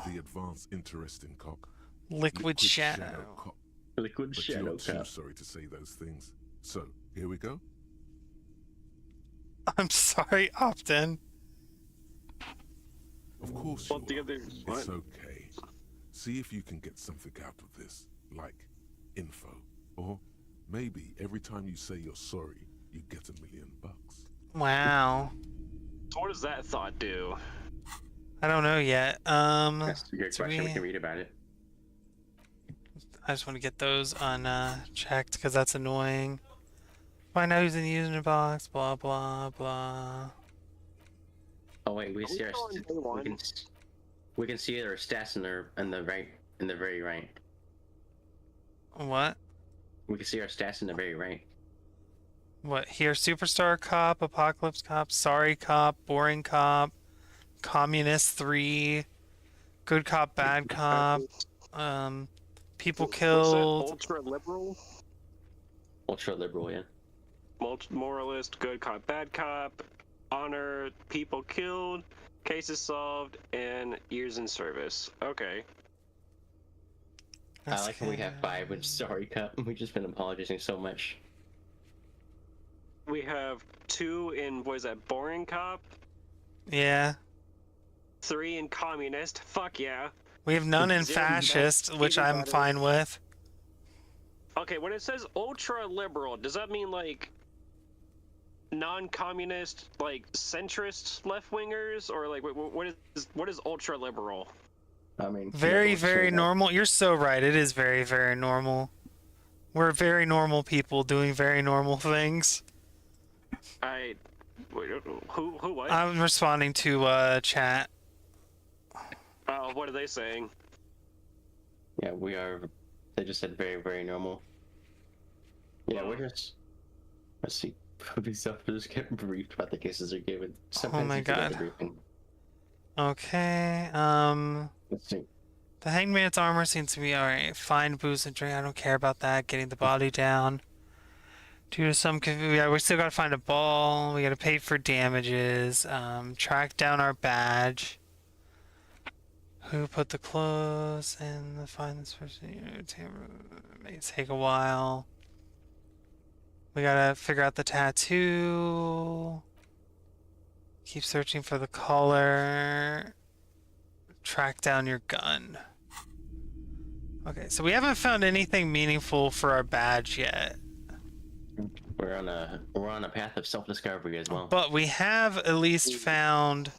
the advanced interesting cop, Liquid Shadow. Cop. Liquid But Shadow you're too cop. sorry to say those things. So here we go. I'm sorry, Optin. Of course you are. It's okay. See if you can get something out of this, like info, or maybe every time you say you're sorry, you get $1 million. Wow. What does that thought do? I don't know yet. That's a good question. We can read about it. I just want to get those unchecked because that's annoying. Find out who's in the user box. Blah blah blah. Oh wait, we see our we can see our stats in the very right. What? We can see our stats in the very right. What here? Superstar cop, apocalypse cop, sorry cop, boring cop, communist 3, good cop, bad cop, people killed. Ultra liberal. Ultra liberal, yeah. Moralist, good cop, bad cop, honor, people killed, cases solved, and years in service. Okay. I like how we have 5 with sorry cop. We've just been apologizing so much. We have 2 in, what is that, boring cop? Yeah. 3 in communist. Fuck yeah. We have none in fascist, which I'm fine with. Okay, when it says ultra liberal, does that mean like non-communist, like centrist left-wingers, or like what is ultra liberal? I mean, Very, very normal. You're so right. It is very, very normal. We're very normal people doing very normal things. Who what? I'm responding to chat. What are they saying? Yeah, we are. They just said very, very normal. Yeah, we're just. Let's see. These stuff just get briefed about the cases they're given. Sometimes Oh my you forget the god. briefing. Okay. Let's see. The hangman's armor seems to be alright. Find booze and drink. I don't care about that. Getting the body down. Due to some confusion, we still gotta find a ball. We gotta pay for damages. Track down our badge. Who put the clothes and find this person? It may take a while. We gotta figure out the tattoo. Keep searching for the color. Track down your gun. Okay, so we haven't found anything meaningful for our badge yet. We're on a path of self-discovery as well. But we have at least found.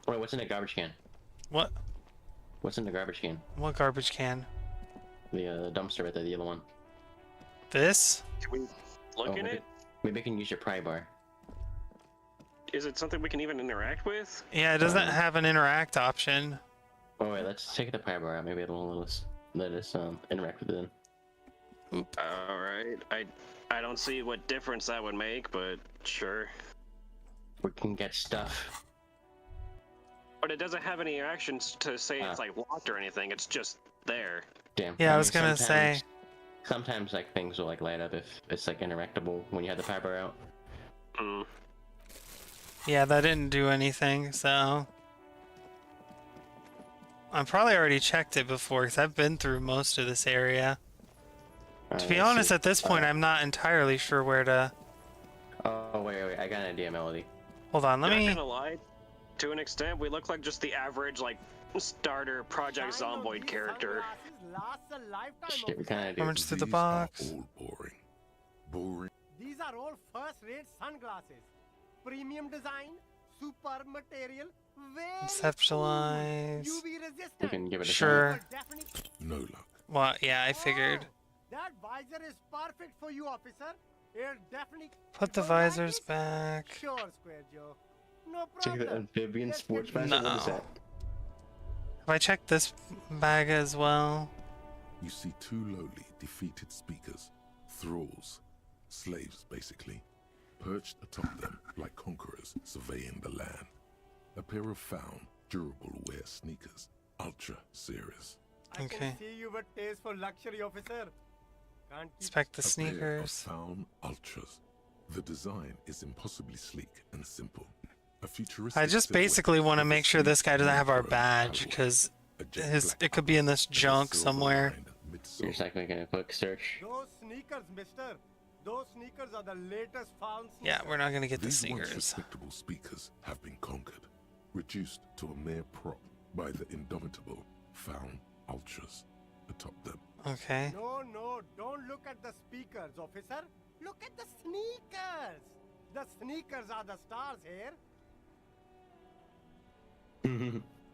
Wait, what's in the garbage can? What? What's in the garbage can? What garbage can? The dumpster right there, the yellow one. This? Can we look in it? Maybe I can use your pry bar. Is it something we can even interact with? Yeah, it doesn't have an interact option. Oh wait, let's take the pry bar out. Maybe it'll let us interact with it then. Oop. Alright. I don't see what difference that would make, but sure. We can get stuff. But it doesn't have any actions to say it's like locked or anything, it's just there. Damn. Yeah, I was gonna say. Sometimes like things will like light up if it's like interactable when you have the pry bar out. Mm. Yeah, that didn't do anything, so. I probably already checked it before because I've been through most of this area. To be honest, at this point, I'm not entirely sure where to. Oh wait, I got an idea, Melody. Hold on, let me. Not gonna lie, to an extent, we look like just the average like starter Project Zomboid character. Shit, we kind of do. Rummage through the box. Boring. These are all first-rate sunglasses. Premium design, super material, very Conceptualize. UV resistant. We can give it a Sure. No luck. Well, yeah, I figured. That visor is perfect for you, officer. It definitely. Put the visors back. Sure, Square Joe. No Take the problem. amphibian sports visor. No. What is that? Have I checked this bag as well? You see two lowly, defeated speakers, thralls, slaves basically, perched atop them like conquerors surveying the land. A pair of found, durable wear sneakers, ultra series. I Okay. can see you with taste for luxury, officer. Can't keep Inspect the A pair of sneakers. found ultras. The design is impossibly sleek and simple. A futuristic I just silhouette basically want to with a make sure this guy doesn't have our sleek badge alloy, because a jet black it could be in this upper, junk silver somewhere. lined midsole. You're just like making a quick search. those sneakers, mister. Those sneakers are the latest found sneakers. Yeah, we're not gonna get the These once sneakers. respectable speakers have been conquered, reduced to a mere prop by the indomitable found ultras atop them. Okay. No, don't look at the speakers, officer. Look at the sneakers. The sneakers are the stars here.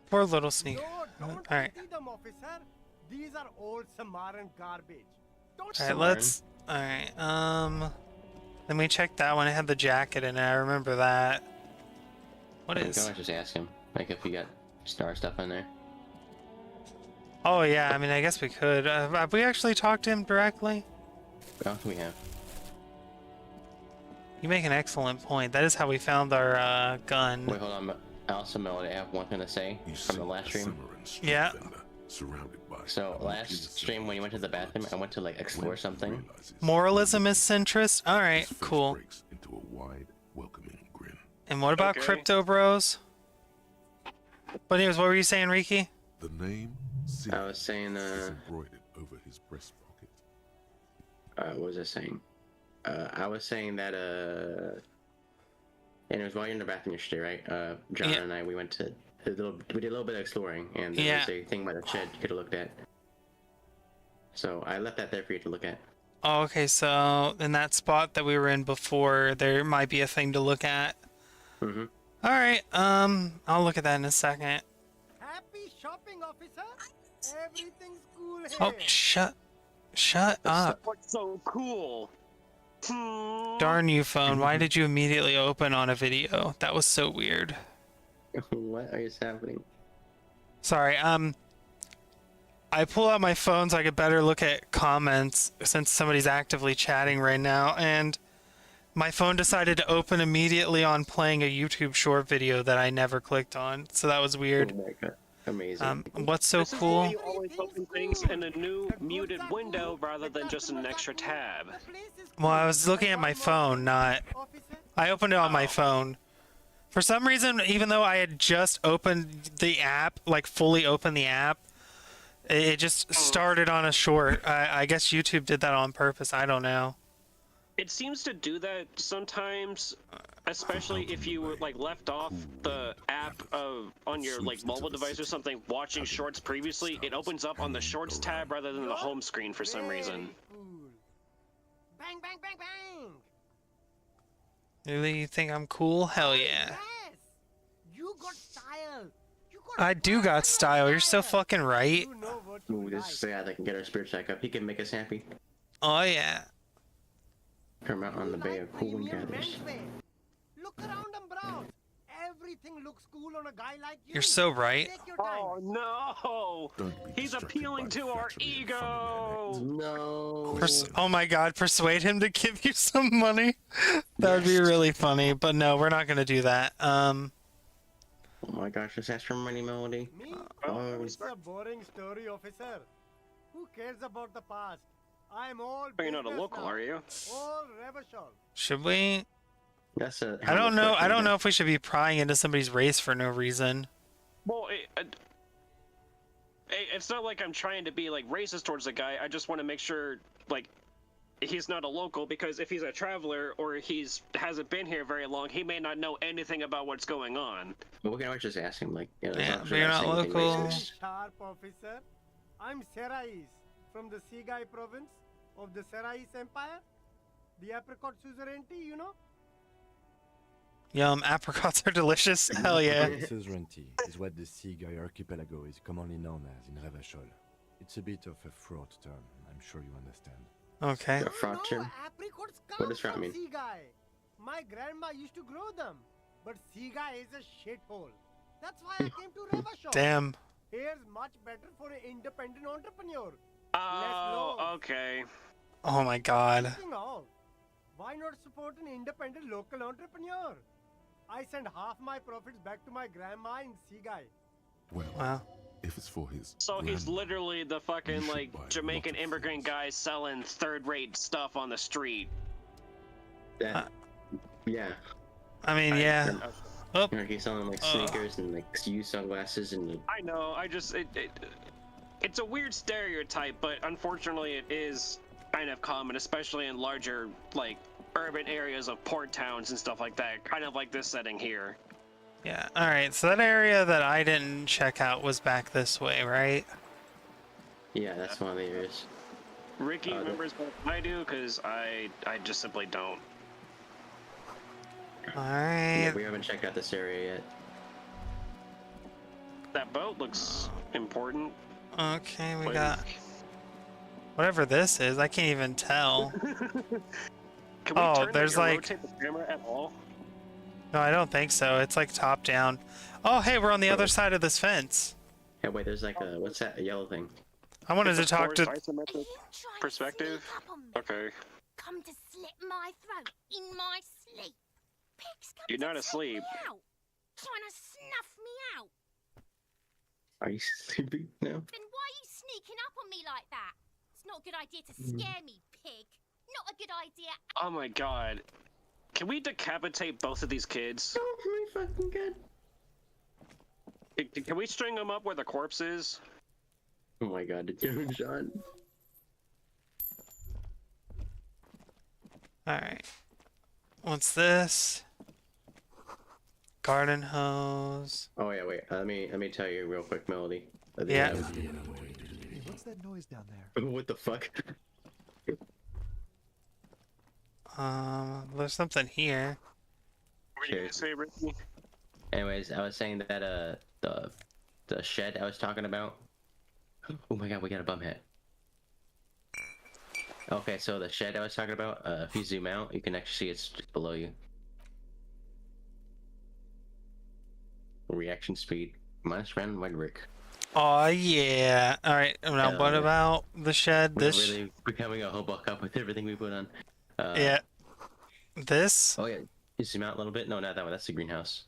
Poor little sneaker. No, don't All right. empty them, officer. These are old Samaran garbage. Don't. All right, let's. All right. Then we checked that one. It had the jacket in it. I remember that. What You is? can always just ask him, like if you got star stuff in there. Oh yeah. I mean, I guess we could. Have we actually talked to him directly? Oh, we have. You make an excellent point. That is how we found our gun. Wait, hold on. Also, Melody, I have one thing to say from the last stream. Yeah. Surrounded by So last stream when you went to the bathroom, I went to like explore something. Moralism is centrist. All right, cool. into a wide, welcoming grin. And what about Okay. crypto bros? But anyways, what were you saying, Riki? The name I was saying, is embroidered over his breast pocket. what was I saying? I was saying that, and it was while you're in the bathroom yesterday, right? John Yeah. and I, we did a little bit of exploring, and there was a thing by the shed you could have looked at. So I left that there for you to look at. Oh, okay, so in that spot that we were in before, there might be a thing to look at. Mm-hmm. All right, I'll look at that in a second. Happy shopping, officer. Everything's cool here. Oh, shut up. What's so cool? Darn you, phone. Why did you immediately open on a video? That was so weird. What is happening? Sorry, I pull out my phone so I could better look at comments since somebody's actively chatting right now, and my phone decided to open immediately on playing a YouTube short video that I never clicked on, so that was weird. Oh my God. Amazing. What's so This is why cool? you always open things in a new muted window rather than just an extra tab. Well, I was looking at my phone, not... I opened it on my phone. For some reason, even though I had just opened the app, like fully opened the app, it just started on a short. I guess YouTube did that on purpose. I don't know. It seems to do that sometimes, especially if you were like left off the app on your like mobile device or something, watching shorts previously. It opens up on the shorts tab rather than the home screen for some reason. Bang, bang, bang, bang! Really, you think I'm cool? Hell yeah. Yes! You got style! You got I do got style. You're so fucking right. You know what you Ooh, this is the guy that can get our spirit check up. He can make us happy. Oh yeah. Come out on the Bay of Cool and Gathers. Look around them, bros. Everything looks cool on a guy like you. You're so right. Take your time. Oh no! He's appealing to our ego. No. Oh my God! Persuade him to give you some money. That would be really funny. But no, we're not gonna do that. Oh my gosh! Just ask for money, Melody. Me? It's a boring story, officer. Who cares about the past? I'm all. You're not a business local, now. are you? All Revachol. Should we? That's a. I don't know. I don't know if we should be prying into somebody's race for no reason. Well, it's not like I'm trying to be like racist towards the guy. I just want to make sure like he's not a local, because if he's a traveler or hasn't been here very long, he may not know anything about what's going on. Well, we can always just ask him, like, you know, Yeah, but you're not local. Sharp, officer. I'm Serais from the Sigai province of the Serais Empire. The apricot suzerainty, you know? Yum, apricots are delicious. Hell yeah. Suzerainty is what the Sigai archipelago is commonly known as in Revachol. It's a bit of a fraught term, I'm sure you understand. Okay. A fraud term? Apricots come What does fraud from mean? Sigai. My grandma used to grow them, but Sigai is a shithole. That's why I came to Revachol. Damn. Here's much better for an independent entrepreneur. Oh, okay. Oh my God. Speaking of, why not support an independent local entrepreneur? I send half my profits back to my grandma in Sigai. Well, Wow. if it's for his So he's grandma, literally the You fucking should like buy a lot Jamaican of immigrant things. guy selling third-rate stuff on the street. That, yeah. I mean, yeah. Oh. You know, he's selling like sneakers and like used sunglasses and. I know. I just it's a weird stereotype, but unfortunately, it is kind of common, especially in larger like urban areas of port towns and stuff like that. Kind of like this setting here. Yeah. All right. So that area that I didn't check out was back this way, right? Yeah, that's one of the areas. Ricky remembers what I do, because I just simply don't. All Yeah, right. we haven't checked out this area yet. That boat looks important. Okay, we Like- got whatever this is. I can't even tell. Can we Oh, turn there's or like- rotate the camera at all? No, I don't think so. It's like top down. Oh, hey, we're on the other side of this fence. Hey, wait, there's like a what's that? A yellow thing. I wanted to talk to. Forced isometric perspective. Okay. Come to slit my throat in my sleep. Pigs come You're to not take asleep. me out, trying to snuff me out. Are you sleeping now? Then why are you sneaking up on me like that? It's not a good idea to scare me, pig. Not a good idea. Oh my god. Can we decapitate both of these kids? Oh my fucking god. Can we string them up where the corpse is? Oh my god, did you John? All right. What's this? Garden hose. Oh yeah, wait. Let me tell you real quick, Melody. Yeah. Hey, what's that noise down there? What the fuck? There's something here. What were you gonna say, Ricky? Anyways, I was saying that the shed I was talking about. Oh my god, we got a bum hit. Okay, so the shed I was talking about, if you zoom out, you can actually see it's just below you. Reaction speed minus random rhetoric. Oh yeah. All right. Now what about the shed? We're This. really becoming a hobo cup with everything we put on. Yeah. This. Oh yeah. You zoom out a little bit. No, not that one. That's the greenhouse.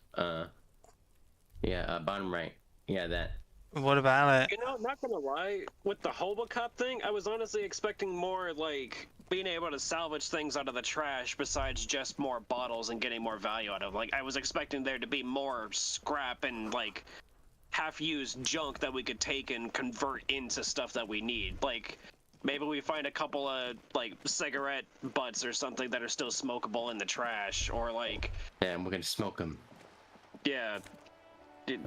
Yeah. Bottom right. Yeah, that. What about it? You know, not gonna lie, with the Hobo Cup thing, I was honestly expecting more, like, being able to salvage things out of the trash besides just more bottles and getting more value out of them. Like, I was expecting there to be more scrap and, like, half-used junk that we could take and convert into stuff that we need. Like, maybe we find a couple of like cigarette butts or something that are still smokable in the trash, or like. Yeah, and we're gonna smoke them. Yeah. You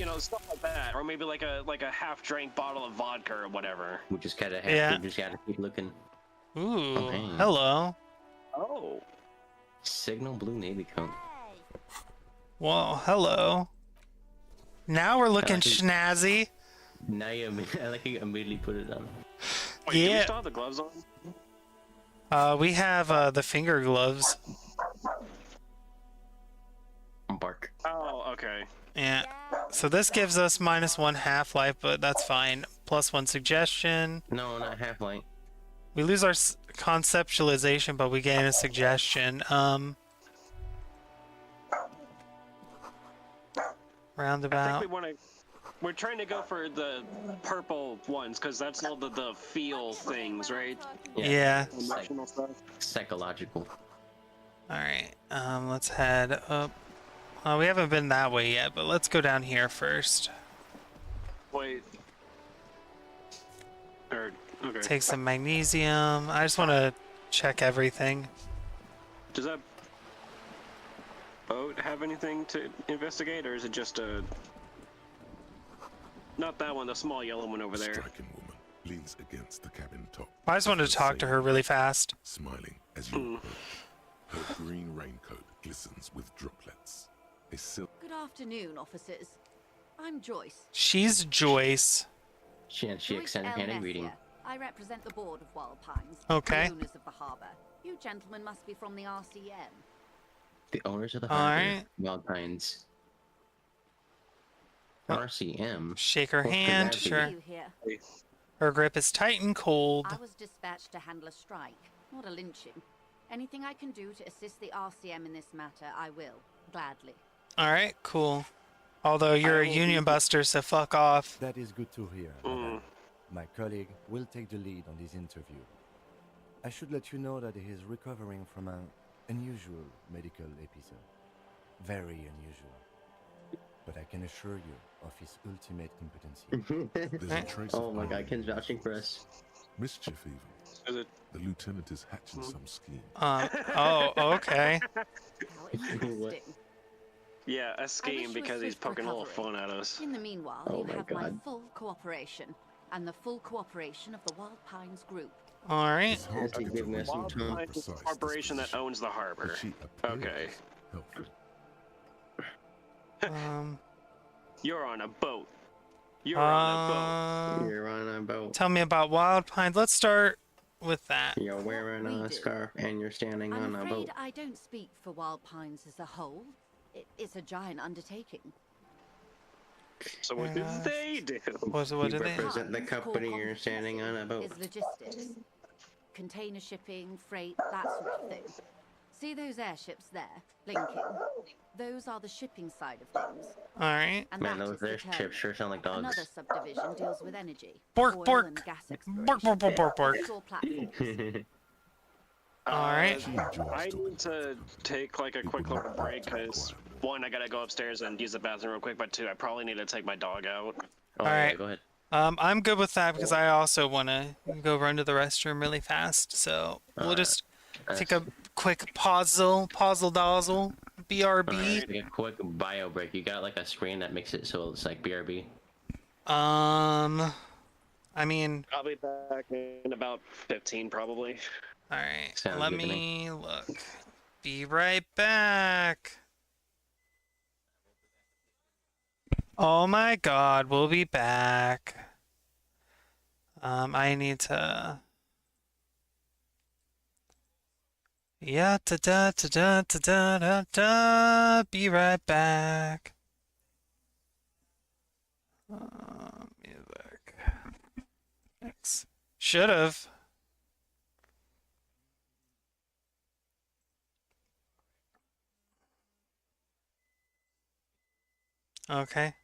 know, stuff like that, or maybe like a half-drank bottle of vodka or whatever. We just gotta keep looking. Ooh, Okay. hello. Oh. Signal blue navy coat. Well, hello. Now we're looking snazzy. Now you, I like you immediately put it on. Wait, do we Yeah. still have the gloves on? We have the finger gloves. Bark. Oh, okay. Yeah. So this gives us -1 half-life, but that's fine. +1 suggestion. No, not half-life. We lose our conceptualization, but we gain a suggestion. Roundabout. I think we're trying to go for the purple ones, because that's all the feel things, right? Yeah. Emotional stuff. Psychological. Alright, let's head up. We haven't been that way yet, but let's go down here first. Wait. Okay. Take some magnesium. I just want to check everything. Does that boat have anything to investigate, or is it just a... Not that one, the small yellow one over there. Striking woman leans against the cabin top. I just wanted to talk to her really fast. Smiling as you approach. Her green raincoat glistens with droplets. A silk. Good afternoon, officers. I'm Joyce. She's Joyce. She extended hand in greeting. I represent the board of Wild Pines. Okay. The owners of the harbor. You gentlemen must be from the RCM. The owners of the All harbor. right. Wild Pines. RCM. Shake her What could hand, that be? sure. You here? Her grip is tight and cold. I was dispatched to handle a strike, not a lynching. Anything I can do to assist the RCM in this matter, I will, gladly. Alright, cool. Although you're a union buster, so fuck off. That is good to hear. Madame. My colleague will take the lead on this interview. I should let you know that he is recovering from an unusual medical episode. Very unusual. But I can assure you of his ultimate competency. There's a trace Oh of my god, irony. Ken's vouching for us. Mischief even. The lieutenant is hatching some scheme. Oh, okay. Yeah, a scheme because he's poking a little fun at us. In the meanwhile, Oh you my have my God. full cooperation, and the full cooperation of the Wild Pines group. Alright. Has to give me some time. Pines is the corporation that owns the harbor. Okay. You're on a boat. You're on a boat. You're on a boat. Tell me about Wild Pines. Let's start with that. You're wearing a scarf and you're standing I'm on a afraid boat. I don't speak for Wild Pines as a whole. It's a giant undertaking. So what do they do? What You do they? represent the company, you're standing on a boat. Is logistics. Container shipping, freight, that sort of thing. See those airships there, blinking? Those are the shipping side of things. Alright. And Man, that those is the their terminal. chips sure sound like dogs. Another subdivision deals with energy, Bork, oil bork. and gas Bork, bork, bork, bork, bork. Offshore platforms. Alright. I need to take like a quick little break because one, I gotta go upstairs and use the bathroom real quick, but two, I probably need to take my dog out. Oh, Alright. yeah, go ahead. I'm good with that because I also want to go run to the restroom really fast. So we'll just take a quick pausel dazzle. BRB. Alright, take a quick bio break. You got like a screen that makes it so it's like BRB. I mean. I'll be back in about 15 probably. Alright, Sounds let good to me look. Be right back. Oh my god, we'll be back. I need to... Yeah, da da da da da da da. Be right back. Music. Thanks. Should've. Okay.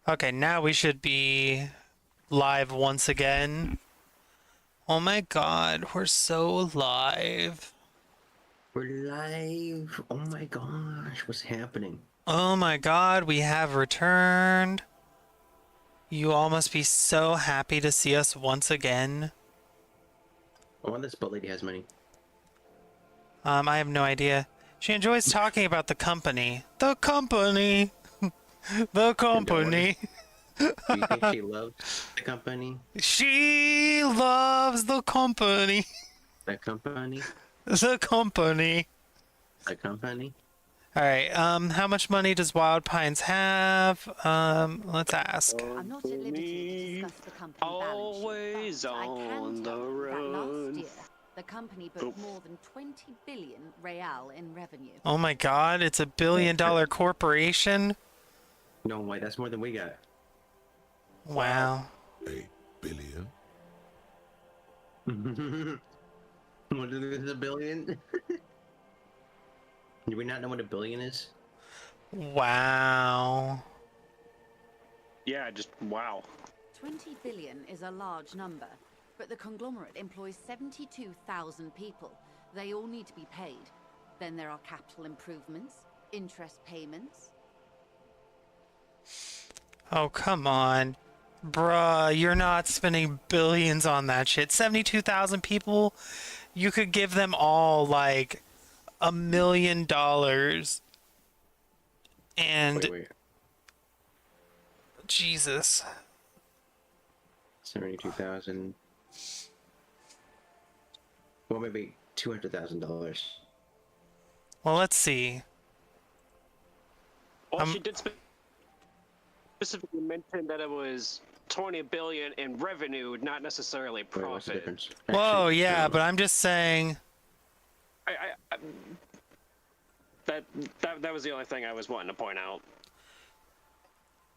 Okay, now we should be live once again. Oh my god, we're so live. We're live. Oh my gosh, what's happening? Oh my god, we have returned. You all must be so happy to see us once again. I wonder this butt lady has money. I have no idea. She enjoys talking about the company. The company! The company! Do you think she loves the company? She loves the company! The company? The company! The company? Alright, how much money does Wild Pines have? Let's ask. I'm not at liberty to discuss the company balance sheet, but I can tell you that last year, the company booked more than 20 billion real in revenue. Oh my god, it's $1 billion corporation? No way, that's more than we got. Wow. $1 billion? What is a billion? Do we not know what a billion is? Wow. Yeah, just wow. 20 billion is a large number, but the conglomerate employs 72,000 people. They all need to be paid. Then there are capital improvements, interest payments. Oh, come on. Bruh, you're not spending billions on that shit. 72,000 people? You could give them all, like, $1 million. And... Wait. Jesus. 72,000. Well, maybe $200,000. Well, let's see. Well, she did specifically mention that it was 20 billion in revenue, not necessarily profit. Wait, what's the difference? Whoa, yeah, but I'm just saying... That was the only thing I was wanting to point out.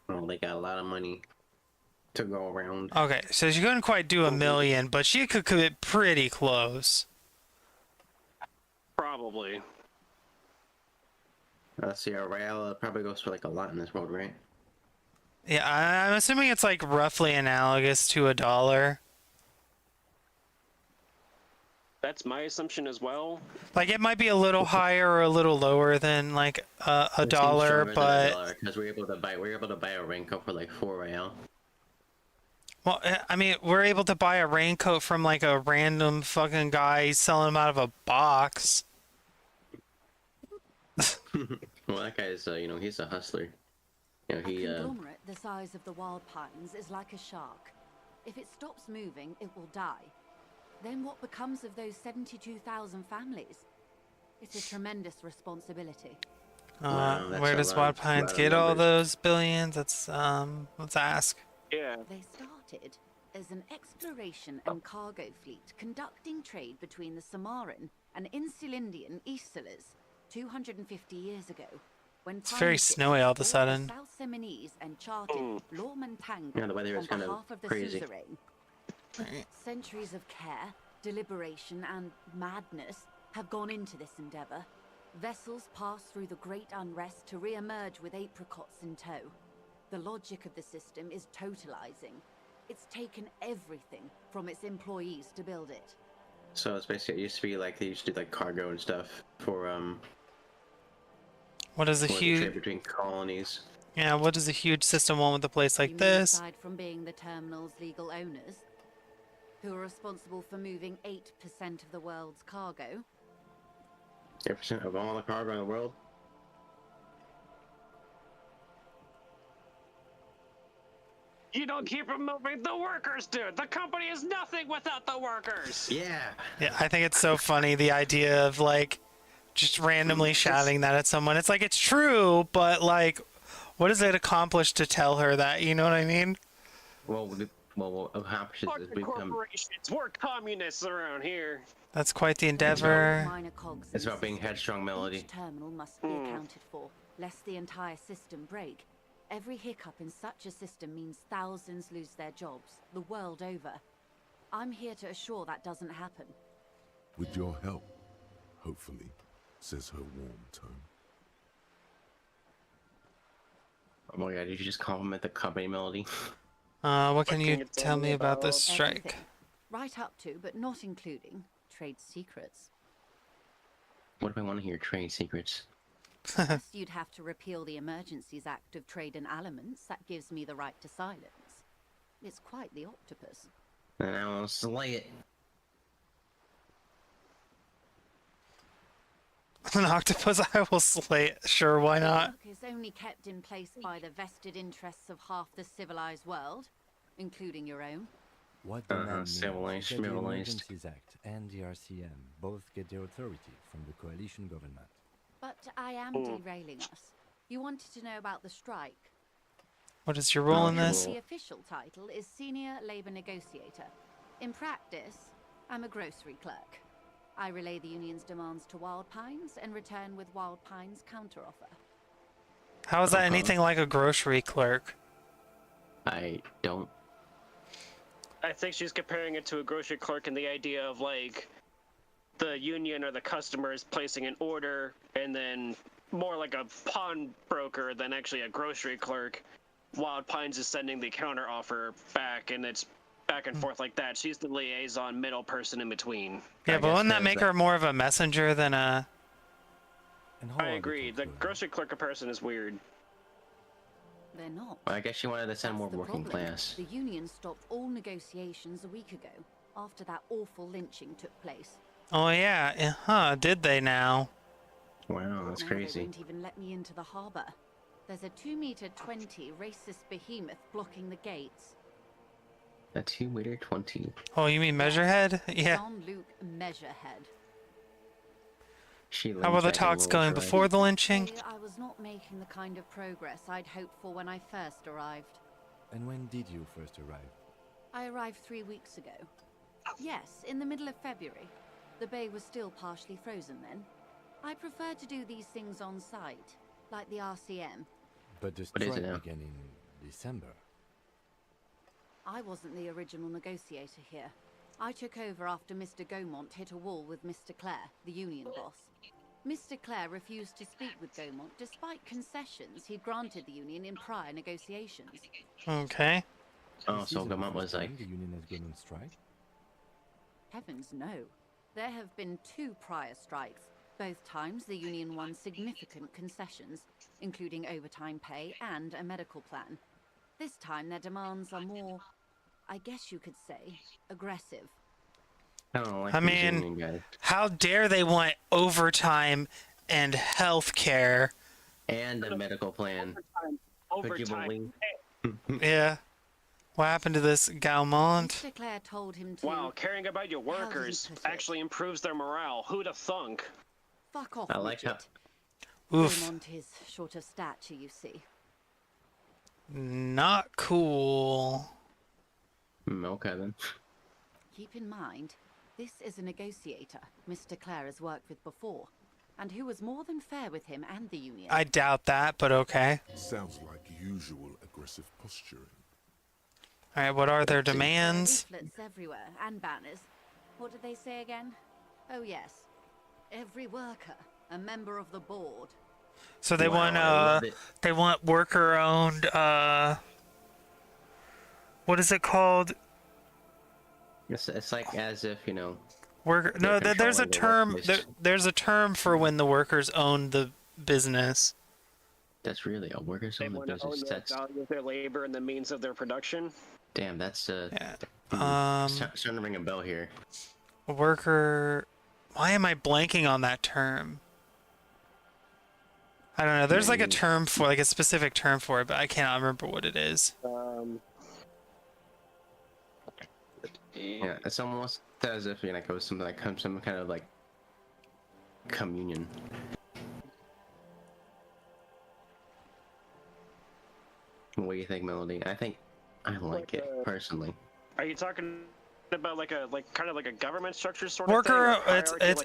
Oh, they got a lot of money to go around. Okay, so she couldn't quite do $1 million, but she could get pretty close. Probably. Let's see, our real probably goes for like a lot in this world, right? Yeah, I'm assuming it's like roughly analogous to $1. That's my assumption as well. Like it might be a little higher or a little lower than like a It seems dollar, stronger than but $1 because we're able to buy a raincoat for like 4 real. well, I mean, we're able to buy a raincoat from like a random fucking guy selling them out of a box. Well, that guy's you know, he's a hustler. You know, A conglomerate the size of the wild pines is like a shark. If it stops moving, it will die. Then what becomes of those 72,000 families? It's a tremendous responsibility. Where does Wild Pines get all those billions? Let's ask. Yeah. They started as an exploration and cargo fleet conducting trade between the Samaran and Insulindian Easterlers 250 years ago. When It's very snowy all of a sudden. South Seminese and charted Lorman-Tang Yeah, the weather is on kind of behalf of the crazy. suzerain. Centuries of care, deliberation, and madness have gone into this endeavor. Vessels pass through the great unrest to re-emerge with apricots in tow. The logic of the system is totalizing. It's taken everything from its employees to build it. So it's basically, it used to be like they used to do like cargo and stuff for What is a huge trade between colonies? Yeah, what does a huge system want with a place like this? Aside from being the terminal's legal owners, who are responsible for moving 8% of the world's cargo. 8% of all the cargo in the world? You don't keep removing the workers, dude. The company is nothing without the workers. Yeah. Yeah, I think it's so funny, the idea of like just randomly shouting that at someone. It's like it's true, but like what does it accomplish to tell her that? You know what I mean? Well, what accomplishes is we become... corporations. We're communists around here. That's quite the endeavor. It's about being headstrong, Melody. Each terminal must be accounted for, lest the entire system break. Every hiccup in such a system means thousands lose their jobs, the world over. I'm here to assure that doesn't happen. With your help, hopefully, says her warm tone. Oh my god, did you just compliment the company, Melody? What can you tell me about this strike? Everything. Right up to, but not including, trade secrets. What if I want to hear trade secrets? First, you'd have to repeal the Emergencies Act of Trade in Elements that gives me the right to silence. It's quite the octopus. And I will slay it. An octopus, I will slay it. Sure, why not? The is only kept in place by the vested interests of half the civilized world, including your own. What the man means is that the civilized. Emergencies Act and the RCM both get their authority from the coalition government. But I am derailing us. You wanted to know about the strike. What is your role in this? The official title is Senior Labor Negotiator. In practice, I'm a grocery clerk. I relay the union's demands to Wild Pines and return with Wild Pines' counteroffer. How is that anything like a grocery clerk? I don't. I think she's comparing it to a grocery clerk and the idea of like the union or the customer is placing an order and then more like a pawnbroker than actually a grocery clerk. Wild Pines is sending the counter offer back and it's back and forth like that. She's the liaison middle person in between. Yeah, but wouldn't that make her more of a messenger than a... I agree. The grocery clerk comparison is weird. They're not. Well, I guess she wanted to send more working class. The union stopped all negotiations a week ago, after that awful lynching took place. Oh yeah, did they now? Wow, that's Now crazy. They won't even let me into the harbor. There's a 2-meter 20 racist behemoth blocking the gates. A 2-meter 20. Oh, you mean Measurehead? Yeah. Jean-Luc Measurehead. How were the talks going before the lynching? I was not making the kind of progress I'd hoped for when I first arrived. And when did you first arrive? I arrived 3 weeks ago. Yes, in the middle of February. The bay was still partially frozen then. I prefer to do these things on site, like the RCM. But the What is it strike now? began in December. I wasn't the original negotiator here. I took over after Mr. Gaumont hit a wall with Mr. Clare, the union boss. Mr. Clare refused to speak with Gaumont despite concessions he'd granted the union in prior negotiations. Okay. Oh, so Gaumont was like... The union has gone on strike? Heavens no. There have been 2 prior strikes. Both times the union won significant concessions, including overtime pay and a medical plan. This time their demands are more, I guess you could say, aggressive. I mean, how dare they want overtime and health care? And a medical plan. Could you believe? Yeah. What happened to this Gaumont? Mr. Clare told him to... Wow, caring about your workers actually improves their morale. Who'd have thunk? Fuck off, I like midget. Oof. Gaumont is short of stature, you see. Not cool. Okay then. Keep in mind, this is a negotiator Mr. Clare has worked with before, and who was more than fair with him and the union. I doubt that, but okay. Sounds like usual aggressive posturing. Alright, what are their demands? Leaflets everywhere, and banners. What did they say again? Oh yes. Every worker, a member of the board. So they want worker-owned, what is it called? It's like as if, you know... No, there's a term. There's a term for when the workers own the business. That's really a workers own the business. That's the value of their labor and the means of their production. Damn, that's starting to ring a bell here. Worker. Why am I blanking on that term? I don't know. There's like a term for, like a specific term for it, but I cannot remember what it is. Yeah, it's almost as if, you know, like it was something like some kind of like communion. What do you think, Melody? I think I like it personally. Are you talking about like a kind of like a government structure sort Worker, of thing?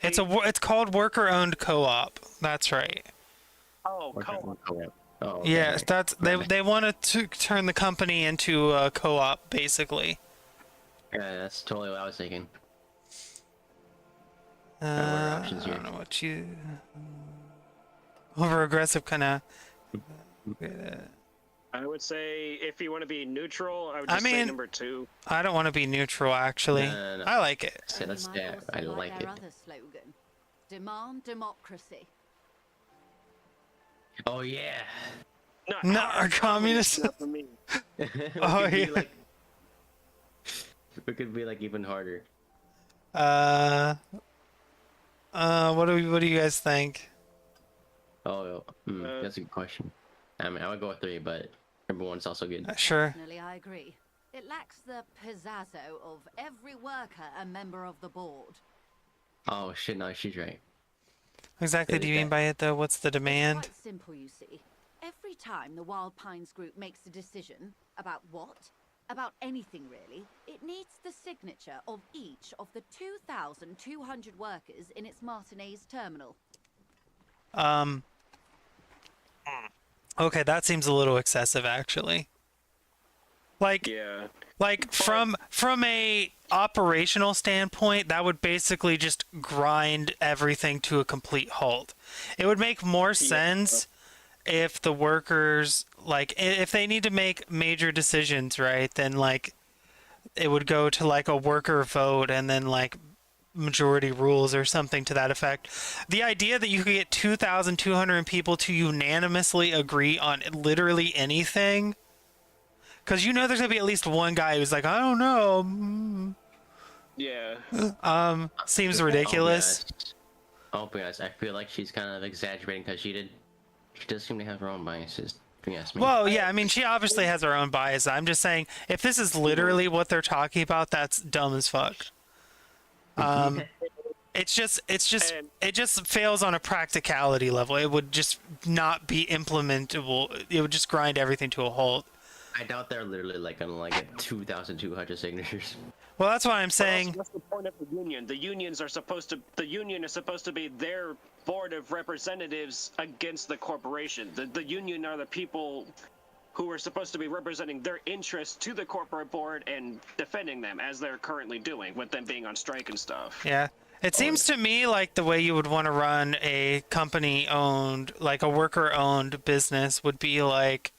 it's called worker-owned co-op. That's right. Oh, co-op. Oh, okay. Yes, that's they wanted to turn the company into a co-op, basically. Yeah, that's totally what I was thinking. I don't know what you... Over-aggressive kind of... I would say if you want to be neutral, I would just say number 2. I don't want to be neutral, actually. No. I like it. So that's I like it. Other slogan. Demand democracy. Oh yeah. Not a communist. Oh yeah. Like, it could be like even harder. What do you guys think? Oh, that's a good question. I mean, I would go with 3, but number 1's also good. Sure. Personally, I agree. It lacks the pizzazzo of every worker a member of the board. Oh shit! No, she's right. Exactly do you mean by it though? What's the demand? It's quite simple, you see. Every time the Wild Pines group makes a decision about what? About anything really, it needs the signature of each of the 2,200 workers in its Martinez terminal. Okay, that seems a little excessive, actually. Like, yeah. Like from a operational standpoint, that would basically just grind everything to a complete halt. It would make more sense if the workers, like, if they need to make major decisions, right, then like it would go to like a worker vote and then like majority rules or something to that effect. The idea that you could get 2,200 people to unanimously agree on literally anything, because you know there's gonna be at least one guy who's like, I don't know. Yeah. Seems ridiculous. I'll be honest, I feel like she's kind of exaggerating because she does seem to have her own biases. If you ask me. Well, yeah, I mean, she obviously has her own bias. I'm just saying, if this is literally what they're talking about, that's dumb as fuck. It just fails on a practicality level. It would just not be implementable. It would just grind everything to a halt. I doubt they're literally like gonna get 2,200 signatures. Well, that's why I'm saying. That's the point of the union. The union is supposed to be their board of representatives against the corporation. The union are the people who are supposed to be representing their interests to the corporate board and defending them, as they're currently doing, with them being on strike and stuff. Yeah, It seems to me like the way you would want to run a company-owned, like a worker-owned business would be like,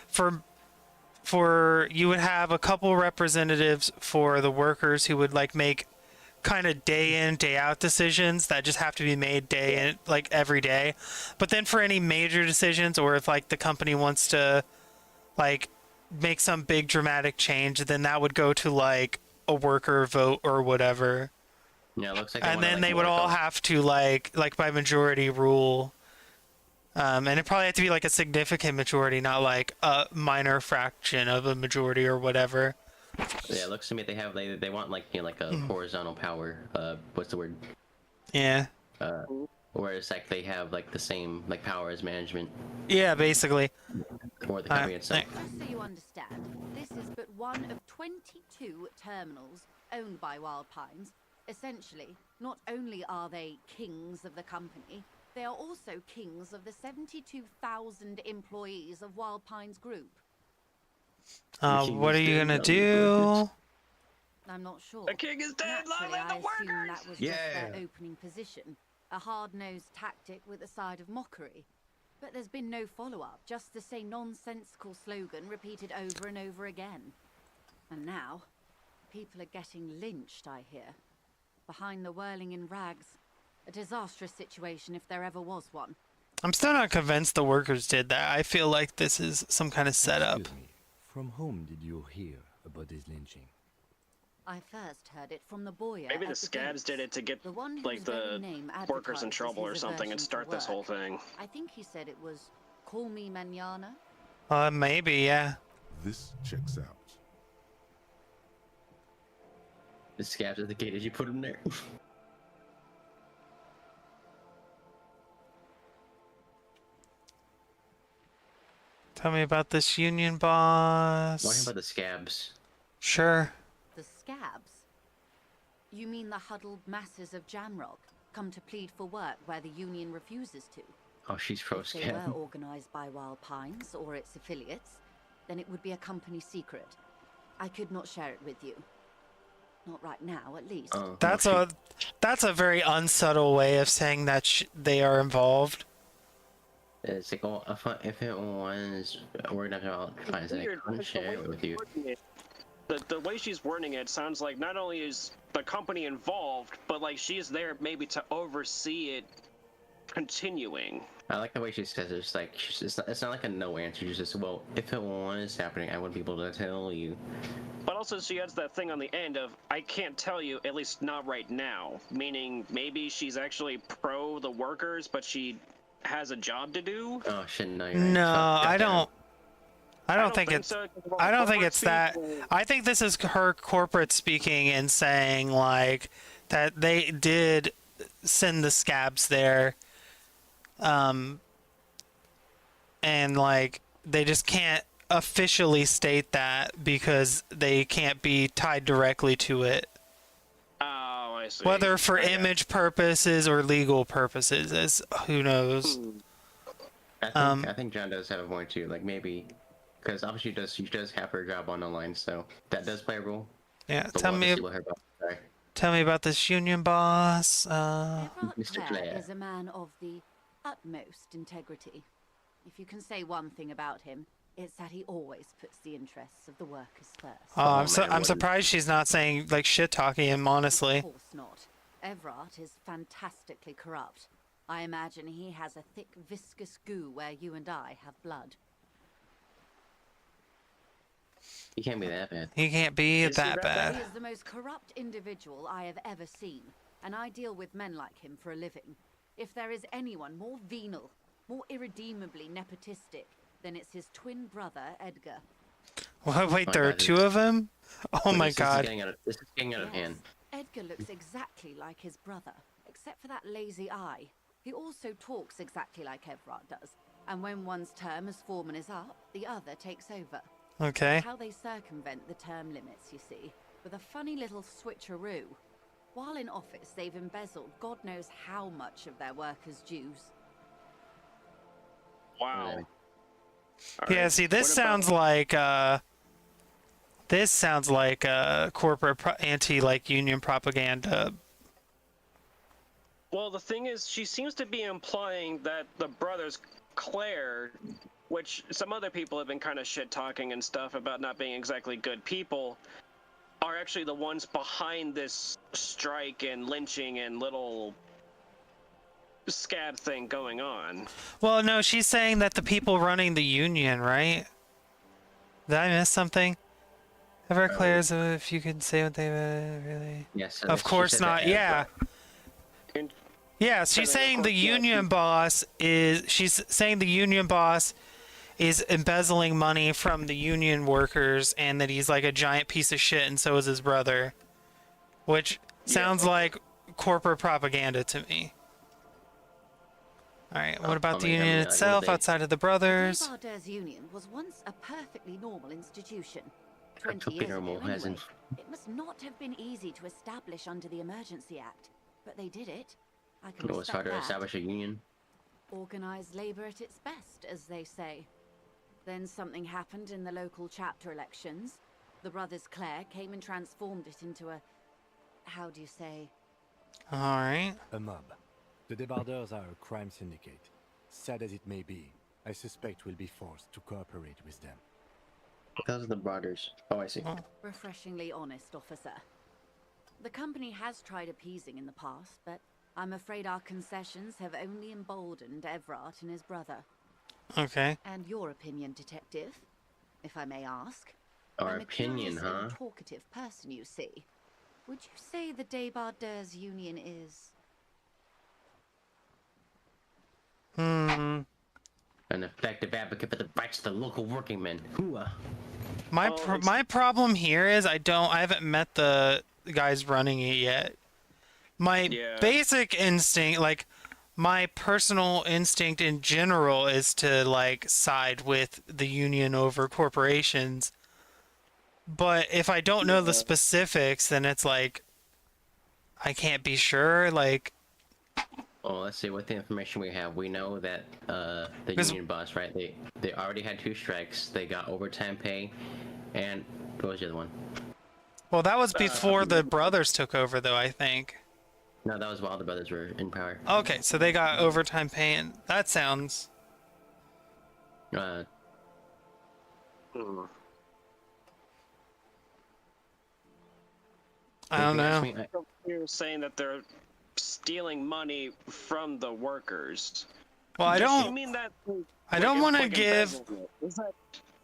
for you would have a couple representatives for the workers who would like make kind of day in, day out decisions that just have to be made day in, like every day. But then for any major decisions, or if like the company wants to like make some big dramatic change, then that would go to like a worker vote or whatever. Yeah, it looks like. And then they would all have to like by majority rule. And it probably had to be like a significant majority, not like a minor fraction of a majority or whatever. Yeah, it looks to me they have they want like like a horizontal power. What's the word? Yeah. Whereas like they have like the same like power as management. Yeah, basically. Or the company itself. Just so you understand, this is but one of 22 terminals owned by Wild Pines. Essentially, not only are they kings of the company, they are also kings of the 72,000 employees of Wild Pines Group. What are you gonna do? I'm not sure. The king is dead. Naturally, I assume that was Yeah. just their opening position, a hard-nosed tactic with a side of mockery. But there's been no follow-up, just the same nonsensical slogan repeated over and over again. And now, people are getting lynched, I hear. Behind the whirling in rags. A disastrous situation if there ever was one. I'm still not convinced the workers did that. I feel like this is some kind of setup. Excuse me. From whom did you hear about this lynching? I first heard it from the boy. Maybe the scabs did it to get like the workers in trouble or something and start this whole thing. I think he said it was, "Call me mañana." Maybe, yeah. This checks out. The scabs at the gate as you put them there. Tell me about this union boss. Talking about the scabs. Sure. The scabs? You mean the huddled masses of Jamrock, come to plead for work where the union refuses to? Oh, she's pro If they scab. were organized by Wild Pines or its affiliates, then it would be a company secret. I could not share it with you. Not right now, at least. That's a very unsubtle way of saying that they are involved. It's like, oh, if it was, we're not gonna find it. I couldn't share it with you. The way she's wording it sounds like not only is the company involved, but like she's there maybe to oversee it continuing. I like the way she says it. It's like it's not like a no answer. She's just, well, if it was happening, I wouldn't be able to tell you. But also she adds that thing on the end of, I can't tell you, at least not right now. Meaning maybe she's actually pro the workers, but she has a job to do? Oh shit, no, you're No, right. I don't think think it's so. I don't think Corporate it's that. speak- I think this is her corporate speaking and saying like that they did send the scabs there. And like they just can't officially state that because they can't be tied directly to it. Oh, I see. Whether for Okay. image purposes or legal purposes, is who knows. I think John does have a point too. Like maybe, because obviously she does have her job on the line, so that does play a role. Yeah, But tell we'll me. have to see what her boss say. Tell me about this union boss. Mr. Clare. is a man of the utmost integrity. If you can say one thing about him, it's that he always puts the interests of the workers first. I'm surprised she's not saying like shit talking him. Honestly. Of course not. Everard is fantastically corrupt. I imagine he has a thick, viscous goo where you and I have blood. He can't be that bad. He can't be that He bad. is the most corrupt individual I have ever seen, and I deal with men like him for a living. If there is anyone more venal, more irredeemably nepotistic, then it's his twin brother, Edgar. What, wait, there are two of them? Oh my god. This is getting out of hand. Edgar looks exactly like his brother, except for that lazy eye. He also talks exactly like Everard does, and when one's term as foreman is up, the other takes over. Okay. That's how they circumvent the term limits, you see, with a funny little switcheroo. While in office, they've embezzled God knows how much of their workers' dues. Wow. Yeah, see, this sounds like corporate anti like union propaganda. Well, the thing is, she seems to be implying that the brothers Claire, which some other people have been kind of shit-talking and stuff about not being exactly good people, are actually the ones behind this strike and lynching and little scab thing going on. Well, no, she's saying that the people running the union, right? Did I miss something? Ever Claire's, if you could say what they really... Yes. Of course not, yeah. Yeah, she's saying the union boss is... She's saying the union boss is embezzling money from the union workers and that he's like a giant piece of shit and so is his brother. Which sounds like corporate propaganda to me. Alright, what about the union itself outside of the brothers? The Barders Union was once a perfectly normal institution. 20 years ago, anyway. It must not have been easy to establish under the Emergency Act, but they did it. I can It was hard to establish a union. Organized labor at its best, as they say. Then something happened in the local chapter elections. The brothers Claire came and transformed it into a... how do you say? Alright. A mob. The Debarders are a crime syndicate. Sad as it may be, I suspect we'll be forced to cooperate with them. Those are the brothers. Oh, I see. Refreshingly honest, officer. The company has tried appeasing in the past, but I'm afraid our concessions have only emboldened Everard and his brother. Okay. And your opinion, detective, if I may ask? Our opinion, huh? I'm a talkative person, you see. Would you say the Debarders Union is... An effective advocate for the rights of the local working men. Hooah. My problem here is I haven't met the guys running it yet. My basic instinct, like my personal instinct in general, is to like side with the union over corporations. But if I don't know the specifics, then it's like I can't be sure. Like, well, let's see what the information we have. We know that the union boss, right? They already had 2 strikes. They got overtime pay, and what was the other one? Well, that was before the brothers took over, though, I think. No, that was while the brothers were in power. Okay, so they got overtime pay, and that sounds... Hmm. I don't know. You're saying that they're stealing money from the workers. Well, I don't... You mean that... I don't want to give...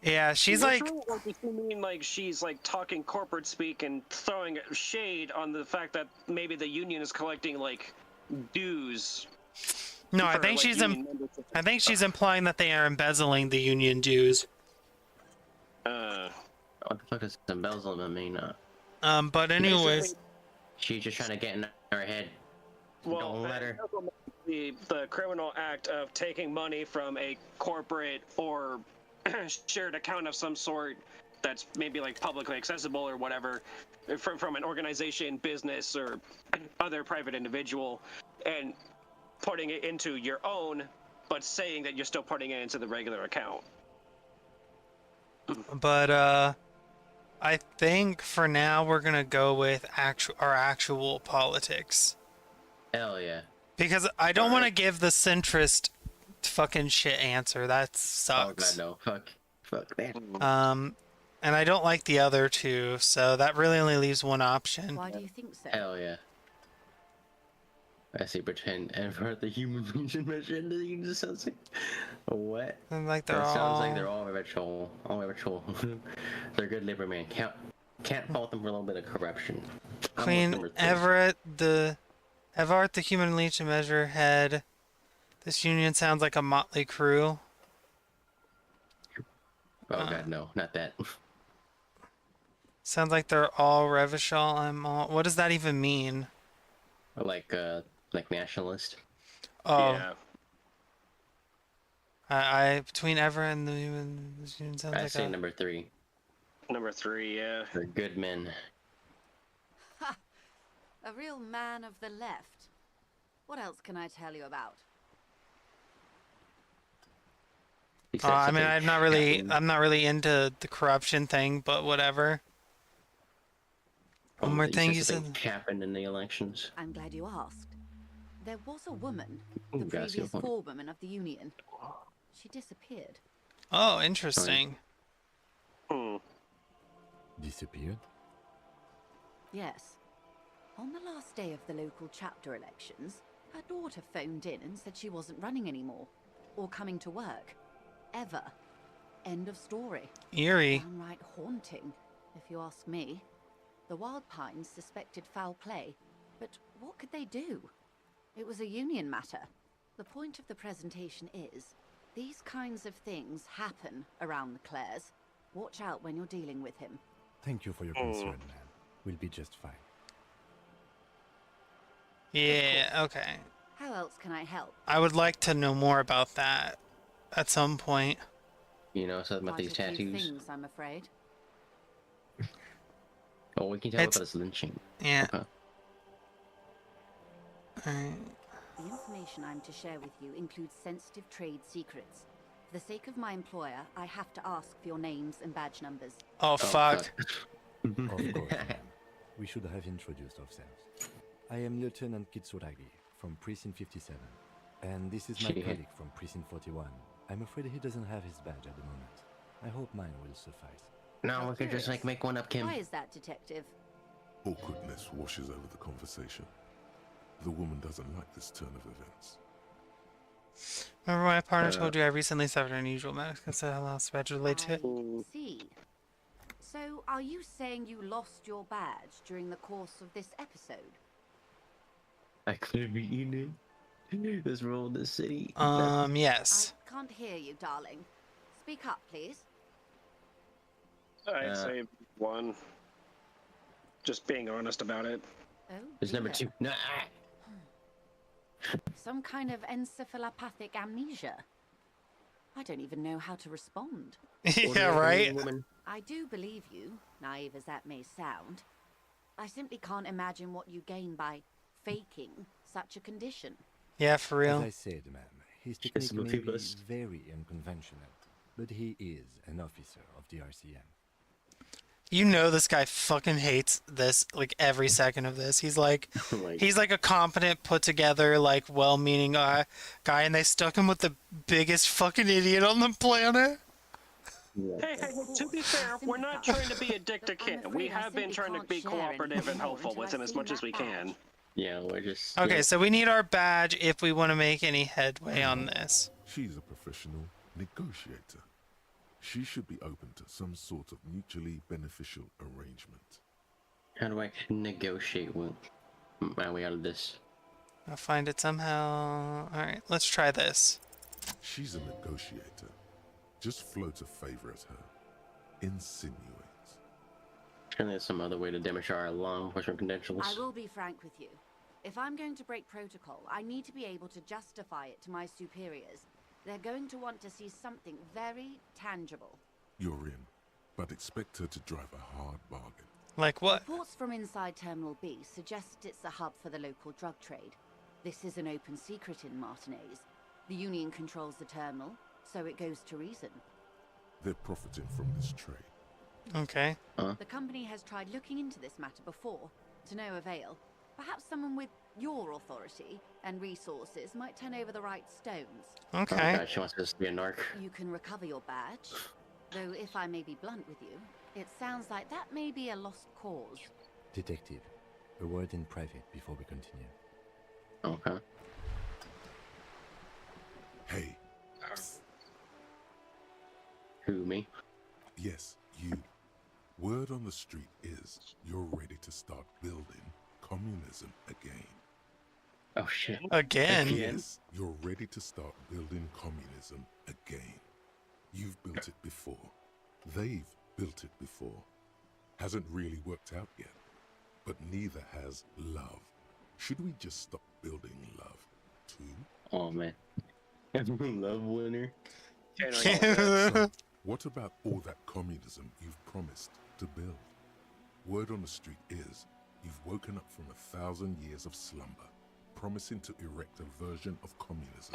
Yeah, she's like... Or does she mean like she's like talking corporate speak and throwing shade on the fact that maybe the union is collecting like dues? No, I think she's implying that they are embezzling the union dues. What the fuck does embezzlement mean? But anyways, she's just trying to get in her head. Well, don't let her. The criminal act of taking money from a corporate or shared account of some sort that's maybe like publicly accessible or whatever from an organization, business, or other private individual, and putting it into your own, but saying that you're still putting it into the regular account. But I think for now we're gonna go with our actual politics. Hell yeah. Because I don't want to give the centrist fucking shit answer. That sucks. Oh god, no. Fuck that. And I don't like the other two, so that really only leaves one option. Why do you think so? Hell yeah. I see pretend ever the human region measure into the union sounds like what? And like that sounds like they're all virtual. They're good labor man. Can't fault them for a little bit of corruption. Queen Everett, the human legion measure head. This union sounds like a motley crew. Oh god, no, not that. Sounds like they're all Revachol. What does that even mean? Like nationalist. Oh. Yeah. I between Ever and the human sounds like I say number 3. Number 3, yeah. They're good men. Ha! A real man of the left. What else can I tell you about? I mean, I'm not really into the corruption thing, but whatever. One more thing you said. Happened in the elections. I'm glad you asked. There was a woman, Ooh, the that's a good previous point. forewoman of the Union. She disappeared. Oh, interesting. Disappeared? Yes. On the last day of the local chapter elections, her daughter phoned in and said she wasn't running anymore, or coming to work. Ever. End of story. Eerie. Downright haunting, if you ask me. The Wild Pines suspected foul play, but what could they do? It was a union matter. The point of the presentation is, these kinds of things happen around the Clares. Watch out when you're dealing with him. Thank you for your concern, man. We'll be just fine. Yeah, okay. How else can I help? I would like to know more about that at some point. You know something about these Quite a few tattoos? things, I'm afraid. Oh, we can tell about this lynching. Yeah. Okay. Alright. The information I'm to share with you includes sensitive trade secrets. For the sake of my employer, I have to ask for your names and badge numbers. Oh, fuck. Of course, ma'am. We should have introduced ourselves. I am Lieutenant Kitsuragi from Precinct 57. And this is my Shit. colleague from Precinct 41. I'm afraid he doesn't have his badge at the moment. I hope mine will suffice. No, we could just like make one up, Kim. Why is that, Detective? Awkwardness washes over the conversation. The woman doesn't like this turn of events. Remember my partner told you I recently suffered an unusual medical loss badge related to it? See. So, are you saying you lost your badge during the course of this episode? I could be eating this role in the city. Yes. I can't hear you, darling. Speak up, please. I'd say one. Just being honest about it. Oh, There's number dear. 2. No. Some kind of encephalopathic amnesia. I don't even know how to respond. Yeah, right? I do believe you, naive as that may sound. I simply can't imagine what you gain by faking such a condition. Yeah, for real. As I said, ma'am, his technique may be very unconventional, but he is an officer of the RCM. You know this guy fucking hates this, like, every second of this. He's like a competent, put together, like, well-meaning guy, and they stuck him with the biggest fucking idiot on the planet. Hey, to be fair, we're not trying to be a dick to Kim. We have been trying to be cooperative and helpful with him as much as we can. Yeah, we're just... Okay, so we need our badge if we want to make any headway on this. She's a professional negotiator. She should be open to some sort of mutually beneficial arrangement. How do I negotiate with my way out of this? I'll find it somehow. Alright, let's try this. She's a negotiator. Just float a favor at her. Insinuate. Surely there's some other way to demonstrate our long personal credentials. I will be frank with you. If I'm going to break protocol, I need to be able to justify it to my superiors. They're going to want to see something very tangible. You're in, but expect her to drive a hard bargain. Like what? Reports from inside Terminal B suggest it's a hub for the local drug trade. This is an open secret in Martinez. The Union controls the terminal, so it goes to reason. They're profiting from this trade. Okay. The company has tried looking into this matter before, to no avail. Perhaps someone with your authority and resources might turn over the right stones. Okay. Oh, God, she wants us to be a narc. You can recover your badge. Though, if I may be blunt with you, it sounds like that may be a lost cause. Detective, a word in private before we continue. Okay. Hey. Who, me? Yes, you. Word on the street is you're ready to start building communism again. Oh shit. Again? Yes, you're ready to start building communism again. You've built it before. They've built it before. Hasn't really worked out yet. But neither has love. Should we just stop building love, too? Oh man. Love winner. So, what about all that communism you've promised to build? Word on the street is you've woken up from 1,000 years of slumber, promising to erect a version of communism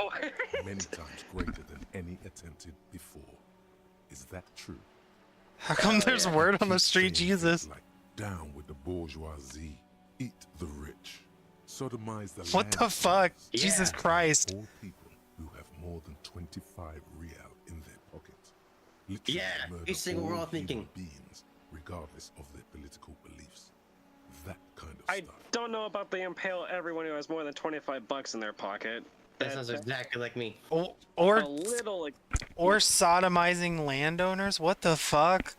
many times greater than any attempted before. Is that true? How come there's word on the street, Jesus? Like, down with the bourgeoisie, eat the rich. Sodomize the What the fuck? Jesus Christ. All people who have more than 25 real in their pockets. Literally murder you see what we're all all human thinking. beings, regardless of their political beliefs. That kind of I stuff. don't know about the impale everyone who has more than 25 bucks in their pocket. That sounds exactly like me. Or a little. Or sodomizing landowners? What the fuck?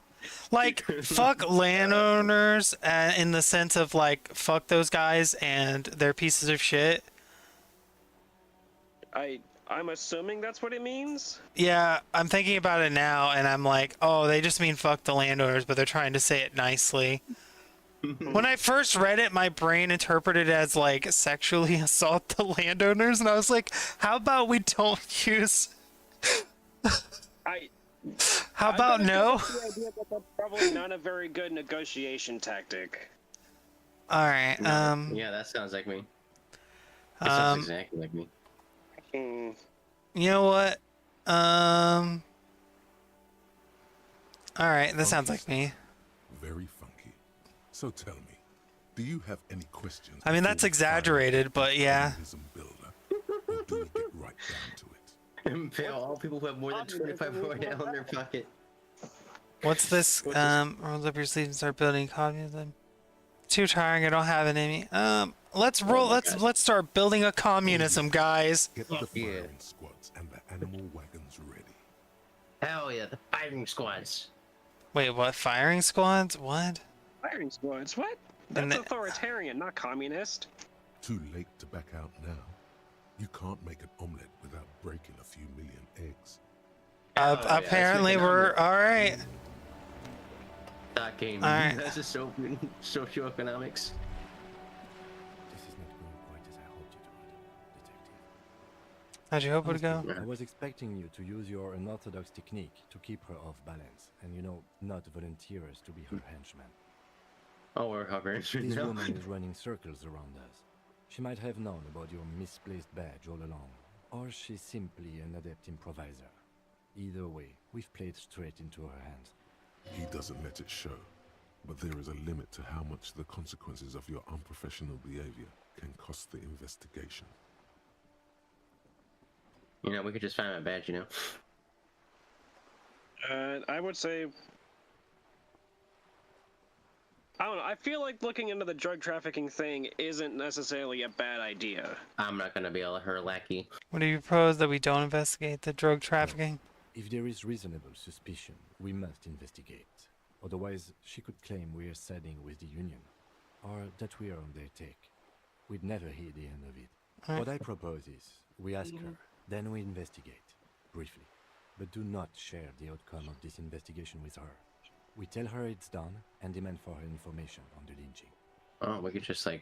Like, fuck landowners in the sense of, like, fuck those guys and they're pieces of shit. I'm assuming that's what it means? Yeah, I'm thinking about it now and I'm like, oh, they just mean fuck the landowners, but they're trying to say it nicely. When I first read it, my brain interpreted it as, like, sexually assault the landowners, and I was like, how about we don't use... How about no? The idea that that's probably not a very good negotiation tactic. Alright, Yeah, that sounds like me. That sounds exactly like me. You know what? Alright, that sounds like me. Very funky. So tell me, do you have any questions? I mean, that's exaggerated, but yeah. Builder, or do we get right down to it? Impale all people who have more than 25 royale in their pocket. What's this? Roll up your sleeves and start building communism. Too tiring, I don't have it in me. Let's roll. Let's start building a communism, guys. Get the firing squads and the animal wagons ready. Hell yeah, the firing squads. Wait, what? Firing squads? What? Firing squads? What? That's authoritarian, not communist. Too late to back out now. You can't make an omelet without breaking a few million eggs. Apparently, we're all right. That game. All right. That's just socioeconomics. How'd you hope it would go? I was expecting you to use your unorthodox technique to keep her off balance, and not volunteer us to be her henchman. Oh, we're hovering. This woman is running circles around us. She might have known about your misplaced badge all along, or she's simply an adept improviser. Either way, we've played straight into her hands. He doesn't let it show, but there is a limit to how much the consequences of your unprofessional behavior can cost the investigation. We could just find my badge, I would say... I don't know, I feel like looking into the drug trafficking thing isn't necessarily a bad idea. I'm not gonna be her lackey. What do you propose, that we don't investigate the drug trafficking? If there is reasonable suspicion, we must investigate. Otherwise, she could claim we are siding with the Union, or that we are on their take. We'd never hear the end of it. Right. What I propose is, we ask her, then we investigate, briefly. But do not share the outcome of this investigation with her. We tell her it's done, and demand for her information on the lynching. Oh, we could just so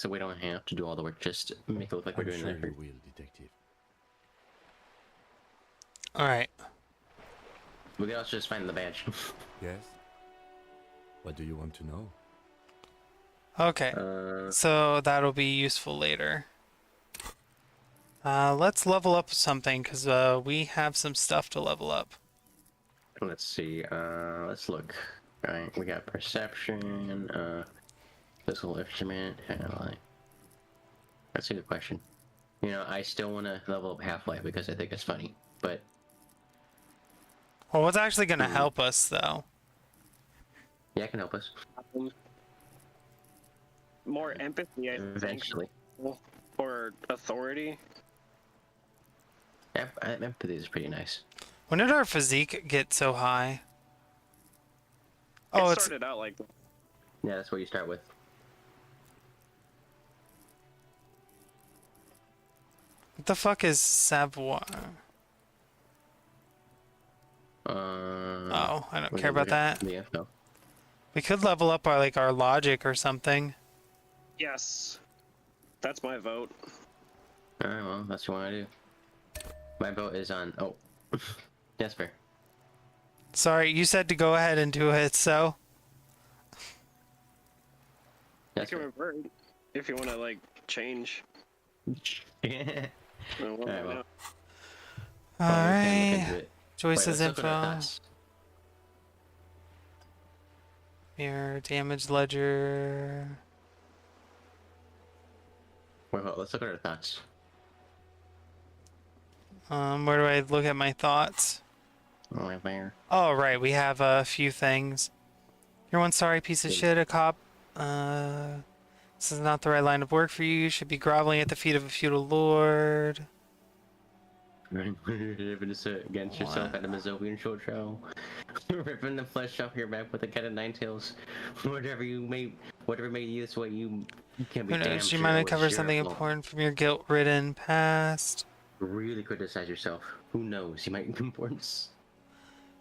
we don't have to do all the work, just make it look like we're doing sure it. You will, detective. Alright. We could also just find the badge. Yes? What do you want to know? Okay. So that'll be useful later. Let's level up something, because we have some stuff to level up. Let's see, let's look. Alright, we got perception, physical instrument, that's a good question. I still want to level up Half-Life because I think it's funny, but... Well, what's actually going to help us, though? Yeah, it can help us. More empathy, I think. Eventually. Or authority. Empathy is pretty nice. When did our physique get so high? Oh, it started out like that. Yeah, that's what you start with. What the fuck is savoir? Oh, I don't care about that. Yeah, no. We could level up our logic or something. Yes. That's my vote. Alright, well, that's what I do. My vote is on... Oh. That's fair. Sorry, you said to go ahead and do it, so... You can revert if you want to, change. Yeah. Alright. Joyce's info. Your damage ledger. Well, let's look at our thoughts. Where do I look at my thoughts? Right there. Oh, right, we have a few things. You're one sorry piece of shit, a cop. This is not the right line of work for you. You should be groveling at the feet of a feudal lord. Against yourself at a Mazovian show trial. Ripping the flesh off your back with a cat of nine tails. Whatever made you this way, you can't be Who damn knows? sure You might it uncover was your something fault. important from your guilt-ridden past. Really criticize yourself. Who knows? You might importance.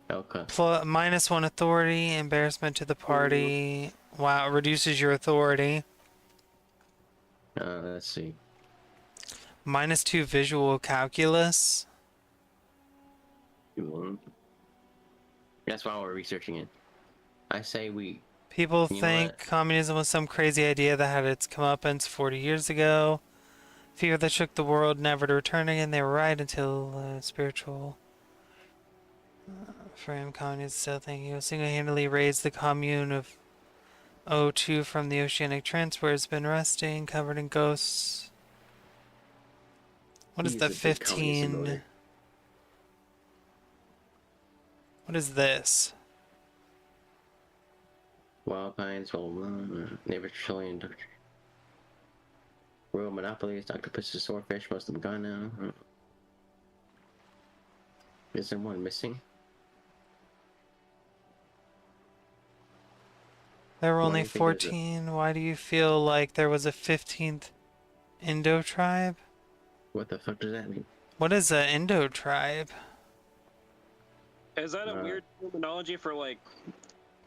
Okay. -1 authority, embarrassment to the party. Wow, it reduces your authority. Let's see. -2 visual calculus. That's why we're researching it. I say we. People You know think what? communism was some crazy idea that had its comeuppance 40 years ago. Fear that shook the world, never to return again. They were right until spiritual. For him, communists still think he will single-handedly raise the commune of O2 from the oceanic trench where it's been resting, covered in ghosts. What is He's the a big communism 15? voter. What is this? Wild pines, neighbor trillion. Royal monopolies, octopuses, swordfish, most of them gone now. Is there one missing? There were Why do only you think there's a- 14. Why do you feel like there was a 15th Indo tribe? What the fuck does that mean? What is a Indo tribe? Is that a weird terminology for like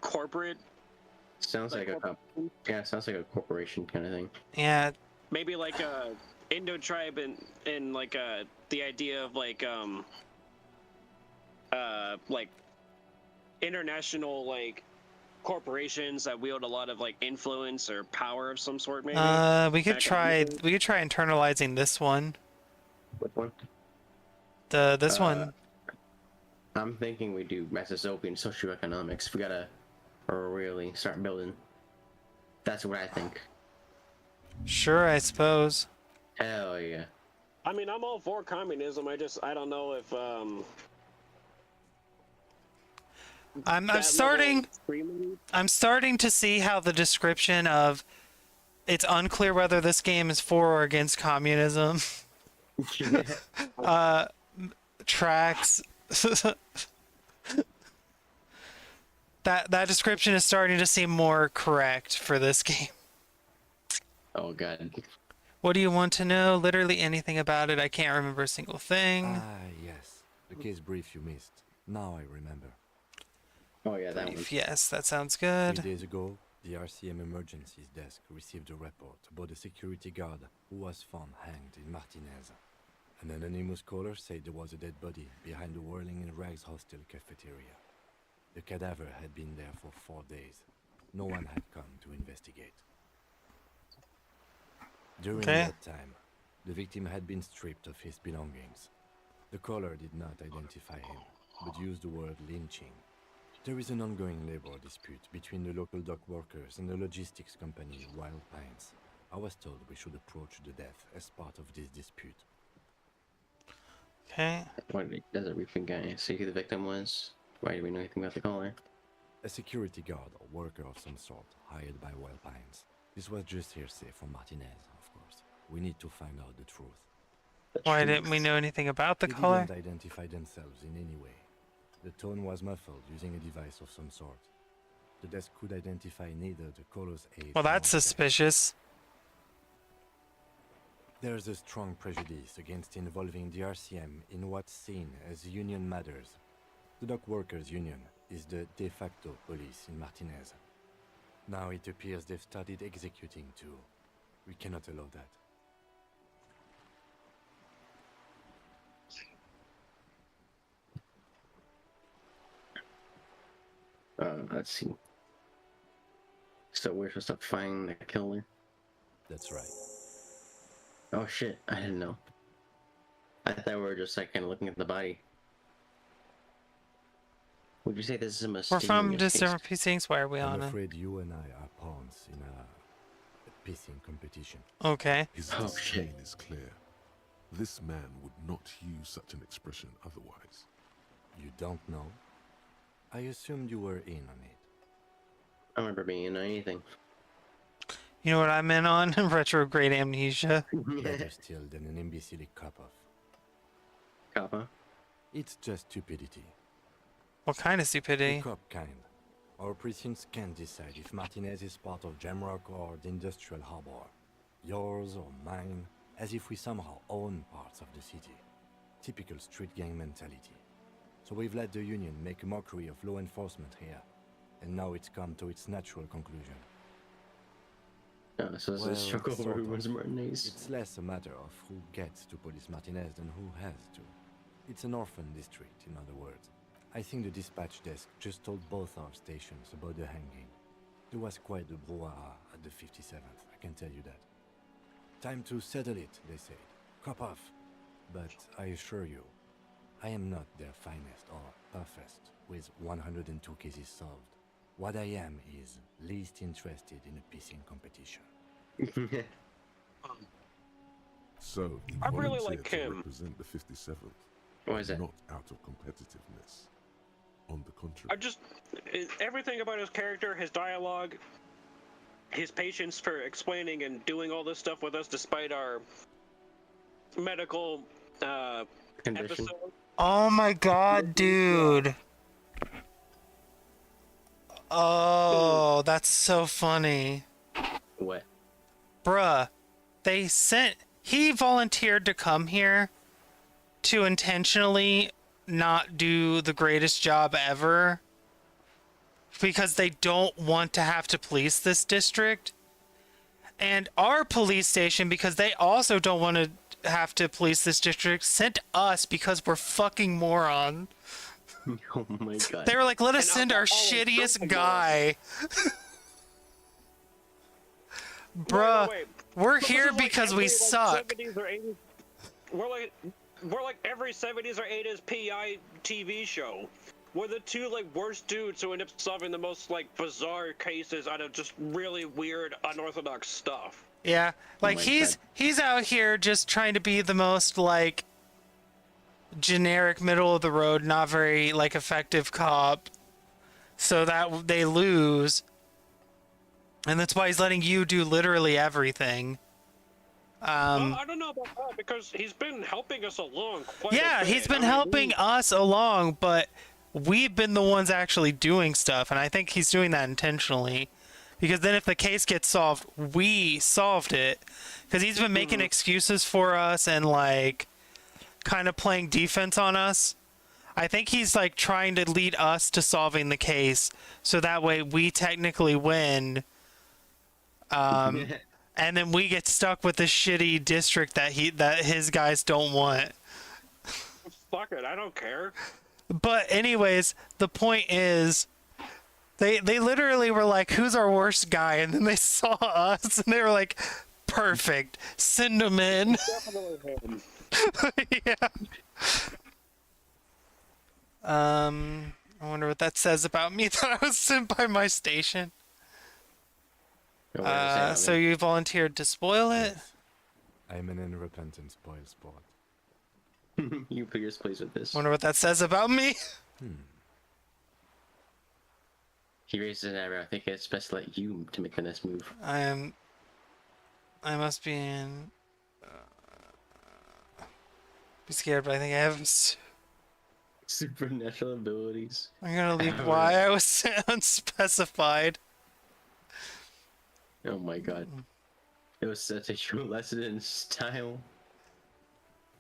corporate? Sounds like sounds like a corporation kind of thing. Yeah. Maybe like a Indo tribe in like the idea of like international like corporations that wield a lot of like influence or power of some sort. Maybe. We could try internalizing this one. Which one? This one. I'm thinking we do Massasopian socioeconomics. We gotta really start building. That's what I think. Sure, I suppose. Hell yeah. I mean, I'm all for communism. I don't know if I'm starting to see how the description of it's unclear whether this game is for or against communism tracks. that description is starting to seem more correct for this game. Oh god. What do you want to know? Literally anything about it. I can't remember a single thing. Ah, yes. The case brief you missed. Now I remember. Oh yeah, that one. Yes, that sounds good. 3 days ago, the RCM emergencies desk received a report about a security guard who was found hanged in Martinez. An anonymous caller said there was a dead body behind the Whirling in Rags hostel cafeteria. The cadaver had been there for 4 days. No one had come to investigate. During that time, the victim had been stripped of his belongings. The caller did not identify him, but used the word lynching. There is an ongoing labor dispute between the local dock workers and the logistics company Wild Pines. I was told we should approach the death as part of this dispute. Okay. What does a roofing guy see who the victim was? Why do we know anything about the caller? A security guard or worker of some sort hired by Wild Pines. This was just hearsay from Martinez, of course. We need to find out the truth. Why didn't we know anything about the caller? They didn't identify themselves in any way. The tone was muffled using a device of some sort. The desk could identify neither the caller's age. Well, that's suspicious. There's a strong prejudice against involving the RCM in what's seen as union matters. The dock workers' union is the de facto police in Martinez. Now it appears they've started executing too. We cannot allow that. Let's see. So we're supposed to find the killer? That's right. Oh shit, I didn't know. I thought we were just like kind of looking at the body. Would you say this is a We're mysterious from case? different precincts. Why are we on I'm it? afraid you and I are pawns in a pissing competition. Okay. His disdain is clear. This man would not use such an expression otherwise. You don't know? I assumed you were in on it. I don't remember being in anything. You know what I'm in on? Retrograde amnesia. Better still than an imbecilic cop-off. Kappa? It's just stupidity. What kind of stupidity? The cop kind. Our precincts can't decide if Martinez is part of Jamrock or the Industrial Harbor. Yours or mine, as if we somehow own parts of the city. Typical street gang mentality. So we've let the Union make a mockery of law enforcement here. And now it's come to its natural conclusion. Oh, so it's a struggle over who was Martinez. It's less a matter of who gets to police Martinez than who has to. It's an orphan district, in other words. I think the dispatch desk just told both our stations about the hanging. There was quite a brouhaha at the 57th, I can tell you that. Time to settle it, they said. Cop off. But I assure you, I am not their finest or toughest, with 102 cases solved. What I am is least interested in a pissing competition. So, he I really volunteered like to him. represent the 57th. Why is that? Not out of competitiveness. On the contrary. Everything about his character, his dialogue, his patience for explaining and doing all this stuff with us despite our medical episode. Oh my god, dude. Oh, that's so funny. What? Bruh, he volunteered to come here to intentionally not do the greatest job ever because they don't want to have to police this district. And our police station, because they also don't want to have to police this district, sent us because we're fucking morons. Oh my god. They were like, let us send our shittiest guy. Bruh, we're here because we suck. 70s or 80s, we're like every 70s or 80s PI TV show. We're the two worst dudes who end up solving the most bizarre cases out of just really weird, unorthodox stuff. Yeah, he's out here just trying to be the most generic middle of the road, not very effective cop, so that they lose. And that's why he's letting you do literally everything. Well, I don't know about that because he's been helping us along quite a bit. He's been helping us along, but we've been the ones actually doing stuff, and I think he's doing that intentionally. Because then if the case gets solved, we solved it. Because he's been making excuses for us and kind of playing defense on us. I think he's trying to lead us to solving the case, so that way we technically win. And then we get stuck with the shitty district that his guys don't want. Fuck it, I don't care. But anyways, the point is, they literally were like, "Who's our worst guy?" And then they saw us, and they were like, "Perfect, send him in." Definitely him. Yeah. I wonder what that says about me that I was sent by my station. So you volunteered to spoil it? I'm an unrepentant spoil sport. You put your place with this. Wonder what that says about me? He raises an eyebrow. I think it's best to let you to make the next move. I must be in... be scared, but I think I have... Supernatural abilities. I'm gonna leave why I was unspecified. Oh my god. It was such a true lesson in style.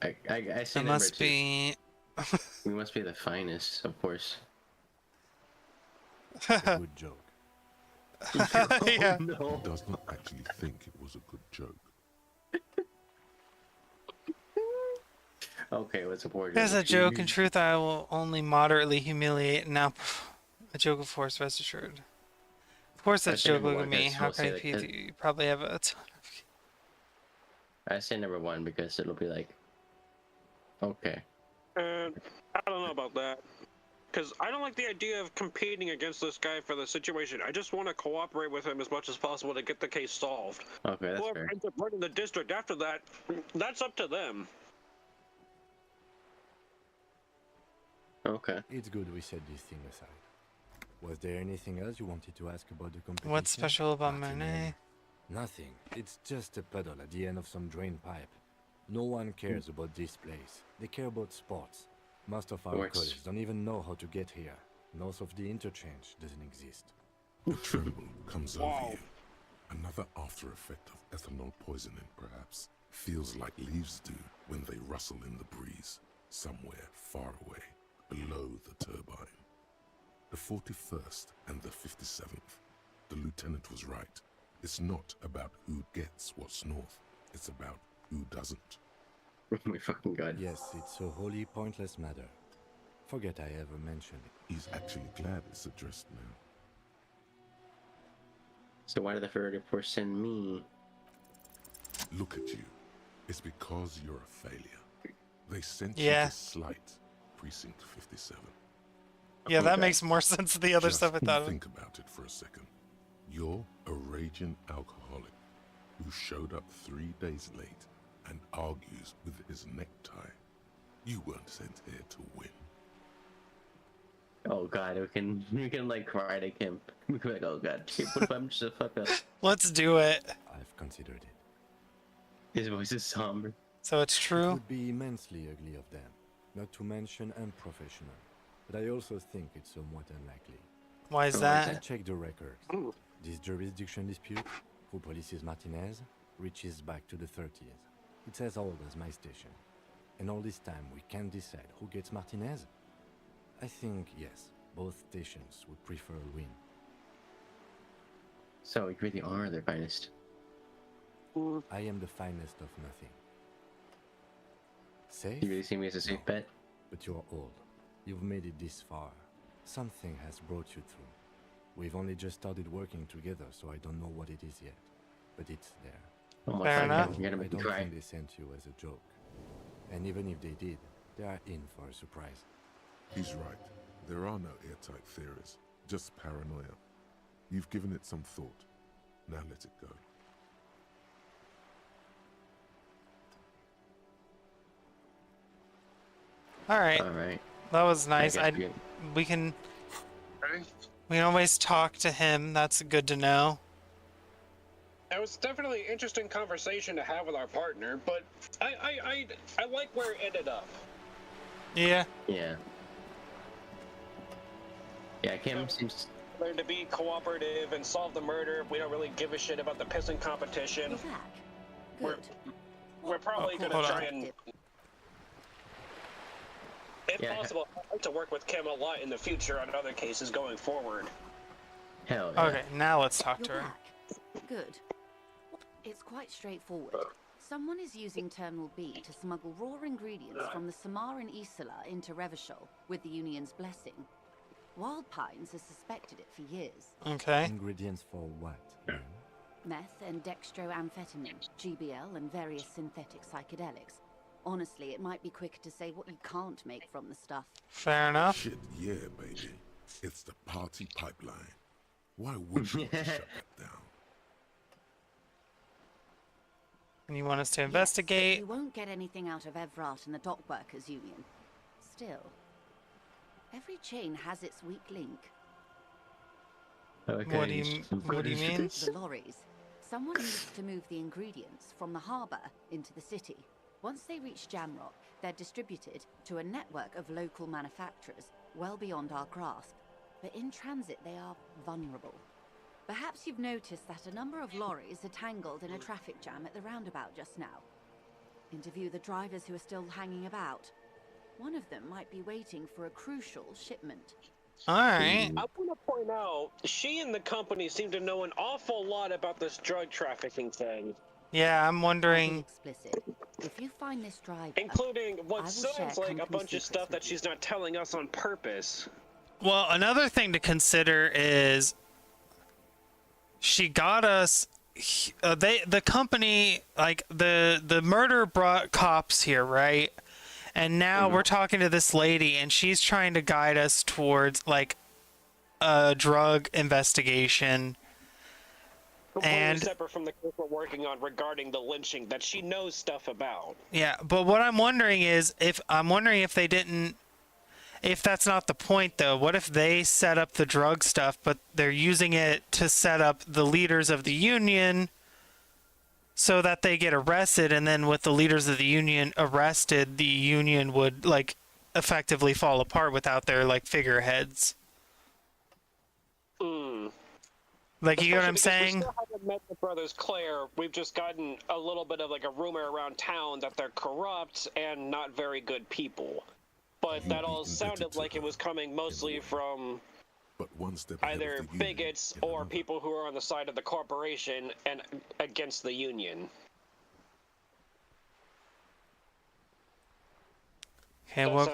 I say It number must two. be... We must be the finest, of course. A good joke. Yeah. No. He does not actually think it was a good joke. Okay, let's support As a joke, in truth, I will only moderately humiliate. Now, a joke of force, rest assured. Of course, that's a joke. Look at me. How can I you probably have a ton of... I say number one because it'll be like, okay. I don't know about that. Because I don't like the idea of competing against this guy for the situation. I just want to cooperate with him as much as possible to get the case solved. Okay, that's Whoever fair. ends up running the district after that, that's up to them. Okay. It's good we set this thing aside. Was there anything else you wanted to ask about the competition? What's special about Monet? Nothing. It's just a puddle at the end of some drain pipe. No one cares about this place. They care about sports. Most of our colleagues don't even know how to get here. North of the interchange doesn't exist. The tremble comes over you. Another after effect of ethanol poisoning, perhaps. Feels like leaves do when they rustle in the breeze, somewhere far away, below the turbine. The 41st and the 57th. The lieutenant was right. It's not about who gets what's north. It's about who doesn't. Oh my fucking god. Yes, it's a wholly pointless matter. Forget I ever mentioned it. He's actually glad it's addressed now. So why did the 34 send me? Look at you. It's because you're a failure. They sent you to slight Precinct 57. Yeah, that makes more sense than the other stuff I thought. Think about it for a second. You're a raging alcoholic who showed up 3 days late and argues with his necktie. You weren't sent here to win. Oh god, we can like cry to him. We can be like, oh god, shit, what if I'm just a fuck up? Let's do it. I've considered it. His voice is somber. So it's true. It would be immensely ugly of them, not to mention unprofessional. But I also think it's somewhat unlikely. Why is that? Check the records. This jurisdiction dispute, who polices Martinez, reaches back to the 30s. It's as old as my station. And all this time we can't decide who gets Martinez? I think, yes, both stations would prefer a win. So you really are their finest. I am the finest of nothing. Safe? You really see me as a safe bet? But you're old. You've made it this far. Something has brought you through. We've only just started working together, so I don't know what it is yet. But it's there. Oh my Fair enough. I don't think they sent you as a joke. And even if they did, they are in for a surprise. He's right. There are no airtight theories, just paranoia. You've given it some thought. Now let it go. All right. All right. That was nice. We can always talk to him. That's good to know. It was definitely an interesting conversation to have with our partner, but I like where it ended up. Yeah. Yeah. Yeah, Kim seems to be cooperative and solve the murder. We don't really give a shit about the pissing competition. Good. We're probably gonna try and, if possible, I'd like to work with Kim a lot in the future on other cases going forward. Hell yeah. Okay, now let's talk to her. Good. It's quite straightforward. Someone is using Terminal B to smuggle raw ingredients from the Samar and Isola into Revachol with the Union's blessing. Wild Pines has suspected it for years. Okay. Ingredients for what? Meth and dextroamphetamine, GBL, and various synthetic psychedelics. Honestly, it might be quicker to say what you can't make from the stuff. Fair enough. Shit, yeah, baby. It's the party pipeline. Why would you want to shut that down? And you want us to investigate? You won't get anything out of Evrat and the Dock Workers Union. Still, every chain has its weak link. Okay, What do you mean? The lorries. Someone needs to move the ingredients from the harbour into the city. Once they reach Jamrock, they're distributed to a network of local manufacturers well beyond our grasp. But in transit, they are vulnerable. Perhaps you've noticed that a number of lorries are tangled in a traffic jam at the roundabout just now. Interview the drivers who are still hanging about. One of them might be waiting for a crucial shipment. Alright. I want to point out, she and the company seem to know an awful lot about this drug trafficking thing. Yeah, I'm wondering. Explicit. If you find this driver, including what I will sounds share like a company bunch of stuff that she's not telling us on purpose. Well, another thing to consider is she got us. The company, like the murder brought cops here, right? And now we're talking to this lady, and she's trying to guide us towards like a drug investigation. Completely separate from the case we're working on regarding the lynching that she knows stuff about. Yeah, but what I'm wondering is if they didn't, if that's not the point though. What if they set up the drug stuff, but they're using it to set up the leaders of the union so that they get arrested, and then with the leaders of the union arrested, the union would like effectively fall apart without their like figureheads. Like, you know what I'm saying? We still haven't met the brothers Claire. We've just gotten a little bit of like a rumor around town that they're corrupt and not very good people. But that all sounded like it was coming mostly from either bigots or people who are on the side of the corporation and against the union. Okay, what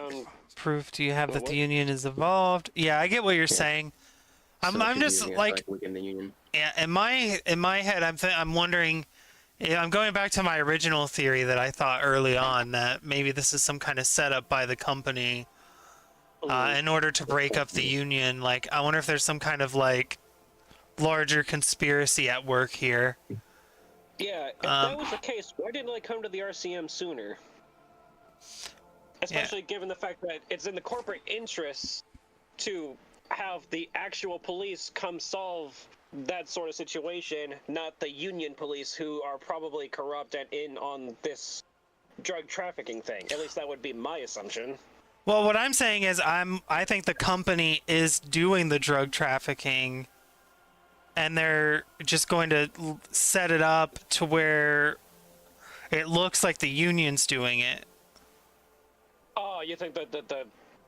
proof do you have that the union is involved? Yeah, I get what you're saying. I'm just like, yeah. In my head, I'm wondering. I'm going back to my original theory that I thought early on that maybe this is some kind of setup by the company in order to break up the union. Like, I wonder if there's some kind of like larger conspiracy at work here. Yeah, if that was the case, why didn't I come to the RCM sooner? Especially given the fact that it's in the corporate interests to have the actual police come solve that sort of situation, not the union police who are probably corrupt and in on this drug trafficking thing. At least that would be my assumption. Well, what I'm saying is I think the company is doing the drug trafficking, and they're just going to set it up to where it looks like the union's doing it. Oh, you think that the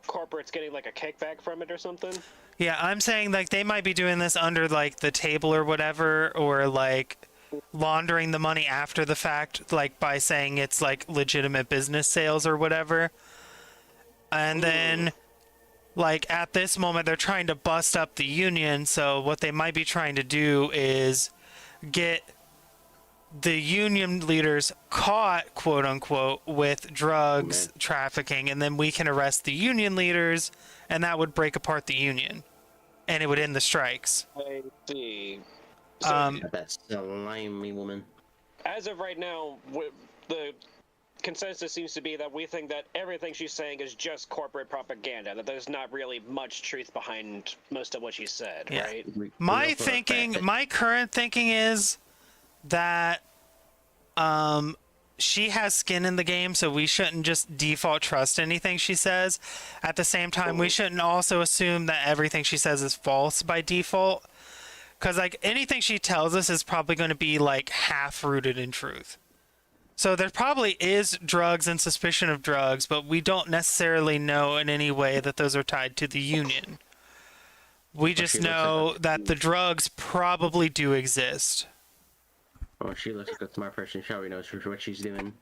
corporate's getting like a kickback from it or something? Yeah, I'm saying like they might be doing this under like the table or whatever, or like laundering the money after the fact, like by saying it's like legitimate business sales or whatever. And then like at this moment they're trying to bust up the union, so what they might be trying to do is get the union leaders caught, quote unquote, with drugs trafficking, and then we can arrest the union leaders, and that would break apart the union, and it would end the strikes. I see. That's a limey woman. As of right now, the consensus seems to be that we think that everything she's saying is just corporate propaganda, that there's not really much truth behind most of what she said, right? My current thinking is that she has skin in the game, so we shouldn't just default trust anything she says. At the same time, we shouldn't also assume that everything she says is false by default, because like anything she tells us is probably going to be like half rooted in truth. So there probably is drugs and suspicion of drugs, but we don't necessarily know in any way that those are tied to the union. We just know that the drugs probably do exist. Oh, she looks like a smart person. She already knows what she's doing.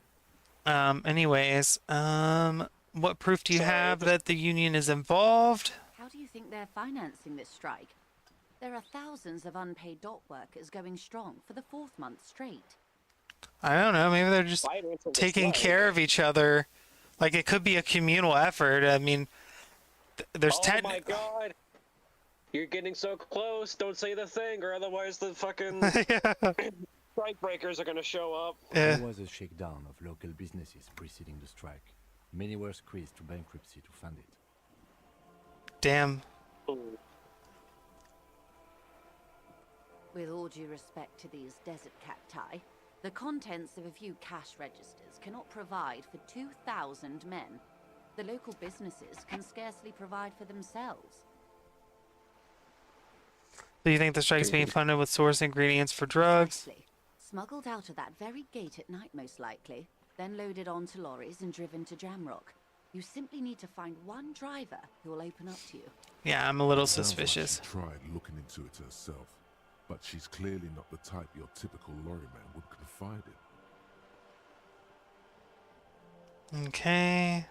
Anyways, what proof do you have that the union is involved? How do you think they're financing this strike? There are thousands of unpaid dock workers going strong for the 4th month straight. I don't know. Maybe they're just taking care of each other. Like, it could be a communal effort. I mean, there's Oh my god! You're getting so close. Don't say the thing, or otherwise the fucking strike breakers are gonna show up. There was a shakedown of local businesses preceding the strike. Many were squeezed to bankruptcy to fund it. Damn. With all due respect to these desert cacti, the contents of a few cash registers cannot provide for 2,000 men. The local businesses can scarcely provide for themselves. Do you think the strike is being funded with source ingredients for drugs? Exactly. Smuggled out of that very gate at night, most likely, then loaded onto lorries and driven to Jamrock. You simply need to find one driver who will open up to you. Yeah, I'm a little suspicious. Like she tried looking into it herself, but she's clearly not the type your typical lorryman would confide in. Okay.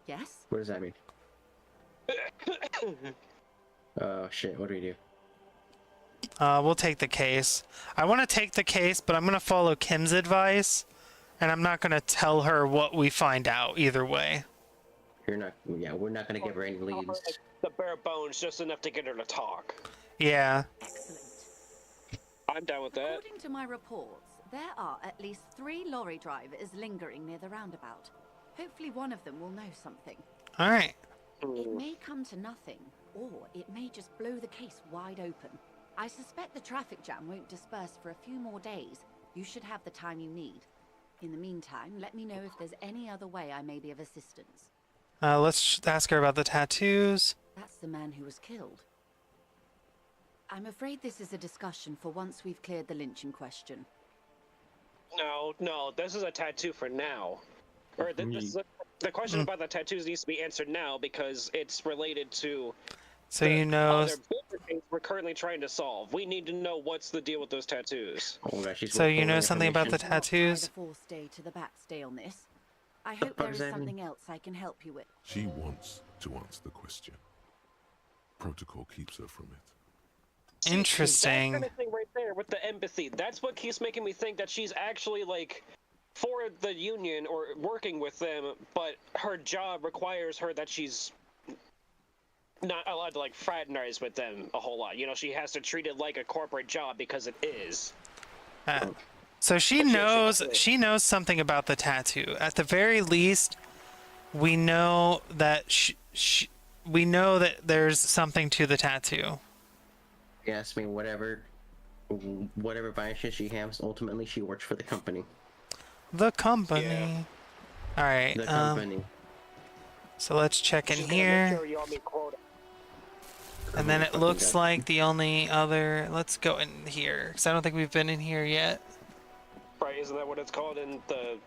Yes? What does that mean? Oh shit, what do we do? We'll take the case. I want to take the case, but I'm going to follow Kim's advice And I'm not gonna tell her what we find out either way. You're not. Yeah, we're not gonna give her any leads. Like, the bare bones, just enough to get her to talk. Yeah. Excellent. I'm down with that. According to my reports, there are at least 3 lorry drivers lingering near the roundabout. Hopefully one of them will know something. All right. It may come to nothing, or it may just blow the case wide open. I suspect the traffic jam won't disperse for a few more days. You should have the time you need. In the meantime, let me know if there's any other way I may be of assistance. Let's ask her about the tattoos. That's the man who was killed. I'm afraid this is a discussion for once we've cleared the lynching question. No, this is a tattoo for now. Or the question about the tattoos needs to be answered now because it's related to so you know other bigger things we're currently trying to solve. We need to know what's the deal with those tattoos. So you know something about the tattoos? Forced day to the backstay on this. I hope there is something else I can help you with. She wants to answer the question. Protocol keeps her from it. Interesting. That kind of thing right there with the embassy. That's what keeps making me think that she's actually like for the union or working with them, but her job requires her that she's not allowed to like fraternize with them a whole lot. You know, she has to treat it like a corporate job because it is. So she knows something about the tattoo. At the very least, we know that we know that there's something to the tattoo. Yes, I mean whatever biases she has, ultimately she works for the company. The company. Yeah. All right. The company. So let's check in here. And then it looks like the only other. Let's go in here because I don't think we've been in here yet. Right? Isn't that what it's called in the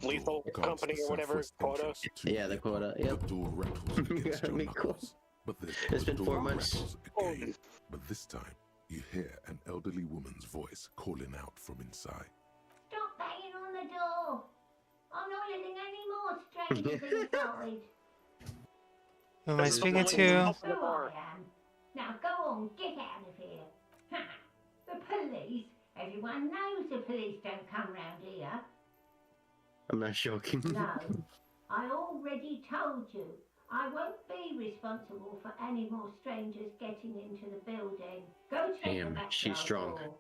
lethal company or whatever quota? Yeah, the quota. Yep. It's been 4 months. But this time, you hear an elderly woman's voice calling out from inside. Stop banging on the door! I'm not letting any more strangers inside. Who am I speaking to? So I am. Now go on, get out of here. Ha! The police? Everyone knows the police don't come round here. I'm not joking. No, I already told you. I won't be responsible for any more strangers getting into the building. Go check the back she's strong. door.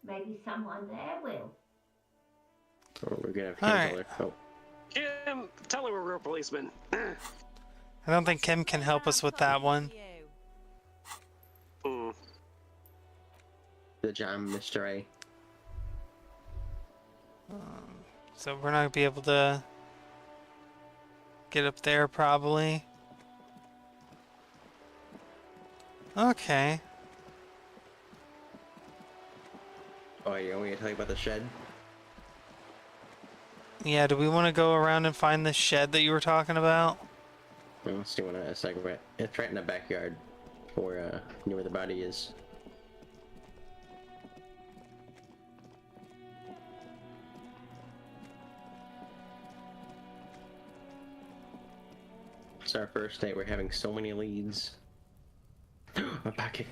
Maybe someone there will. Oh, we're gonna have to All her. Oh. Kim, tell her we're real policemen. I don't think Kim can help us with that one. The John, Mr. A. So we're not gonna be able to get up there probably. Okay. Oh, you want me to tell you about the shed? Yeah, do we want to go around and find the shed that you were talking about? Let's do one in a second. It's right in the backyard, or near where the body is. It's our first day. We're having so many leads. My pocket.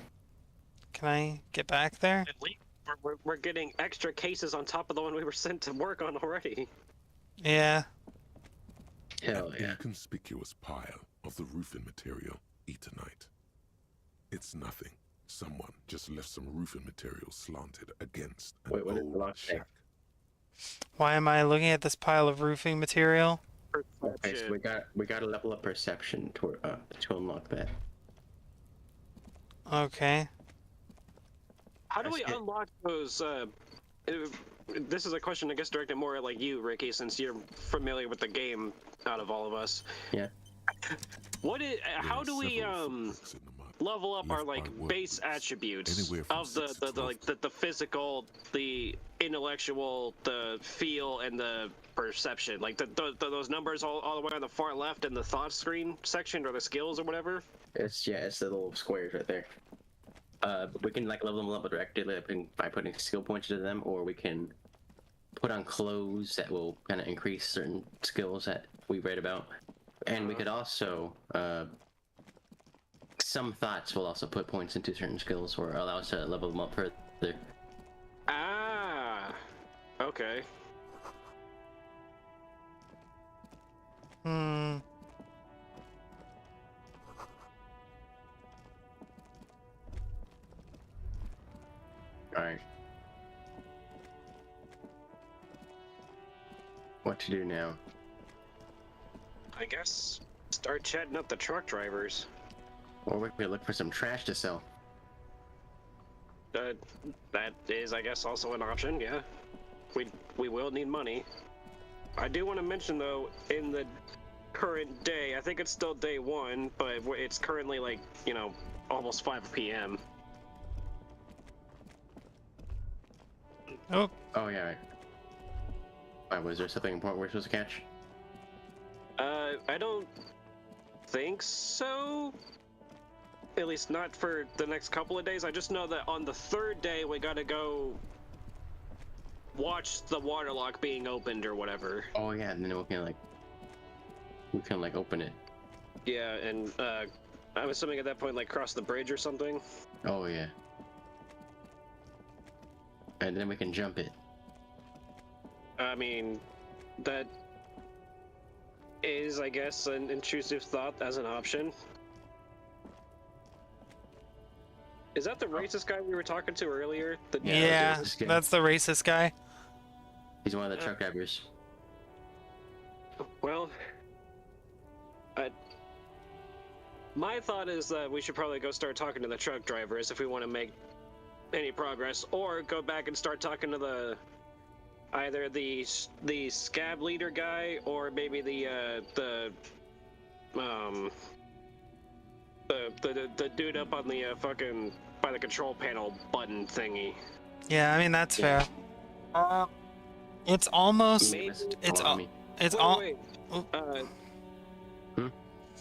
Can I get back there? We're getting extra cases on top of the one we were sent to work on already. Yeah. Hell An inconspicuous pile of the roofing material Eternite. It's nothing. Someone just left some roofing material slanted against an old shack. Why am I looking at this pile of roofing material? Okay, so we got a level of perception to unlock that. Okay. How do we unlock those? This is a question I guess directed more at like you, Ricky, since you're familiar with the game out of all of us. Yeah. How do we level up our like base attributes of the physical, the intellectual, the feel, and the perception? Like those numbers all the way on the far left in the thought screen section, or the skills or whatever. It's the little squares right there. We can like level them up directly by putting skill points to them, or we can put on clothes that will kind of increase certain skills that we read about. And we could also, some thoughts will also put points into certain skills or allow us to level them up further. Ah, okay. Hmm. Alright. What to do now? I guess start chatting up the truck drivers. Or we could look for some trash to sell. That is, I guess, also an option. Yeah, we will need money. I do want to mention though, in the current day, I think it's still day 1, but it's currently like, you know, almost 5 p.m. Oh. Oh yeah. Right. Why, was there something important we're supposed to catch? I don't think so. At least not for the next couple of days. I just know that on the 3rd day we gotta go watch the waterlock being opened or whatever. Oh yeah, and then we can like open it. Yeah, and I'm assuming at that point like cross the bridge or something. Oh yeah. And then we can jump it. I mean, that is, I guess, an intrusive thought as an option. Is that the racist guy we were talking to earlier? Yeah, that's the racist guy. He's one of the truck drivers. Well, my thought is that we should probably go start talking to the truck drivers if we want to make any progress, or go back and start talking to either the scab leader guy, or maybe the dude up on the fucking by the control panel button thingy. Yeah, I mean that's fair. It's almost. Maybe, It's all. It's wait, all. wait.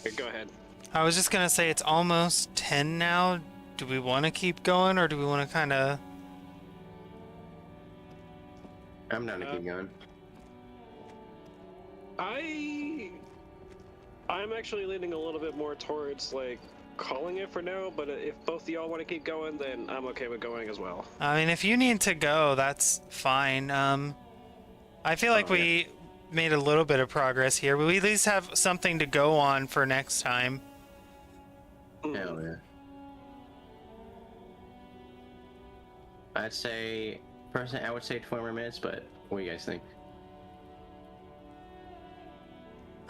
Here, go ahead. I was just gonna say it's almost 10 now. Do we want to keep going, or do we want to kind of? I'm down to keep going. I'm actually leaning a little bit more towards like calling it for now, but if both of y'all want to keep going, then I'm okay with going as well. I mean, if you need to go, that's fine. I feel like we made a little bit of progress here. We at least have something to go on for next time. Hell yeah. I'd say, personally, I would say 20 more minutes, but what do you guys think?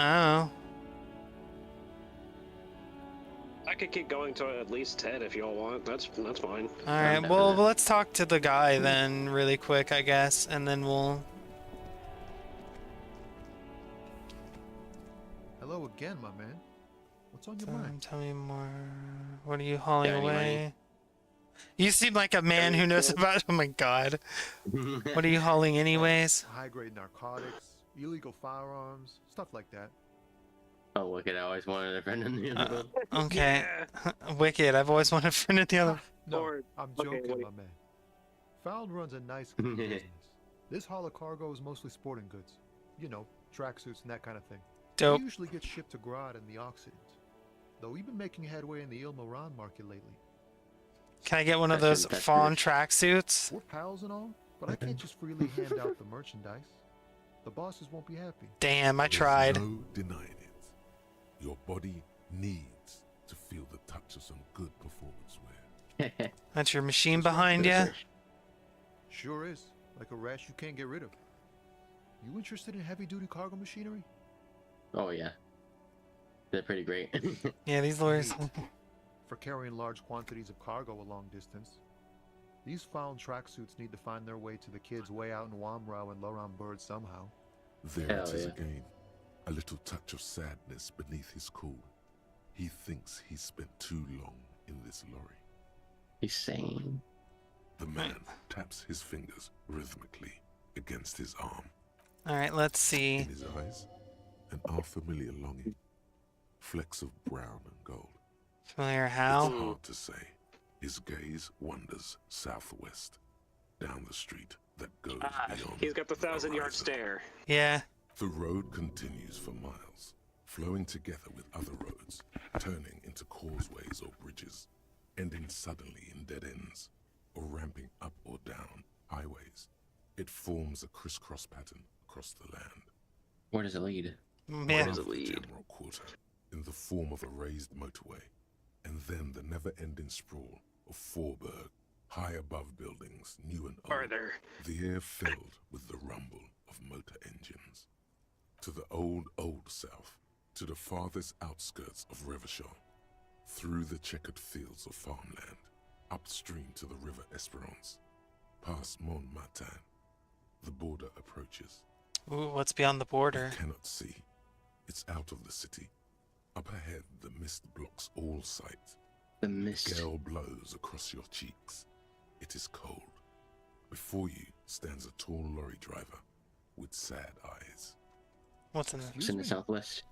Oh. I could keep going to at least 10 if y'all want. That's fine. All right. Well, let's talk to the guy then, really quick, I guess, and then we'll. Hello again, my man. What's on your mind? Tell me more. What are you hauling Got any away? money? You seem like a man who knows about. Oh my god. What are you hauling, anyways? High-grade narcotics, illegal firearms, stuff like that. Oh, Wicked, I always wanted a friend in the other one. Okay. Wicked. I've always wanted a friend in the other. No, I'm joking, my man. Found runs a nice clean business. This haul of cargo is mostly sporting goods. You know, tracksuits and that kind of thing. Dope. They usually get shipped to Grad in the Occident. Though we've been making headway in the Il-Moran market lately. Can I get one of those fawn tracksuits? We're pals and all, but I can't just freely hand out the merchandise. The bosses won't be happy. Damn, I tried. No denying it. Your body needs to feel the touch of some good performance wear. That's your machine behind you? Sure is. Like a rash you can't get rid of. You interested in heavy-duty cargo machinery? Oh, yeah. They're pretty great. Yeah, these lawyers. For carrying large quantities of cargo a long distance. These found tracksuits need to find their way to the kids way out in Wamrau and Loran Bird somehow. There it is again. A little touch of sadness beneath his cool. He thinks he's spent too long in this lorry. He's sane. The man taps his fingers rhythmically against his arm. Alright, let's see. In his eyes, an unfamiliar longing. Flecks of brown and gold. Familiar how? It's hard to say. His gaze wanders southwest, down the street that goes beyond. He's got the 1,000-yard stare. Yeah. The road continues for miles, flowing together with other roads, turning into causeways or bridges, ending suddenly in dead ends, or ramping up or down highways. It forms a crisscross pattern across the land. Where does it lead? Yeah. There's a lead. General quarter in the form of a raised motorway, and then the never-ending sprawl of Forberg, high above buildings, new and old. Farther. The air filled with the rumble of motor engines. To the old south, to the farthest outskirts of Revachol, through the checkered fields of farmland, upstream to the river Esperance, past Montmartin, the border approaches. Ooh, what's beyond the border? You cannot see. It's out of the city. Up ahead, the mist blocks all sight. The mist. The gale blows across your cheeks. It is cold. Before you stands a tall lorry driver with sad eyes. What's in there? It's in the southwest.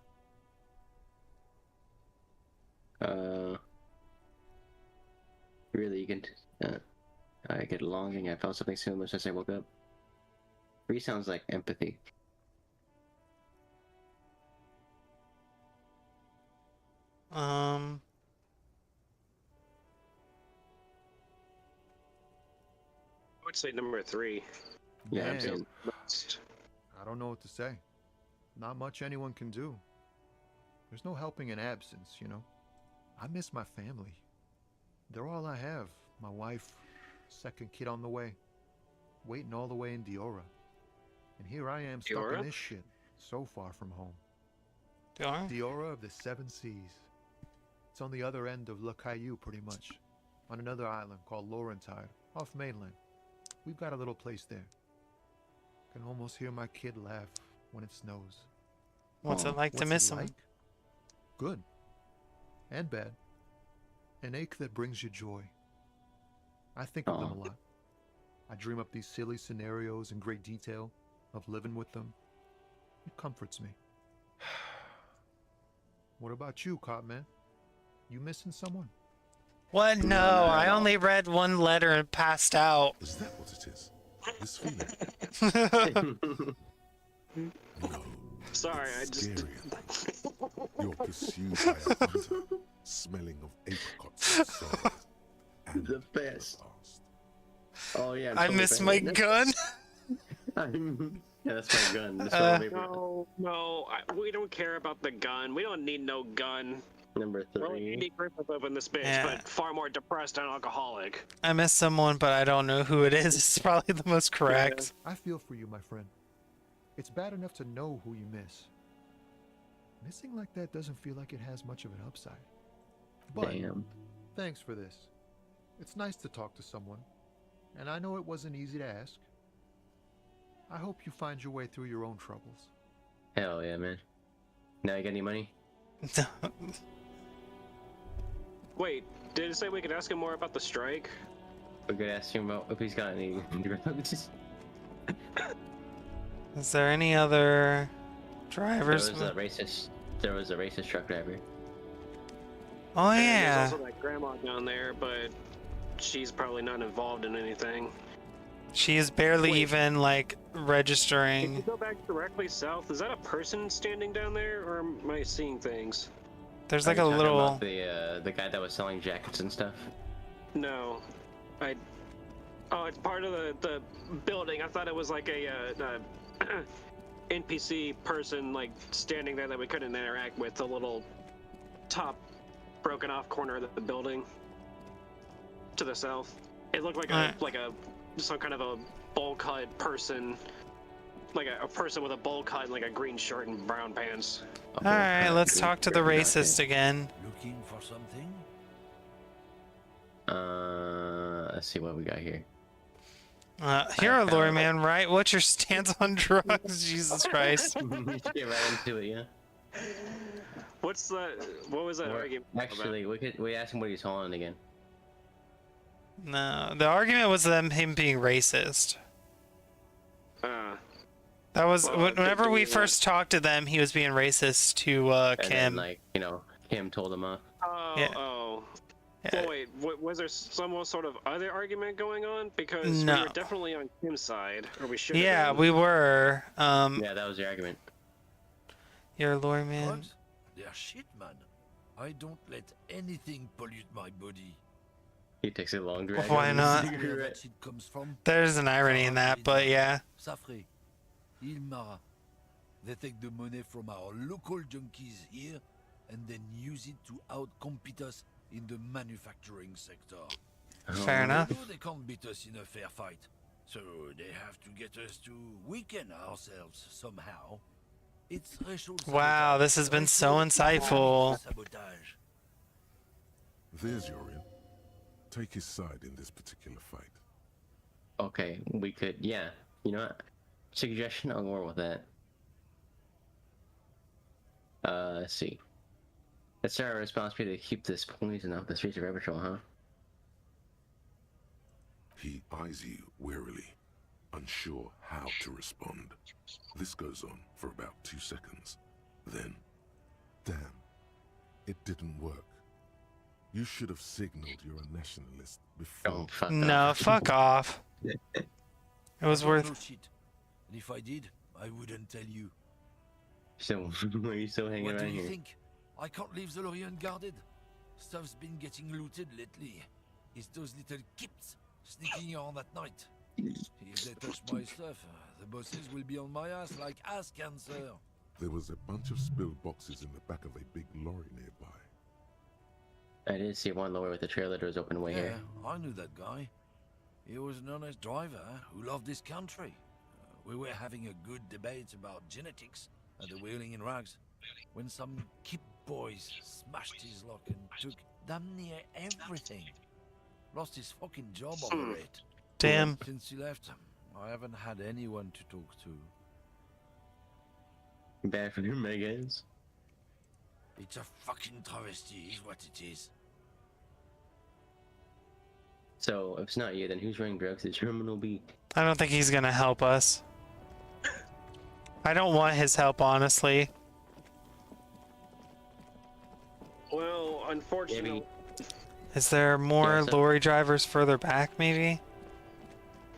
Really, you can. I get longing. I felt something similar since I woke up. 3 sounds like empathy. I would say number 3. Yeah, Man, I'm saying. I don't know what to say. Not much anyone can do. There's no helping in absence, you know. I miss my family. They're all I have. My wife, second kid on the way, waiting all the way in Diora. And here I am stuck in this shit, so far from home. Diora? Diora of the 7 Seas. It's on the other end of Le Caillou, pretty much. On another island called Laurentide, off mainland. We've got a little place there. Can almost hear my kid laugh when it snows. What's it like to miss him? Good. And bad. An ache that brings you joy. I think of them a lot. I dream up these silly scenarios in great detail of living with them. It comforts me. What about you, Cop Man? You missing someone? What? No, I only read one letter and passed out. Is that what it is? This feeling? No. Sorry, I just. You're pursued by a hunter, smelling of apricots and sorrow. And the best. Oh yeah. I miss my gun. Yeah, that's my gun. No, we don't care about the gun. We don't need no gun. Number 3. We're like Andy Griffith up in this bitch, Yeah. but far more depressed and alcoholic. I miss someone, but I don't know who it is. It's probably the most correct. I feel for you, my friend. It's bad enough to know who you miss. Missing like that doesn't feel like it has much of an upside. But Damn. Thanks for this. It's nice to talk to someone, and I know it wasn't easy to ask. I hope you find your way through your own troubles. Hell yeah, man. Now you got any money? Wait, did it say we could ask him more about the strike? We could ask him about if he's got any drugs. Is there any other drivers? There was a racist truck driver. Oh And yeah. There's also that grandma down there, but she's probably not involved in anything. She is barely even like If you registering. go back directly south, is that a person standing down there, or am I seeing things? There's Are like you a talking little. about the guy that was selling jackets and stuff. No, Oh, it's part of the building. I thought it was like a NPC person like standing there that we couldn't interact with. The little top broken off corner of the building to the south. It looked like some kind of a bowl cut person, like a person with a bowl cut and like a green shirt and brown pants. All right, let's talk to the racist again. Looking for something? Let's see what we got here. You're a lawyer, man, right? What's your stance on drugs? Jesus Christ. You should get right into it, yeah. What was that argument? Actually, we asked him what he's hauling again. No, the argument was him being racist. That was whenever we first talked to them, he was being racist to And Kim. then, Kim told him off. Oh. Well, wait, was there some sort of other argument going on? Because we No. were definitely on Kim's side, or we should. Yeah, we were. Yeah, that was the argument. You're a lawyer, man. What? They're shit, man. I don't let anything pollute my body. He takes a long drag. Why not? Where that shit comes from? There's an irony in that, but yeah. Safré. Il Mara. They take the money from our local junkies here and then use it to outcompete us in the manufacturing sector. Fair enough. They know they can't beat us in a fair fight, so they have to get us to weaken ourselves somehow. It's racial Wow, this has been so insightful. sabotage. There's Yorian. Take his side in this particular fight. Okay, we could, yeah. You know what? Suggestion, I'll go with that. Let's see. It's our responsibility to keep this poison off the streets of Evertroll, huh? He eyes you warily, unsure how to respond. This goes on for about 2 seconds. Then, damn, it didn't work. You should have signaled you're a nationalist before. No, fuck off. It was No worth. shit. And if I did, I wouldn't tell you. So, are you still hanging What do around you here? think? I can't leave the lorry unguarded. Stuff's been getting looted lately. It's those little kips sneaking around at night. If they touch my stuff, the bosses will be on my ass like ass cancer. There was a bunch of spilled boxes in the back of a big lorry nearby. I did see one lower with the trailer doors open way here. I knew that guy. He was an honest driver who loved this country. We were having a good debate about genetics at the Wheeling in Rags when some kip boys smashed his lock and took damn near everything. Lost his fucking job over it. Damn. Since he left, I haven't had anyone to talk to. Bad for him, I guess. It's a fucking travesty, is what it is. So, if it's not you, then who's running drugs at Terminal B? I don't think he's gonna help us. I don't want his help, honestly. Well, unfortunately, Is there more lorry drivers further back, maybe?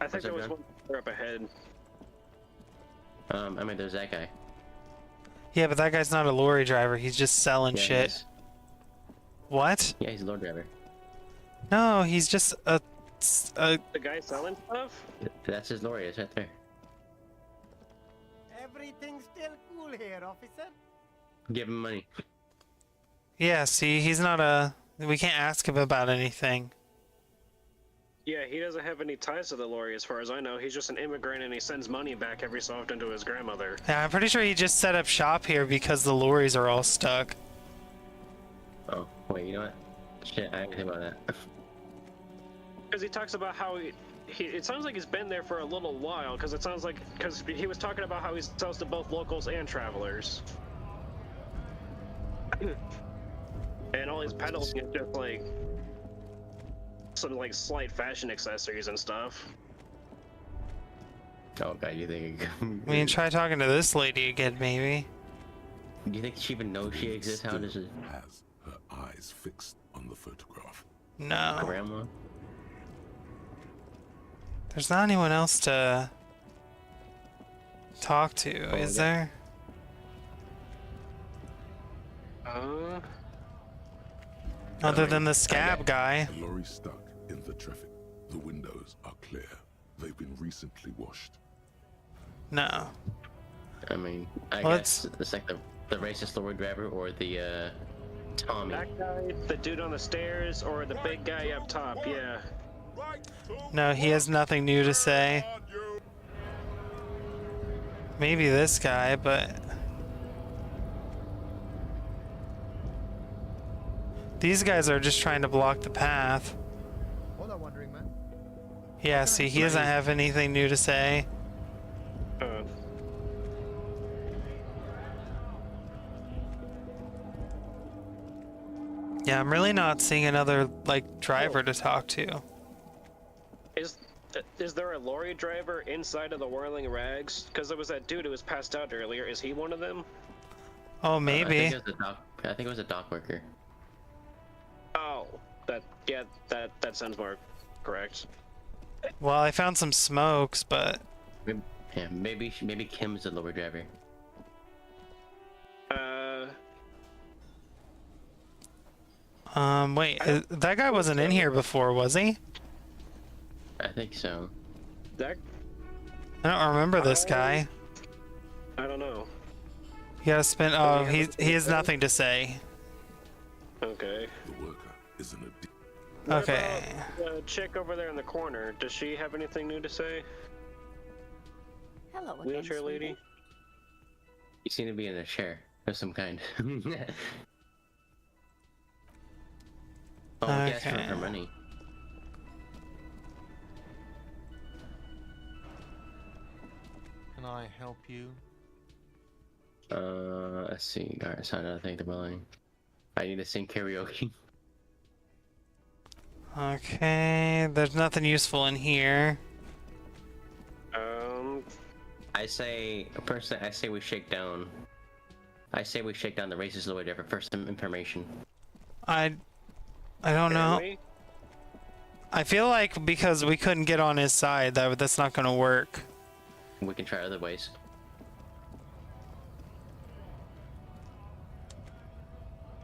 I think there was one up ahead. I mean, there's that guy. Yeah, but that guy's not a lorry driver. He's just selling Yeah, he shit. is. What? Yeah, he's a lorry driver. No, he's just a. The guy selling stuff? That's his lorry, it's right there. Everything's still cool here, officer. Give him money. Yeah, see, he's not a. We can't ask him about anything. Yeah, he doesn't have any ties to the lorry as far as I know. He's just an immigrant and he sends money back every so often to his grandmother. Yeah, I'm pretty sure he just set up shop here because the lorries are all stuck. Oh, wait, you know what? Shit, I didn't think about that. Because he talks about how it sounds like he's been there for a little while, because it sounds like, because he was talking about how he sells to both locals and travelers. And all his peddling is just like some like slight fashion accessories and stuff. Oh god, you think? I mean, try talking to this lady again, maybe. Do you think she even knows she exists? How does it? Has her eyes fixed on the photograph. No. Grandma? There's not anyone else to talk to, is there? Other than the scab guy. The lorry stuck in the traffic. The windows are clear. They've been recently washed. No. I mean, I Well, guess it's like the racist lorry driver or the Tommy. That guy, the dude on the stairs, or the big guy up top, yeah. No, he has nothing new to say. Maybe this guy, but... These guys are just trying to block the path. All I'm wondering, man. Yeah, see, he doesn't have anything new to say. Yeah, I'm really not seeing another, like, driver to talk to. Is there a lorry driver inside of the Whirling Rags? Because there was that dude who was passed out earlier. Is he one of them? Oh, maybe. I think it was a dock worker. Oh, that sounds more correct. Well, I found some smokes, but... Yeah, maybe Kim's the lorry driver. Wait, that guy wasn't in here before, was he? I think so. That... I don't remember this guy. I don't know. You gotta spend. Oh, he has nothing to say. Okay. The worker isn't a. What Okay. about the chick over there in the corner? Does she have anything new to say? Hello again, Wheelchair lady? sweetie. You seem to be in a chair of some kind. Oh, we asked for her money. Can I help you? Let's see. Alright, so another thing to building. I need to sing karaoke. Okay, there's nothing useful in here. I say, personally, I say we shake down. I say we shake down the racist lawyer there for some information. I don't know. I feel like because we couldn't get on his side, that's not gonna work. We can try other ways.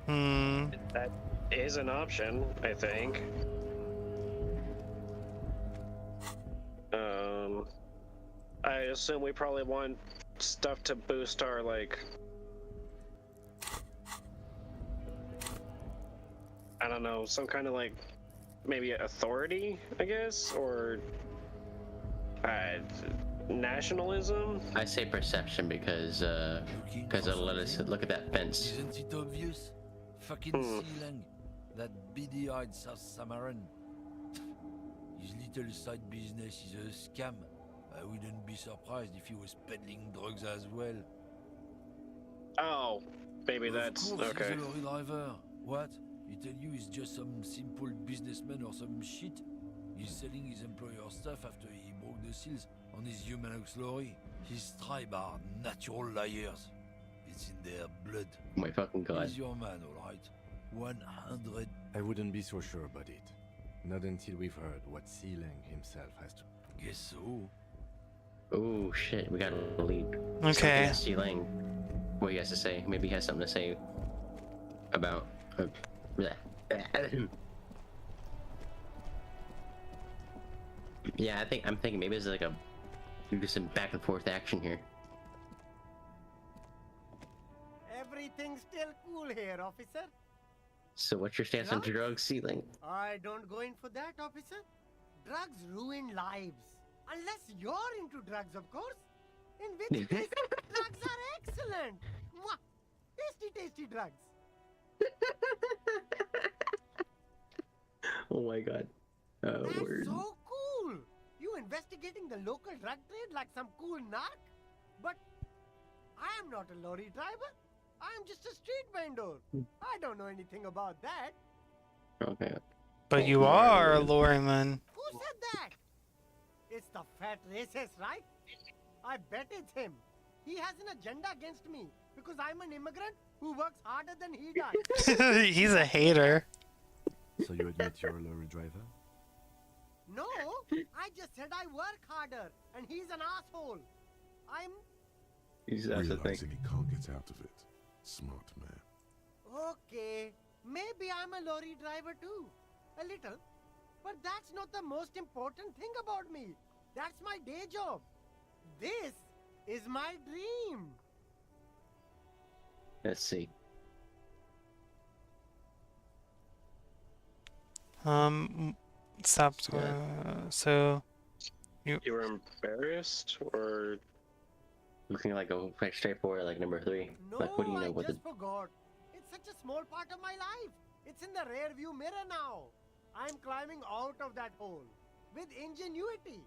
That is an option, I think. I assume we probably want stuff to boost our, like... I don't know, some kind of, like, maybe authority, I guess? Or... nationalism? I say perception because it'll let us look at that fence. Isn't it obvious? Fucking Sealang, that beady-eyed South Samaran. His little side business is a scam. I wouldn't be surprised if he was peddling drugs as well. Oh, maybe that's okay. He's a lorry driver. What? He tell you he's just some simple businessman or some shit? He's selling his employer stuff after he broke the seals on his human ox lorry. His tribe are natural liars. It's in their blood. Oh my fucking god. He's your man, alright? 100. I wouldn't be so sure about it. Not until we've heard what Sealang himself has to... Guess so. Oh shit, we got a lead. Okay. Sealang, what he has to say. Maybe he has something to say about... Yeah, I'm thinking maybe there's like do some back and forth action here. Everything's still cool here, officer. So what's your stance on drugs, Sealang? I don't go in for that, officer. Drugs ruin lives. Unless you're into drugs, of course. In which case, drugs are excellent. Mwah! Tasty, tasty drugs. Oh my god. That's Word. so cool. You investigating the local drug trade like some cool narc? But I am not a lorry driver. I am just a street vendor. I don't know anything about that. Okay. But you are a lorryman. Who said that? It's the fat racist, right? I bet it's him. He has an agenda against me because I'm an immigrant who works harder than he does. He's a hater. So you admit you're a lorry driver? No, I just said I work harder, and he's an asshole. That's the thing. Realizing he can't get out of it. Smart man. Okay, maybe I'm a lorry driver too. A little. But that's not the most important thing about me. That's my day job. This is my dream. Let's see. Stop. So, you were embarrassed, or looking like a quite straightforward, like number 3. No, like, what do you know? I just forgot. It's such a small part of my life. It's in the rear view mirror now. I'm climbing out of that hole with ingenuity.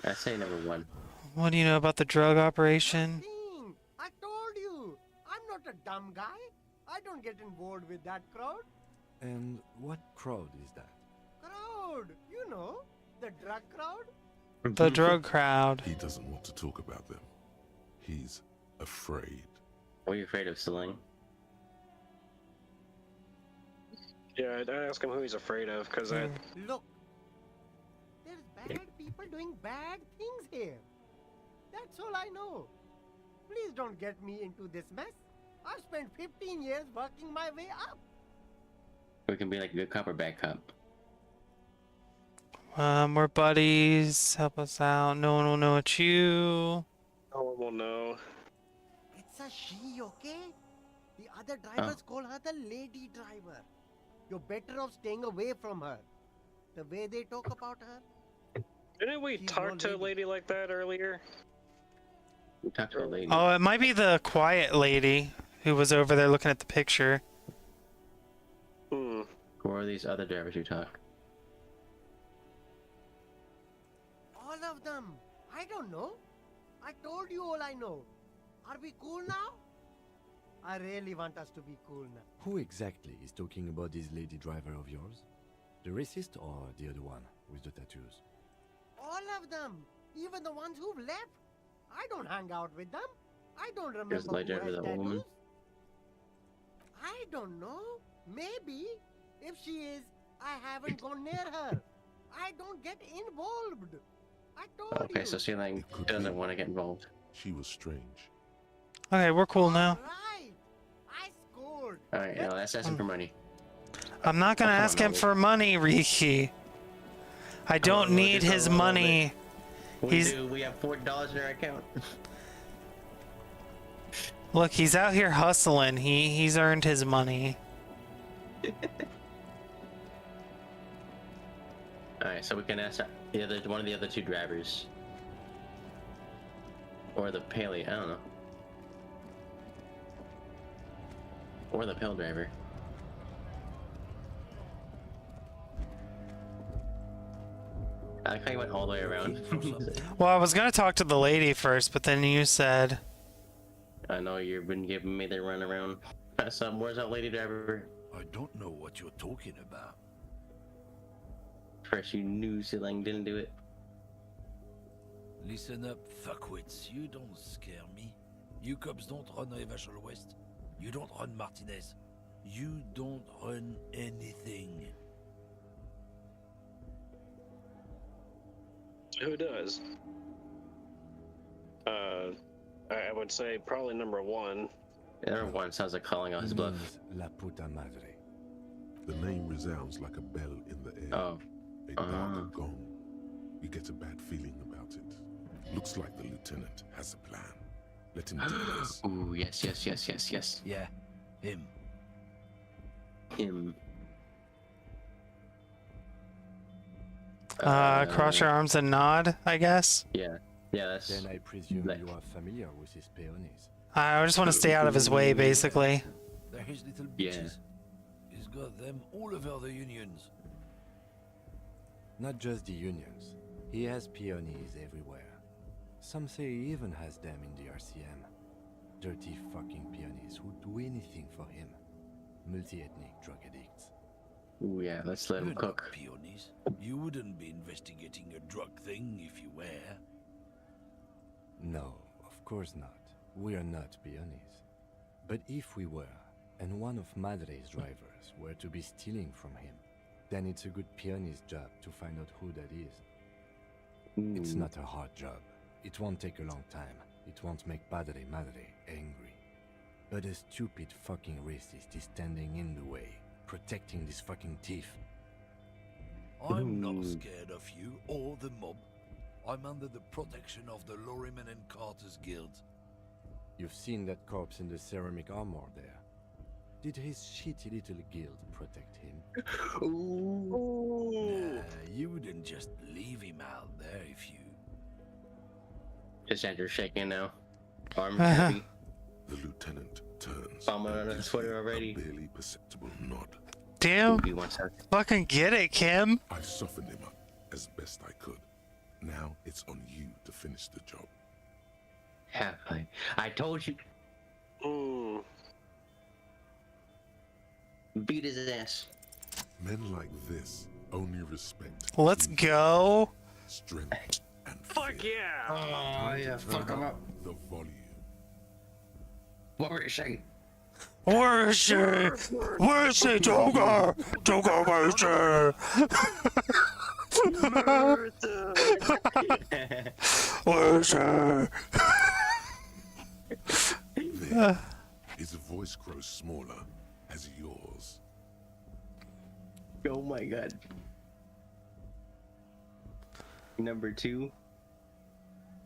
I say number 1. what do you know about the drug operation? I told you, I'm not a dumb guy. I don't get involved with that crowd. And what crowd is that? Crowd, you know, the drug crowd. The drug crowd. He doesn't want to talk about them. He's afraid. What are you afraid of, Sealang? yeah, I'd ask him who he's afraid of, because I. Look, there's bad people doing bad things here. That's all I know. Please don't get me into this mess. I've spent 15 years working my way up. We can be like a good cop or bad cop. We're buddies. Help us out. No one will know it's you. No one will know. It's a she, okay? The other drivers call her the lady driver. You're better off staying away from her. The way they talk about her. Didn't we talk to a lady like that earlier? We talked to a lady. Oh, it might be the quiet lady who was over there looking at the picture. Who are these other drivers you talk? All of them. I don't know. I told you all I know. Are we cool now? I really want us to be cool now. Who exactly is talking about this lady driver of yours? The racist or the other one with the tattoos? All of them. Even the ones who've left. I don't hang out with them. I don't remember There's a lady who driver, has that woman. tattoos. I don't know. Maybe. If she is, I haven't gone near her. I don't get involved. I told Okay, you. so she like doesn't want to get involved. She was strange. Okay, we're cool now. Right. I scored. Alright, now let's ask him for money. I'm not gonna Oh, come ask on, him Melody. for money, Riki. I don't need just a his little money. We do. We have $40 in our account. Look, he's out here hustling. He's earned his money. Alright, so we can ask one of the other two drivers. Or the paley, I don't know. Or the pale driver. I like how you went all the way around. Well, I was gonna talk to the lady first, but then you said... I know you've been giving me the run around. Where's that lady driver? I don't know what you're talking about. First you knew Silang didn't do it. Listen up, fuckwits. You don't scare me. You cops don't run Evashal West. You don't run Martinez. You don't run anything. Who does? I would say probably number one. Number one sounds like calling out his bluff. La puta madre. The name resounds like a bell in the air. Oh. A dark gong. You get a bad feeling about it. Looks like the lieutenant has a plan. Let him do this. Ooh, yes. Yeah, him. Him. Cross your arms and nod, I guess. Yeah, that's... Then I presume you are familiar with his peonies. I just want to stay out of his way, basically. They're his little Yeah. bitches. He's got them all over the unions. Not just the unions. He has peonies everywhere. Some say he even has them in the RCM. Dirty fucking peonies who do anything for him. Multi-ethnic drug addicts. Ooh, yeah, let's let him You're not cook. peonies. You wouldn't be investigating a drug thing if you were. No, of course not. We are not peonies. But if we were, and one of Madre's drivers were to be stealing from him, then it's a good peony's job to find out who that is. It's not a hard job. It won't take a long time. It won't make Padre Madre angry. But a stupid fucking racist is standing in the way, protecting this fucking thief. I'm not scared of you or the mob. I'm under the protection of the Lorryman and Carter's Guild. You've seen that corpse in the ceramic armor there. Did his shitty little guild protect him? Nah, you wouldn't just leave him out there if you... His hands are shaking now. Arms heavy. The lieutenant turns. Bombing on his Twitter already. Barely perceptible nod. Damn. He wants that. Fucking get it, Kim. I softened him up as best I could. Now it's on you to finish the job. Have I told you. Beat his ass. Men like this only respect. Let's go. Strength and Fuck yeah! Oh yeah, fuck him up. the volume. What were you saying? Where is she? Where is she, Joker? Joker, where is she? Where is she? His voice grows smaller as yours. Oh my god. Number two.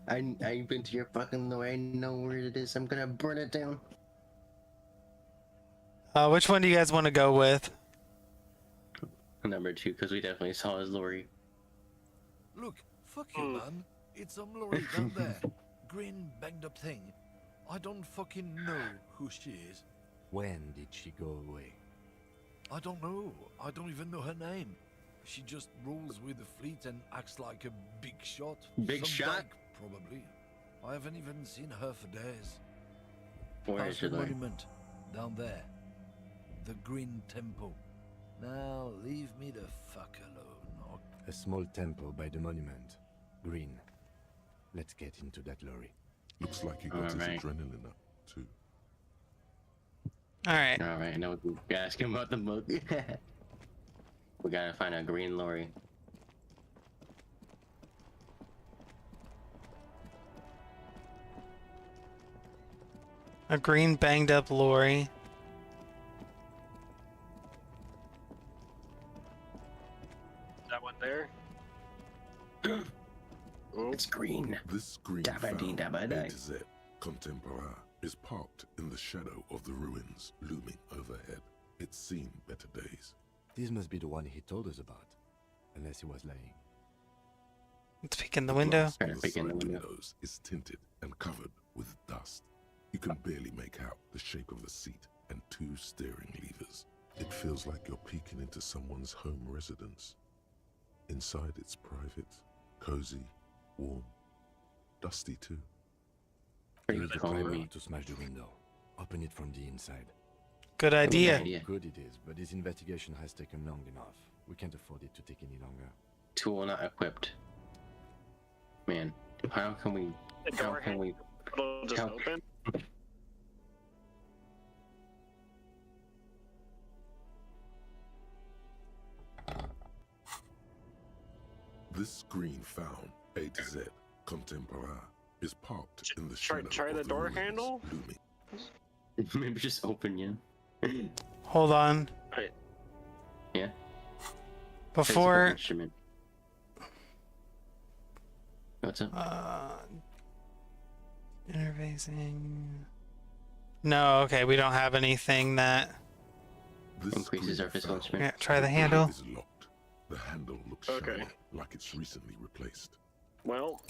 I've been to your fucking lorry. I know where it is. I'm gonna burn it down. Which one do you guys want to go with? Number 2, because we definitely saw his lorry. Look, fuck you, man. It's some lorry down there. Green, banged up thing. I don't fucking know who she is. When did she go away? I don't know. I don't even know her name. She just rolls with the fleet and acts like a big shot. Big Some shot? bank, probably. I haven't even seen her for days. Where How's is the your lorry? monument? Down there. The Green Temple. Now, leave me the fuck alone. Or... A small temple by the monument. Green. Let's get into that lorry. Looks like you got his adrenaline up, too. Alright. Alright, now we gotta ask him about the mug. We gotta find a green lorry. A green banged up lorry. That one there? It's green. This green found A to Z Contemporary is parked in the shadow of the ruins looming overhead. It's seen better days. This must be the one he told us about. Unless he was lying. Let's peek in the window. Glass on the side windows is tinted and covered with dust. You can barely make out the shape of the seat and 2 steering levers. It feels like you're peeking into someone's home residence. Inside it's private, cozy, warm, dusty too. Use the climber to smash the window. Open it from the inside. Good idea. Good it is, but this investigation has taken long enough. We can't afford it to take any longer. Tool not equipped. Man, how can we? How can we? It'll just open. This green found A to Z Contemporary is parked in the shadow Try the of door ruins handle? looming. Maybe just open, yeah. Hold on. Right. Yeah. Before. Instrument. What's up? Interfacing. No, okay, we don't have anything that increases our physical instrument. Yeah, try the handle. Is locked. The handle looks shiny, like it's recently replaced. Well.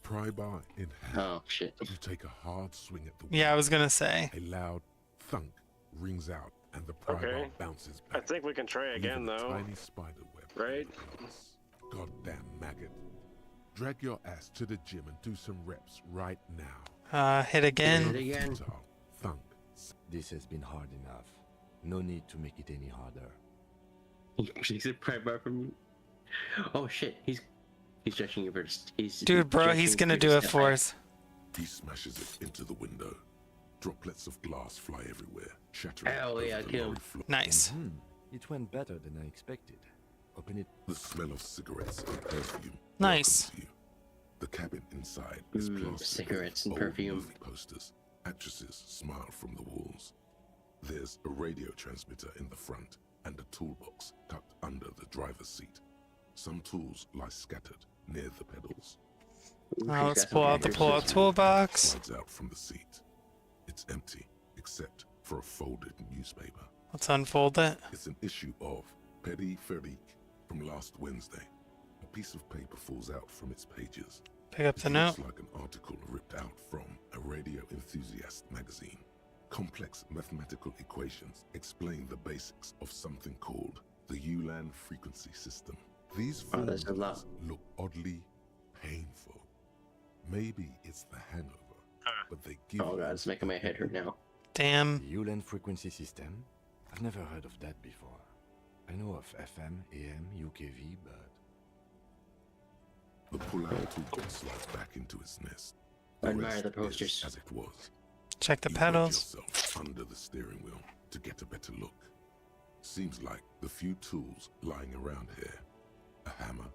Pry bar in hand. Oh shit. You take a hard swing at the window. Yeah, I was gonna say. A loud thunk rings out and the pry bar bounces back. I think we can try again, leaving a though. tiny spider web. Right? Goddamn maggot. Drag your ass to the gym and do some reps right now. Hit again. Hit again. Thunk. This has been hard enough. No need to make it any harder. He's a pry bar from you. Oh shit, he's stretching you first. Dude, bro, he's gonna do it for us. He smashes it into the window. Droplets of glass fly everywhere, shattering Oh over yeah, the kill lorry him. floor. Nice. It went better than I expected. Open it. The smell of cigarettes and perfume. Nice. welcomes you. The cabin inside is plastered cigarettes with and old perfume. movie posters. Actresses smile from the walls. There's a radio transmitter in the front and a toolbox tucked under the driver's seat. Some tools lie scattered near the pedals. Now let's pull out the pull-out toolbox. Slides out from the seat. It's empty, except for a folded newspaper. Let's unfold it. It's an issue of Petit Ferique from last Wednesday. A piece of paper falls out from its pages. Pick up the It note. looks like an article ripped out from a radio enthusiast magazine. Complex mathematical equations explain the basics of something called the Ulan frequency system. These there's a formulas lot. look oddly painful. Maybe it's the hangover, but they give Oh god, it's making my head hurt now. Damn. The Ulan frequency system? I've never heard of that before. I know of FM, AM, UKV, but... The pull-out toolbox slides back into its nest. I admire rest the posters. is as it was. Check the You pedals. wedge yourself under the steering wheel to get a better look. Seems like the few tools lying around here, a hammer,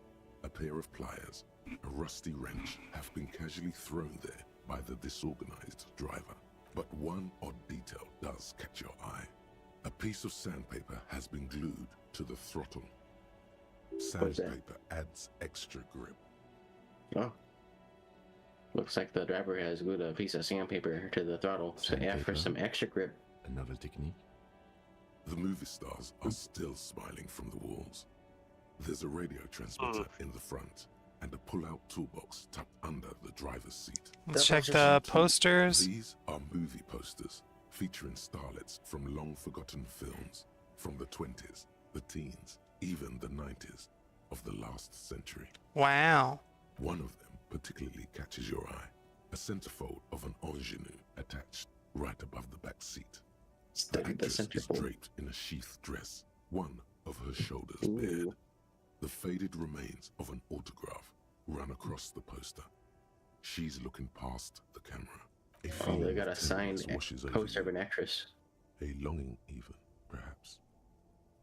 a pair of pliers, a rusty wrench, have been casually thrown there by the disorganized driver. But one odd detail does catch your eye. A piece of sandpaper has been glued to the throttle. What's that? Sandpaper adds extra grip. Oh. Looks like the driver has glued a piece of sandpaper to the throttle. So yeah, for some extra grip. A novel technique. The movie stars are still smiling from the walls. There's a radio transmitter in the front and a pull-out toolbox tucked under the driver's seat. Let's check the posters. These are movie posters featuring starlets from long-forgotten films from the 20s, the teens, even the 90s of the last century. Wow. One of them particularly catches your eye. A centerfold of an ingenue attached right above the back seat. The actress is draped in a sheath dress, one of her shoulders bared. The faded remains of an autograph run across the poster. She's looking past the camera. Oh, they got a signed poster of an actress. A longing even, perhaps.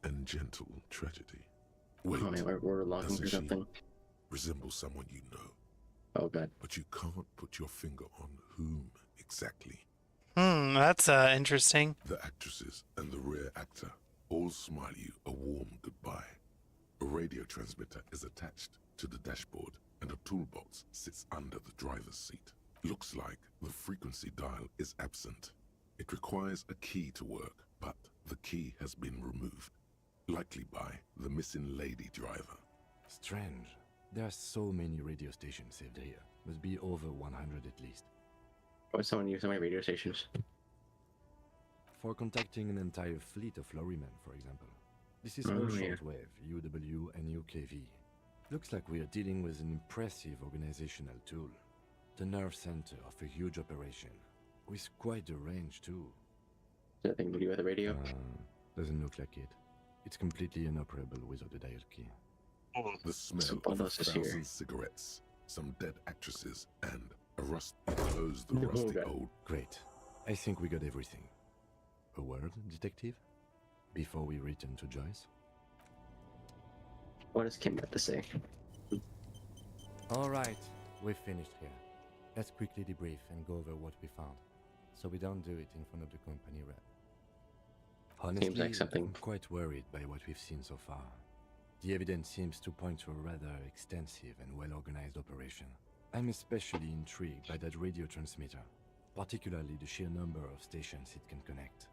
And gentle tragedy. Wait, Oh man, we're logging doesn't for she something. resemble someone you know? Oh god. But you can't put your finger on whom exactly. That's interesting. The actresses and the rare actor all smile you a warm goodbye. A radio transmitter is attached to the dashboard and a toolbox sits under the driver's seat. Looks like the frequency dial is absent. It requires a key to work, but the key has been removed, likely by the missing lady driver. Strange. There are so many radio stations saved here. Must be over 100 at least. Why would someone use so many radio stations? For contacting an entire fleet of lorrymen, for example. This is Oh, all yeah. shortwave, UW and UKV. Looks like we are dealing with an impressive organizational tool. The nerve center of a huge operation, with quite a range too. Does that thing to do with the radio? Doesn't look like it. It's completely inoperable without a dial key. The smell Some of bundles is here. 1,000 cigarettes, some dead actresses, and a rusty old... Great. I think we got everything. A word, detective? Before we return to Joyce? What does Kim have to say? Alright, we've finished here. Let's quickly debrief and go over what we found, so we don't do it in front of the company rep. Honestly, Seems like something. I'm quite worried by what we've seen so far. The evidence seems to point to a rather extensive and well-organized operation. I'm especially intrigued by that radio transmitter, particularly the sheer number of stations it can connect.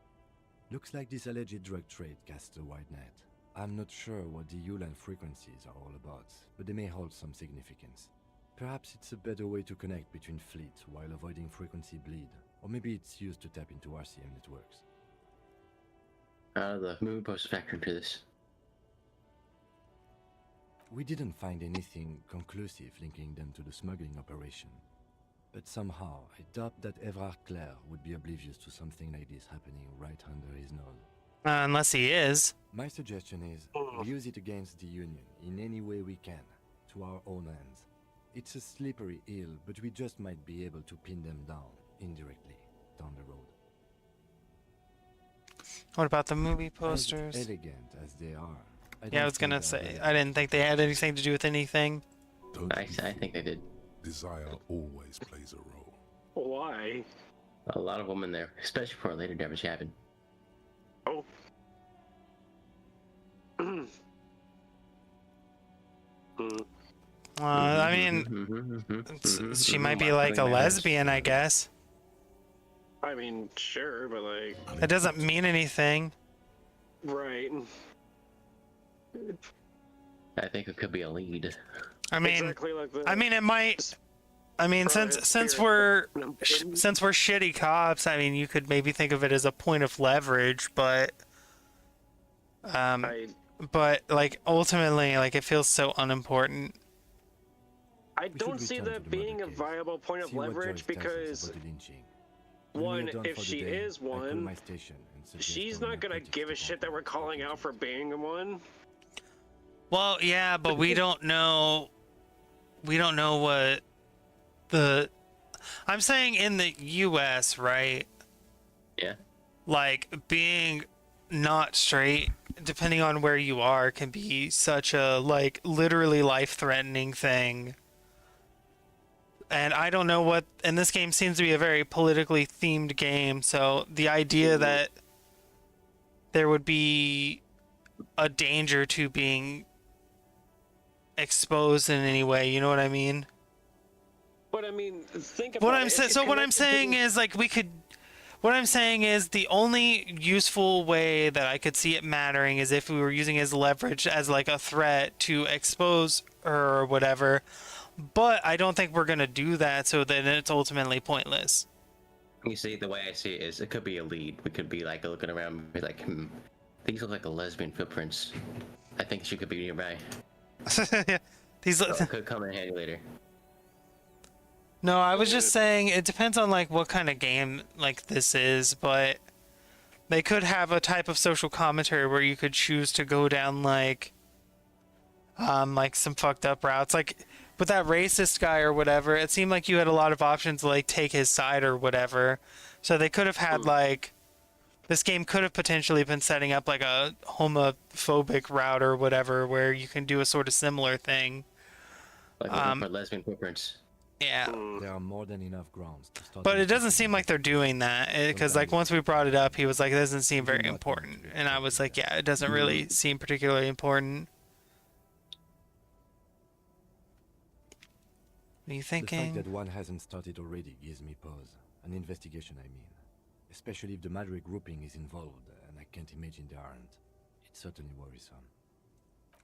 Looks like this alleged drug trade casts a wide net. I'm not sure what the ULAN frequencies are all about, but they may hold some significance. Perhaps it's a better way to connect between fleets while avoiding frequency bleed, or maybe it's used to tap into RCM networks. How do the movie posters factor into this? We didn't find anything conclusive linking them to the smuggling operation. But somehow, I doubt that Everard Clare would be oblivious to something like this happening right under his nose. Unless he is. My suggestion is, we use it against the Union in any way we can, to our own ends. It's a slippery hill, but we just might be able to pin them down, indirectly, down the road. What about the movie posters? As elegant as they are, Yeah, I was gonna say, I didn't think they had anything to do with anything. I think they did. Desire always plays a role. Why? A lot of women there, especially for later damage happened. Oh. I mean, she might be like a lesbian, I guess. I mean, sure, but like... It doesn't mean anything. Right. I think it could be a lead. I mean, Exactly like that. I mean, it might. I mean, since we're shitty cops, I mean, you could maybe think of it as a point of leverage, but but like ultimately, like it feels so unimportant. I don't see that being a viable point of leverage because, one, if she is one, she's not gonna give a shit that we're calling out for being one. Well, yeah, but we don't know. We don't know what the. I'm saying in the U.S., right? Yeah. Like being not straight, depending on where you are, can be such a like literally life-threatening thing. And I don't know what. And this game seems to be a very politically themed game, so the idea that there would be a danger to being exposed in any way, you know what I mean? But I mean, think about What it. I'm saying, so what I'm saying is like we could. What I'm saying is the only useful way that I could see it mattering is if we were using it as leverage as like a threat to expose her or whatever. But I don't think we're gonna do that, so then it's ultimately pointless. You see, the way I see it is, it could be a lead. We could be like looking around, and be like, these look like a lesbian footprints. I think she could be nearby. These so it could come in handy later. No, I was just saying it depends on like what kind of game like this is, but they could have a type of social commentary where you could choose to go down like some fucked up routes. Like with that racist guy or whatever, it seemed like you had a lot of options to like take his side or whatever. So they could have had like this game could have potentially been setting up like a homophobic route or whatever where you can do a sort of similar thing. Like looking for lesbian footprints. Yeah. There are more than enough grounds to start. But it doesn't seem like they're doing that because like once we brought it up, he was like, it doesn't seem very important. And I was like, yeah, it doesn't really seem particularly important. What are you thinking? The fact that one hasn't started already gives me pause. An investigation, I mean. Especially if the Madrid grouping is involved, and I can't imagine they aren't. It's certainly worrisome.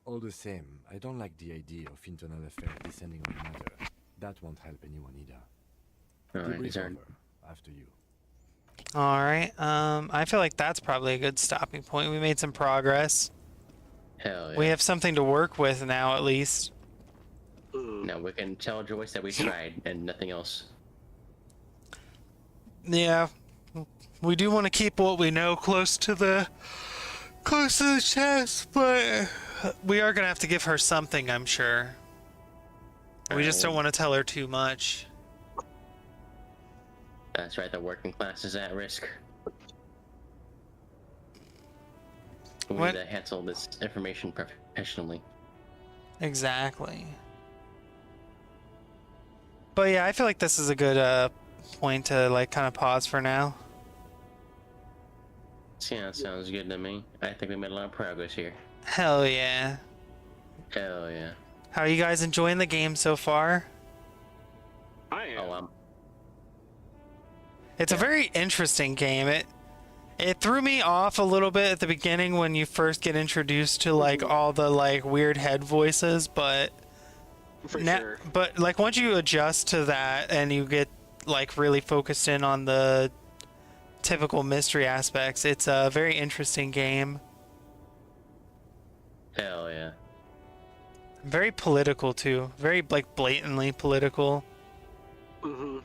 All the same, I don't like the idea of internal affairs descending on the matter. That won't help anyone either. Alright, over. After you. Alright, I feel like that's probably a good stopping point. We made some progress. Hell yeah. We have something to work with now, at least. Now we can tell Joyce that we tried and nothing else. Yeah. We do want to keep what we know close to the chest, but we are gonna have to give her something, I'm sure. We just don't want to tell her too much. That's right, the working class is at risk. We need to handle this information professionally. Exactly. But yeah, I feel like this is a good point to like kind of pause for now. Yeah, that sounds good to me. I think we made a lot of progress here. Hell yeah. Hell yeah. How are you guys enjoying the game so far? I am. Oh, It's a very interesting game. It threw me off a little bit at the beginning when you first get introduced to like all the like weird head voices, but sure. But like once you adjust to that and you get like really focused in on the typical mystery aspects, it's a very interesting game. Hell yeah. Very political too. Very like blatantly political. Mm-hmm.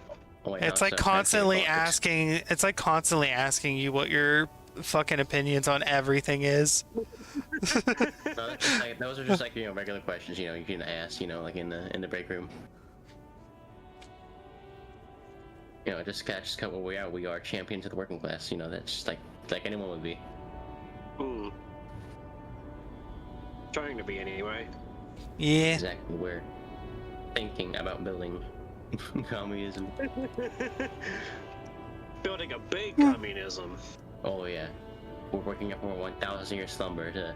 Oh, wait, It's like constantly asking. It's like constantly asking you what your fucking opinions on everything is. No, those are just like regular questions. You can ask. Like in the break room. Just cut what we are. We are champions of the working class. That's just like anyone would be. Trying to be anyway. Yeah. Exactly. We're thinking about building communism. Building a big communism. Oh yeah. We're working up from a 1,000-year slumber to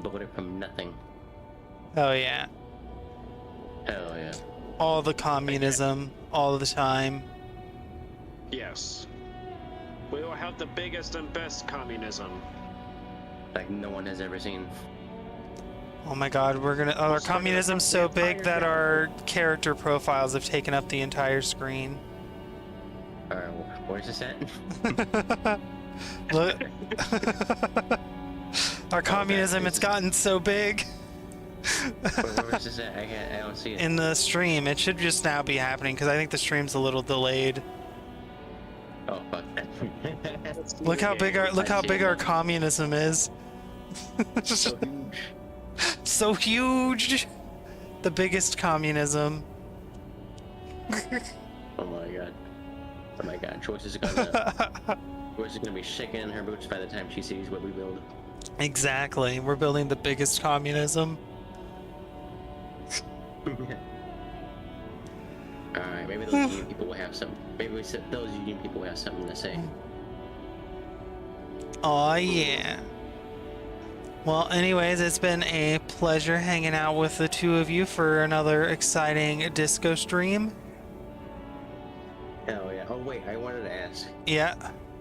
build it from nothing. Oh yeah. Hell yeah. All the communism, all the time. Yes. We will have the biggest and best communism. Like no one has ever seen. Oh my god, our communism's so big that our character profiles have taken up the entire screen. Alright, where's this at? Look. Our communism, it's gotten so big. Where's this at? I don't see it. In the stream, it should just now be happening because I think the stream's a little delayed. Oh fuck. Look how big our communism is. So huge. So huge. The biggest communism. Oh my god. Oh my god. Choice is gonna be shaking in her boots by the time she sees what we build. Exactly. We're building the biggest communism. Alright, maybe those union people will have some. Maybe those union people will have something to say. Oh yeah. Well, anyways, it's been a pleasure hanging out with the two of you for another exciting disco stream. Hell yeah. Oh wait, I wanted to ask. Yeah.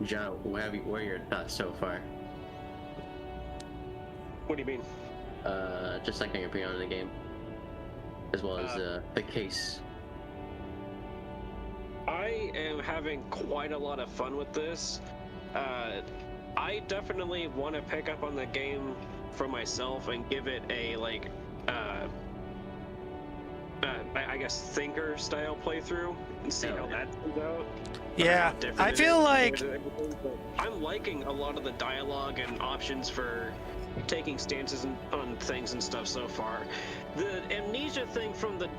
John, what are your thoughts so far? What do you mean? Just like on your opinion on the game, as well as the case. I am having quite a lot of fun with this. I definitely want to pick up on the game for myself and give it a like, I guess thinker style playthrough and see how that comes out. Yeah, I feel like I'm liking a lot of the dialogue and options for taking stances on things and stuff so far. The amnesia thing from the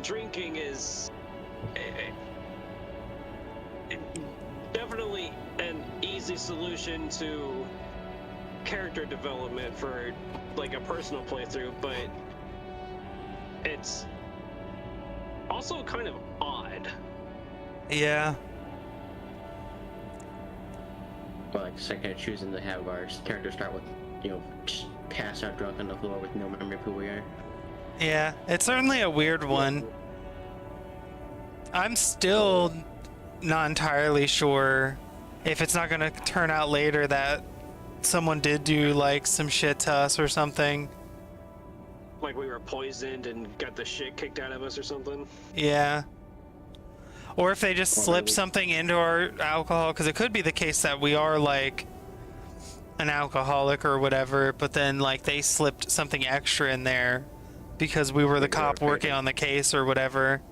drinking is definitely an easy solution to character development for like a personal playthrough, but it's also kind of odd. Yeah. Well, like kind of choosing to have our character start with, just pass out drunk on the floor with no memory of who we are. Yeah, it's certainly a weird one. I'm still not entirely sure if it's not gonna turn out later that someone did do like some shit to us or something. Like we were poisoned and got the shit kicked out of us or something. Yeah. Or if they just slip something into our alcohol, because it could be the case that we are like an alcoholic or whatever, but then like they slipped something extra in there because we were the cop working on the case or whatever.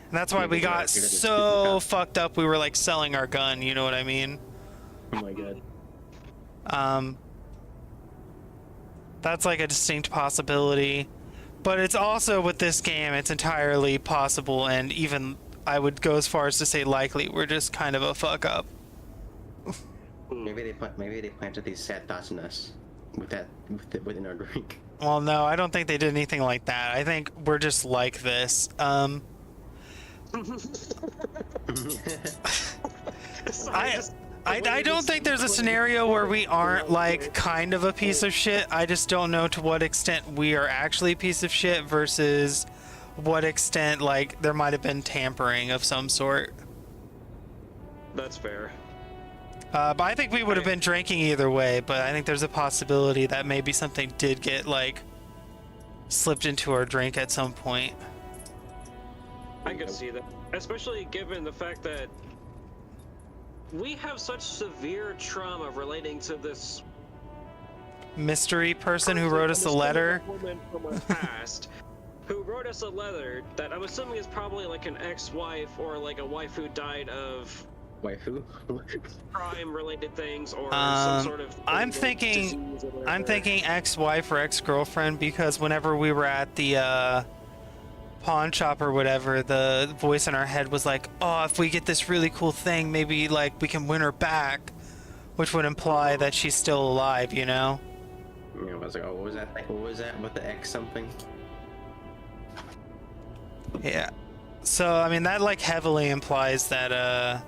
And that's why we got so fucked up we were like selling our gun, you know what I mean? Oh my god. That's like a distinct possibility. But it's also with this game, it's entirely possible, and even I would go as far as to say likely we're just kind of a fuck up. Maybe they planted these sad thoughts in us within our drink. Well, no, I don't think they did anything like that. I think we're just like this. I don't think there's a scenario where we aren't like kind of a piece of shit. I just don't know to what extent we are actually a piece of shit versus what extent like there might have been tampering of some sort. That's fair. But I think we would have been drinking either way, but I think there's a possibility that maybe something did get like slipped into our drink at some point. I could see that, especially given the fact that we have such severe trauma relating to this mystery person who wrote us a letter. Woman from our past, who wrote us a letter that I'm assuming is probably like an ex-wife or like a wife who died of crime-related things or some sort of. I'm thinking ex-wife or ex-girlfriend, because whenever we were at the pawn shop or whatever, the voice in our head was like, oh, if we get this really cool thing, maybe like we can win her back, which would imply that she's still alive, you know? Yeah, I was like, oh, what was that thing? What was that with the X something? Yeah. So, I mean, that like heavily implies that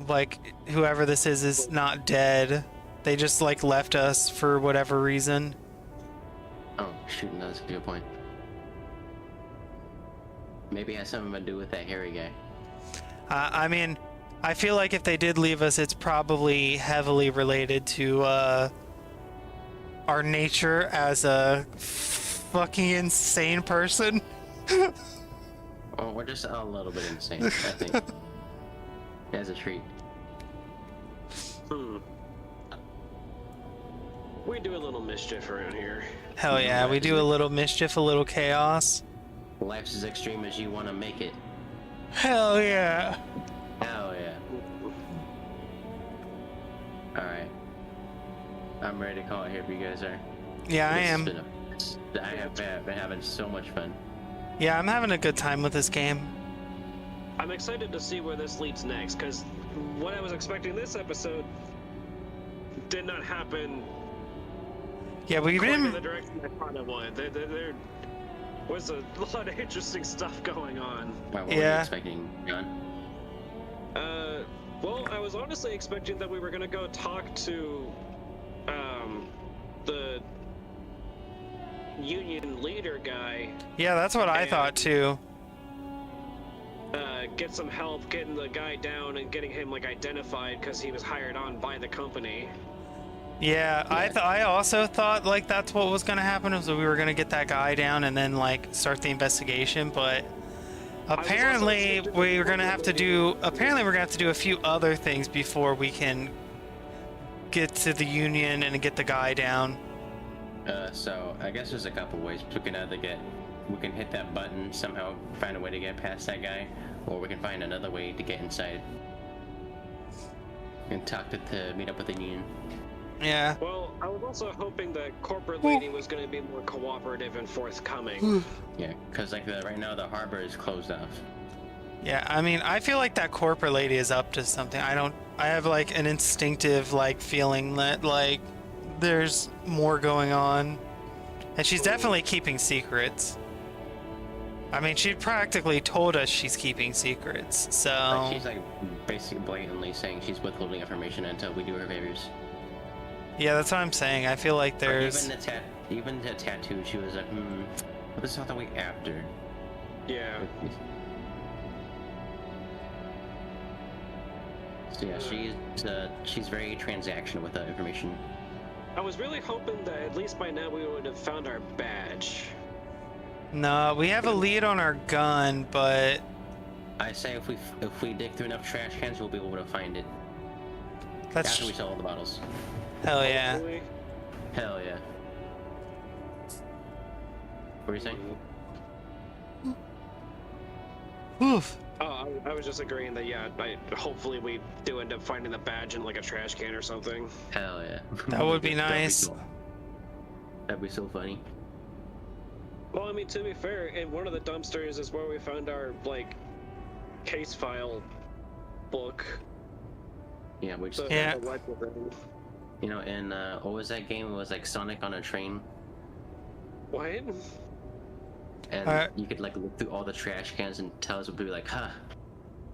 like whoever this is not dead. They just like left us for whatever reason. Oh, shoot, that's a good point. Maybe it has something to do with that hairy guy. I mean, I feel like if they did leave us, it's probably heavily related to our nature as a fucking insane person. Oh, we're just a little bit insane, I think. As a treat. We do a little mischief around here. Hell yeah, we do a little mischief, a little chaos. Life's as extreme as you want to make it. Hell yeah. Hell yeah. Alright. I'm ready to call it here if you guys are. Yeah, I am. I have been having so much fun. Yeah, I'm having a good time with this game. I'm excited to see where this leads next, because what I was expecting this episode did not happen. Yeah, we've been in the direction I thought it would. There was a lot of interesting stuff going on. What were you expecting, John? Well, I was honestly expecting that we were gonna go talk to the union leader guy. Yeah, that's what I thought too. get some help getting the guy down and getting him like identified because he was hired on by the company. Yeah, I also thought like that's what was gonna happen, was that we were gonna get that guy down and then like start the investigation, but apparently we're gonna have to do a few other things before we can get to the Union and get the guy down. So I guess there's a couple ways. We can hit that button somehow, find a way to get past that guy, or we can find another way to get inside and to meet up with the Union. Yeah. Well, I was also hoping that corporate lady was going to be more cooperative and forthcoming. Yeah, because like right now the harbor is closed off. Yeah, I mean, I feel like that corporate lady is up to something. I have like an instinctive like feeling that like there's more going on, and she's definitely keeping secrets. I mean, she practically told us she's keeping secrets, so... Like, she's like basically blatantly saying she's withholding information until we do her favors. Yeah, that's what I'm saying. I feel like there's... Even the tattoo, she was like, but this is not the way after. Yeah. So yeah, she's very transactional with that information. I was really hoping that at least by now we would have found our badge. No, we have a lead on our gun, but... I say if we dig through enough trash cans, we'll be able to find it. That's... After we sell all the bottles. Hell yeah. Hell yeah. What were you saying? Oof. Oh, I was just agreeing that, yeah, hopefully we do end up finding the badge in like a trash can or something. Hell yeah. That would be nice. That'd be so funny. Well, I mean, to be fair, in one of the dumpsters is where we found our, like, case file book. Yeah, which... So yeah. You know, and what was that game? It was like Sonic on a train. What? And you could like look through all the trash cans and tell us, would be like, huh,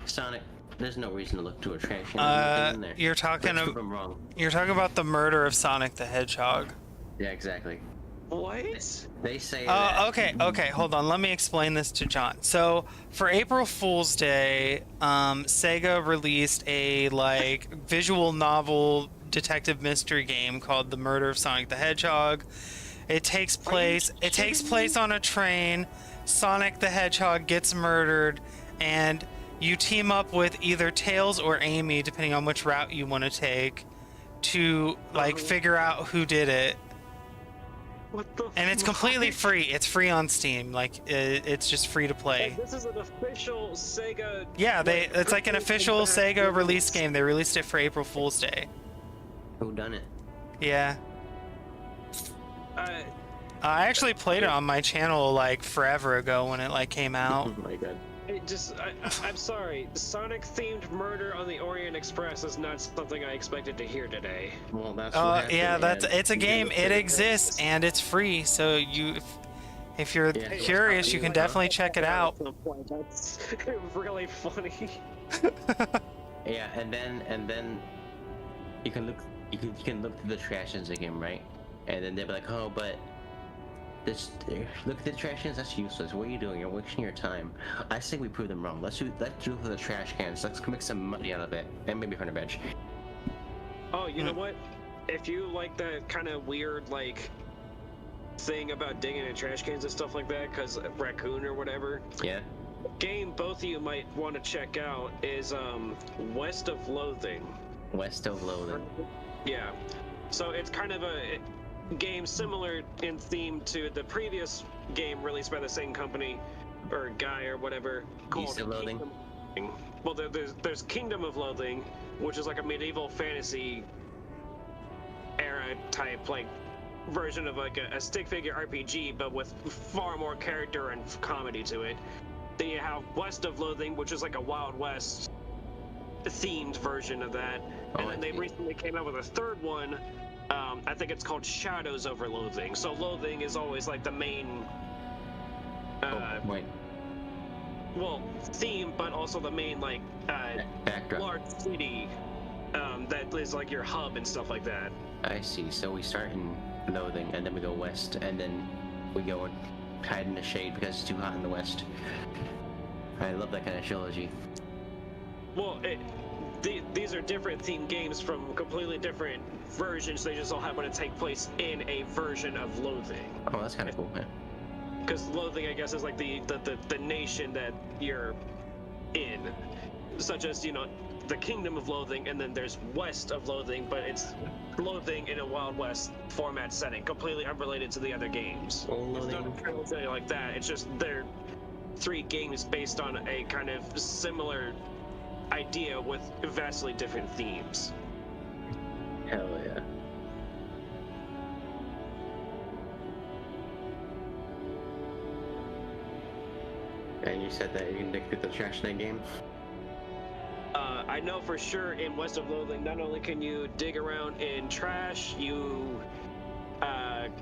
Sonic, there's no reason to look through a trash can. In there. You're talking about the murder of Sonic the Hedgehog. Yeah, exactly. What? They say okay, hold on. Let me explain this to John. So, for April Fool's Day, Sega released a like visual novel detective mystery game called The Murder of Sonic the Hedgehog. It takes place on a train. Sonic the Hedgehog gets murdered, and you team up with either Tails or Amy, depending on which route you want to take, to like figure out who did it. What the And it's completely free. It's free on Steam. Like it's just free to play. This is an official Sega. Yeah, it's like an official Sega release game. They released it for April Fool's Day. Who done it? Yeah. I actually played it on my channel like forever ago when it like came out. Oh my god. I'm sorry. Sonic-themed murder on the Orient Express is not something I expected to hear today. Well, that's it's a game. It exists and it's free. So if you're curious, you can definitely check it out. That's really funny. Yeah, and then you can look through the trash cans again, right? And then they'll be like, oh, but look at the trash cans. That's useless. What are you doing? You're wasting your time. I say we prove them wrong. Let's do for the trash cans. Let's make some money out of it, and maybe earn a badge. Oh, you know what? If you like that kind of weird like thing about digging in trash cans and stuff like that, because raccoon or whatever. Yeah. Game both of you might want to check out is West of Loathing. West of Loathing. Yeah. So it's kind of a game similar in theme to the previous game released by the same company or guy or whatever called East of Loathing. Well, there's Kingdom of Loathing, which is like a medieval fantasy era type like version of like a stick figure RPG, but with far more character and comedy to it. Then you have West of Loathing, which is like a Wild West themed version of that. And then they recently came out with a third one. I think it's called Shadows over Loathing. So Loathing is always like the main theme, but also the main like large city that is like your hub and stuff like that. I see. So we start in Loathing, and then we go west, and then we go and hide in the shade because it's too hot in the west. I love that kind of trilogy. Well, these are different themed games from completely different versions. They just all happen to take place in a version of Loathing. Oh, that's kind of cool, man. Because Loathing, I guess, is like the nation that you're in, such as, you know, the Kingdom of Loathing, and then there's West of Loathing, but it's Loathing in a Wild West format setting, completely unrelated to the other games. It's not a trilogy like that. It's just they're 3 games based on a kind of similar idea with vastly different themes. Hell yeah. And you said that you can dig through the trash in that game? I know for sure in West of Loathing, not only can you dig around in trash, you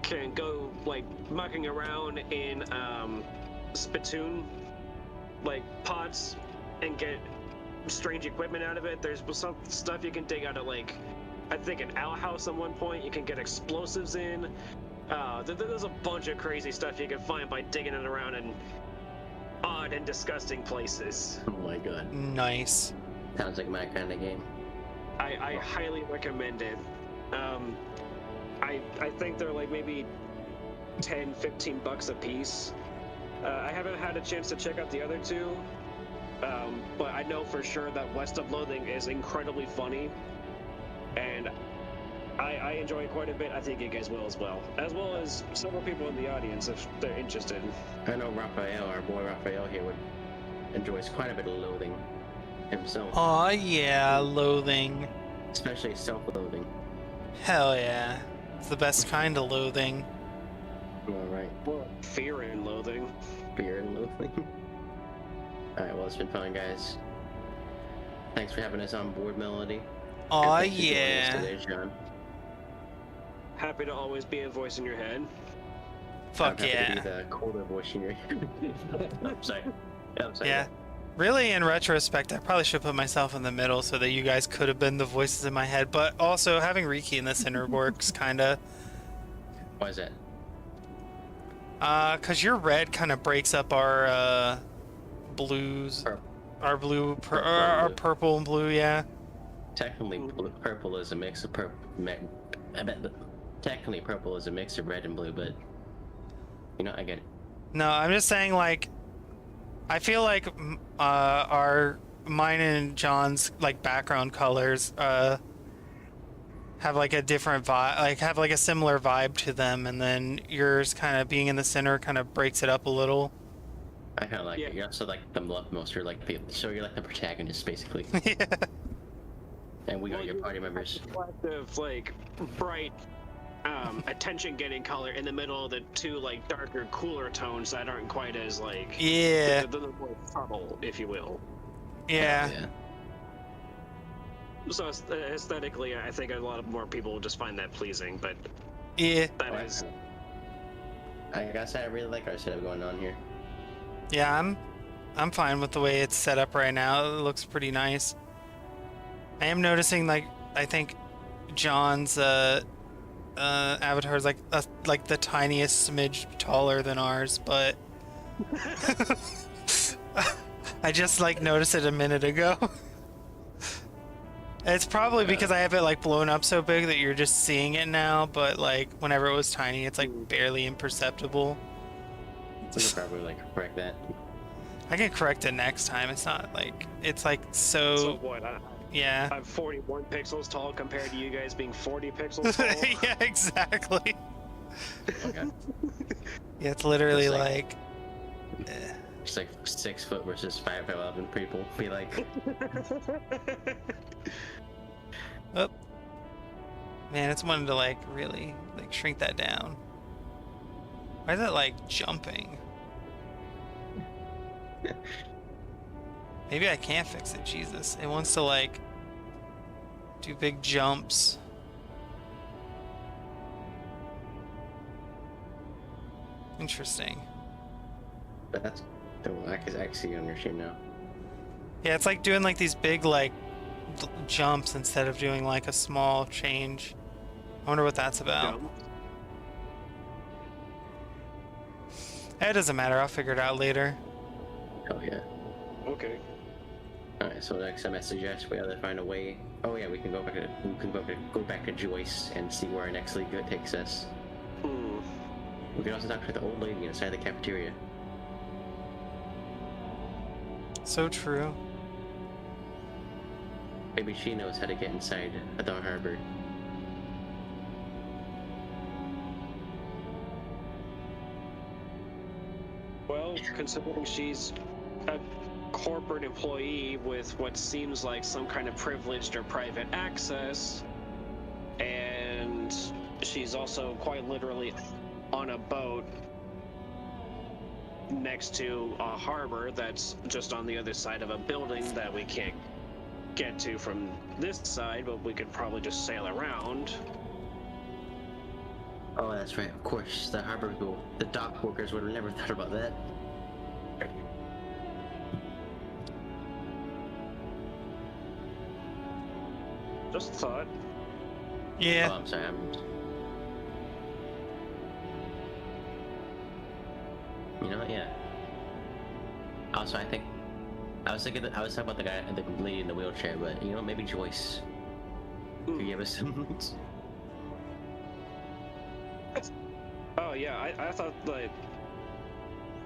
can go like mucking around in spittoon like pots and get strange equipment out of it. There's some stuff you can dig out of, like I think an outhouse at one point. You can get explosives in. There's a bunch of crazy stuff you can find by digging it around in odd and disgusting places. Oh my god. Nice. Sounds like my kind of game. I highly recommend it. I think they're like maybe 10-15 bucks a piece. I haven't had a chance to check out the other 2, but I know for sure that West of Loathing is incredibly funny, and I enjoy it quite a bit. I think you guys will as well as several people in the audience if they're interested. I know Raphael, our boy Raphael here, enjoys quite a bit of Loathing himself. Aw, yeah, Loathing. Especially self-loathing. Hell yeah. It's the best kind of loathing. Alright. Well, fear and loathing. Fear and loathing. Alright, well, it's been fun, guys. Thanks for having us on board, Melody. Aw, And thanks for joining us yeah. today, John. Happy to always be a voice in your head. Fuck I'm happy yeah. to be the colder voice in your head. I'm sorry. I'm sorry. Yeah. Really, in retrospect, I probably should put myself in the middle so that you guys could have been the voices in my head, but also having Riki in the center works, kinda. Why is that? Cause your red kind of breaks up our, blues. Our blue, our purple and blue, yeah. Technically, purple is a mix of technically, purple is a mix of red and blue, but you know, I get it. No, I'm just saying, like, I feel like mine and John's like background colors have like a different vibe, like have like a similar vibe to them, and then yours kind of being in the center kind of breaks it up a little. I kind of like it. You're also like the most. You're like you're like the protagonist, basically. Yeah. And we are your party members. Of like bright, attention-getting color in the middle of the 2 like darker, cooler tones that aren't quite as like the more subtle, if you will. Yeah. So aesthetically, I think a lot of more people will just find that pleasing, but yeah, that is. I guess I really like our setup going on here. Yeah, I'm fine with the way it's set up right now. It looks pretty nice. I am noticing, like, I think John's avatar is like the tiniest smidge taller than ours, but I just like noticed it a minute ago. It's probably because I have it like blown up so big that you're just seeing it now, but like whenever it was tiny, it's like barely imperceptible. We could probably like correct that. I can correct it next time. It's not like it's like so what? Yeah. I'm 41 pixels tall compared to you guys being 40 pixels tall. Yeah, exactly. Okay. Yeah, it's literally like it's like 6 foot versus 5'11" people. Be like. Oh. Man, it's wanting to like really like shrink that down. Why is it like jumping? Maybe I can't fix it, Jesus. It wants to like do big jumps. Interesting. That's I can see on your stream now. Yeah, it's like doing like these big like jumps instead of doing like a small change. I wonder what that's about. It doesn't matter, I'll figure it out later. Oh yeah. okay. Alright, so next time I suggest we either find a way. Oh yeah, we can go back to Joyce and see where our next league takes us. We can also talk to the old lady inside the cafeteria. So true. Maybe she knows how to get inside the harbor. Well, considering she's a corporate employee with what seems like some kind of privileged or private access, and she's also quite literally on a boat next to a harbor that's just on the other side of a building that we can't get to from this side, but we could probably just sail around. Oh, that's right, of course, the harbor people, the dock workers would have never thought about that. Just thought. Yeah. Oh, I'm sorry, You know what, yeah. Also, I was talking about the guy, the lady in the wheelchair, but you know, maybe Joyce could give us some. Oh yeah, I thought like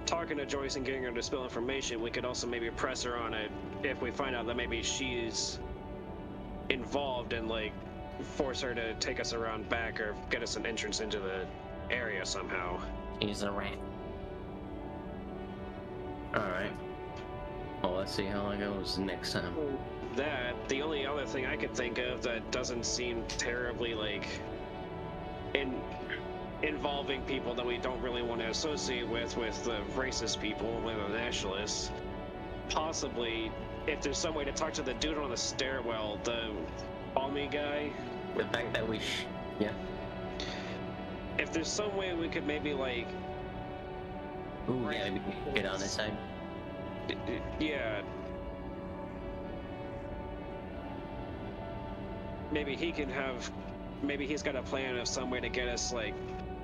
talking to Joyce and getting her to spill information, we could also maybe press her on it if we find out that maybe she's involved and like force her to take us around back or get us an entrance into the area somehow. He's a rat. Alright. Well, let's see how it goes next time. The only other thing I could think of that doesn't seem terribly like involving people that we don't really want to associate with the racist people, with the nationalists. Possibly, if there's some way to talk to the dude on the stairwell, the balmy guy. The fact that yeah. If there's some way we could maybe like. Ooh, yeah, maybe we can get on this side. Yeah. Maybe he can have. Maybe he's got a plan of some way to get us like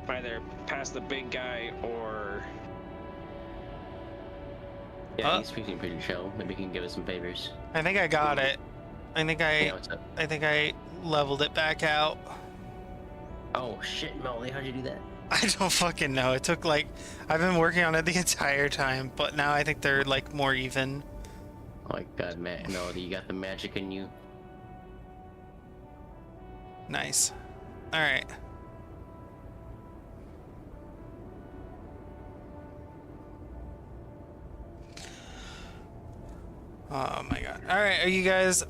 either past the big guy or. Yeah, he's speaking pretty chill. Maybe he can give us some favors. I think I got it. I think I leveled it back out. Oh shit, Molly, how'd you do that? I don't fucking know. It took like I've been working on it the entire time, but now I think they're like more even. Oh my god, man, Melody, you got the magic in you. Nice. All right. Oh my god. All right, are you guys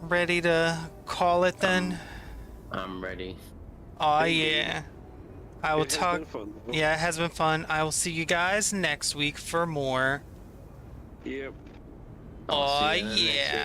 ready to call it then? I'm ready. Oh yeah. I will talk. Yeah, it has been fun. I will see you guys next week for more. Yep. Oh yeah.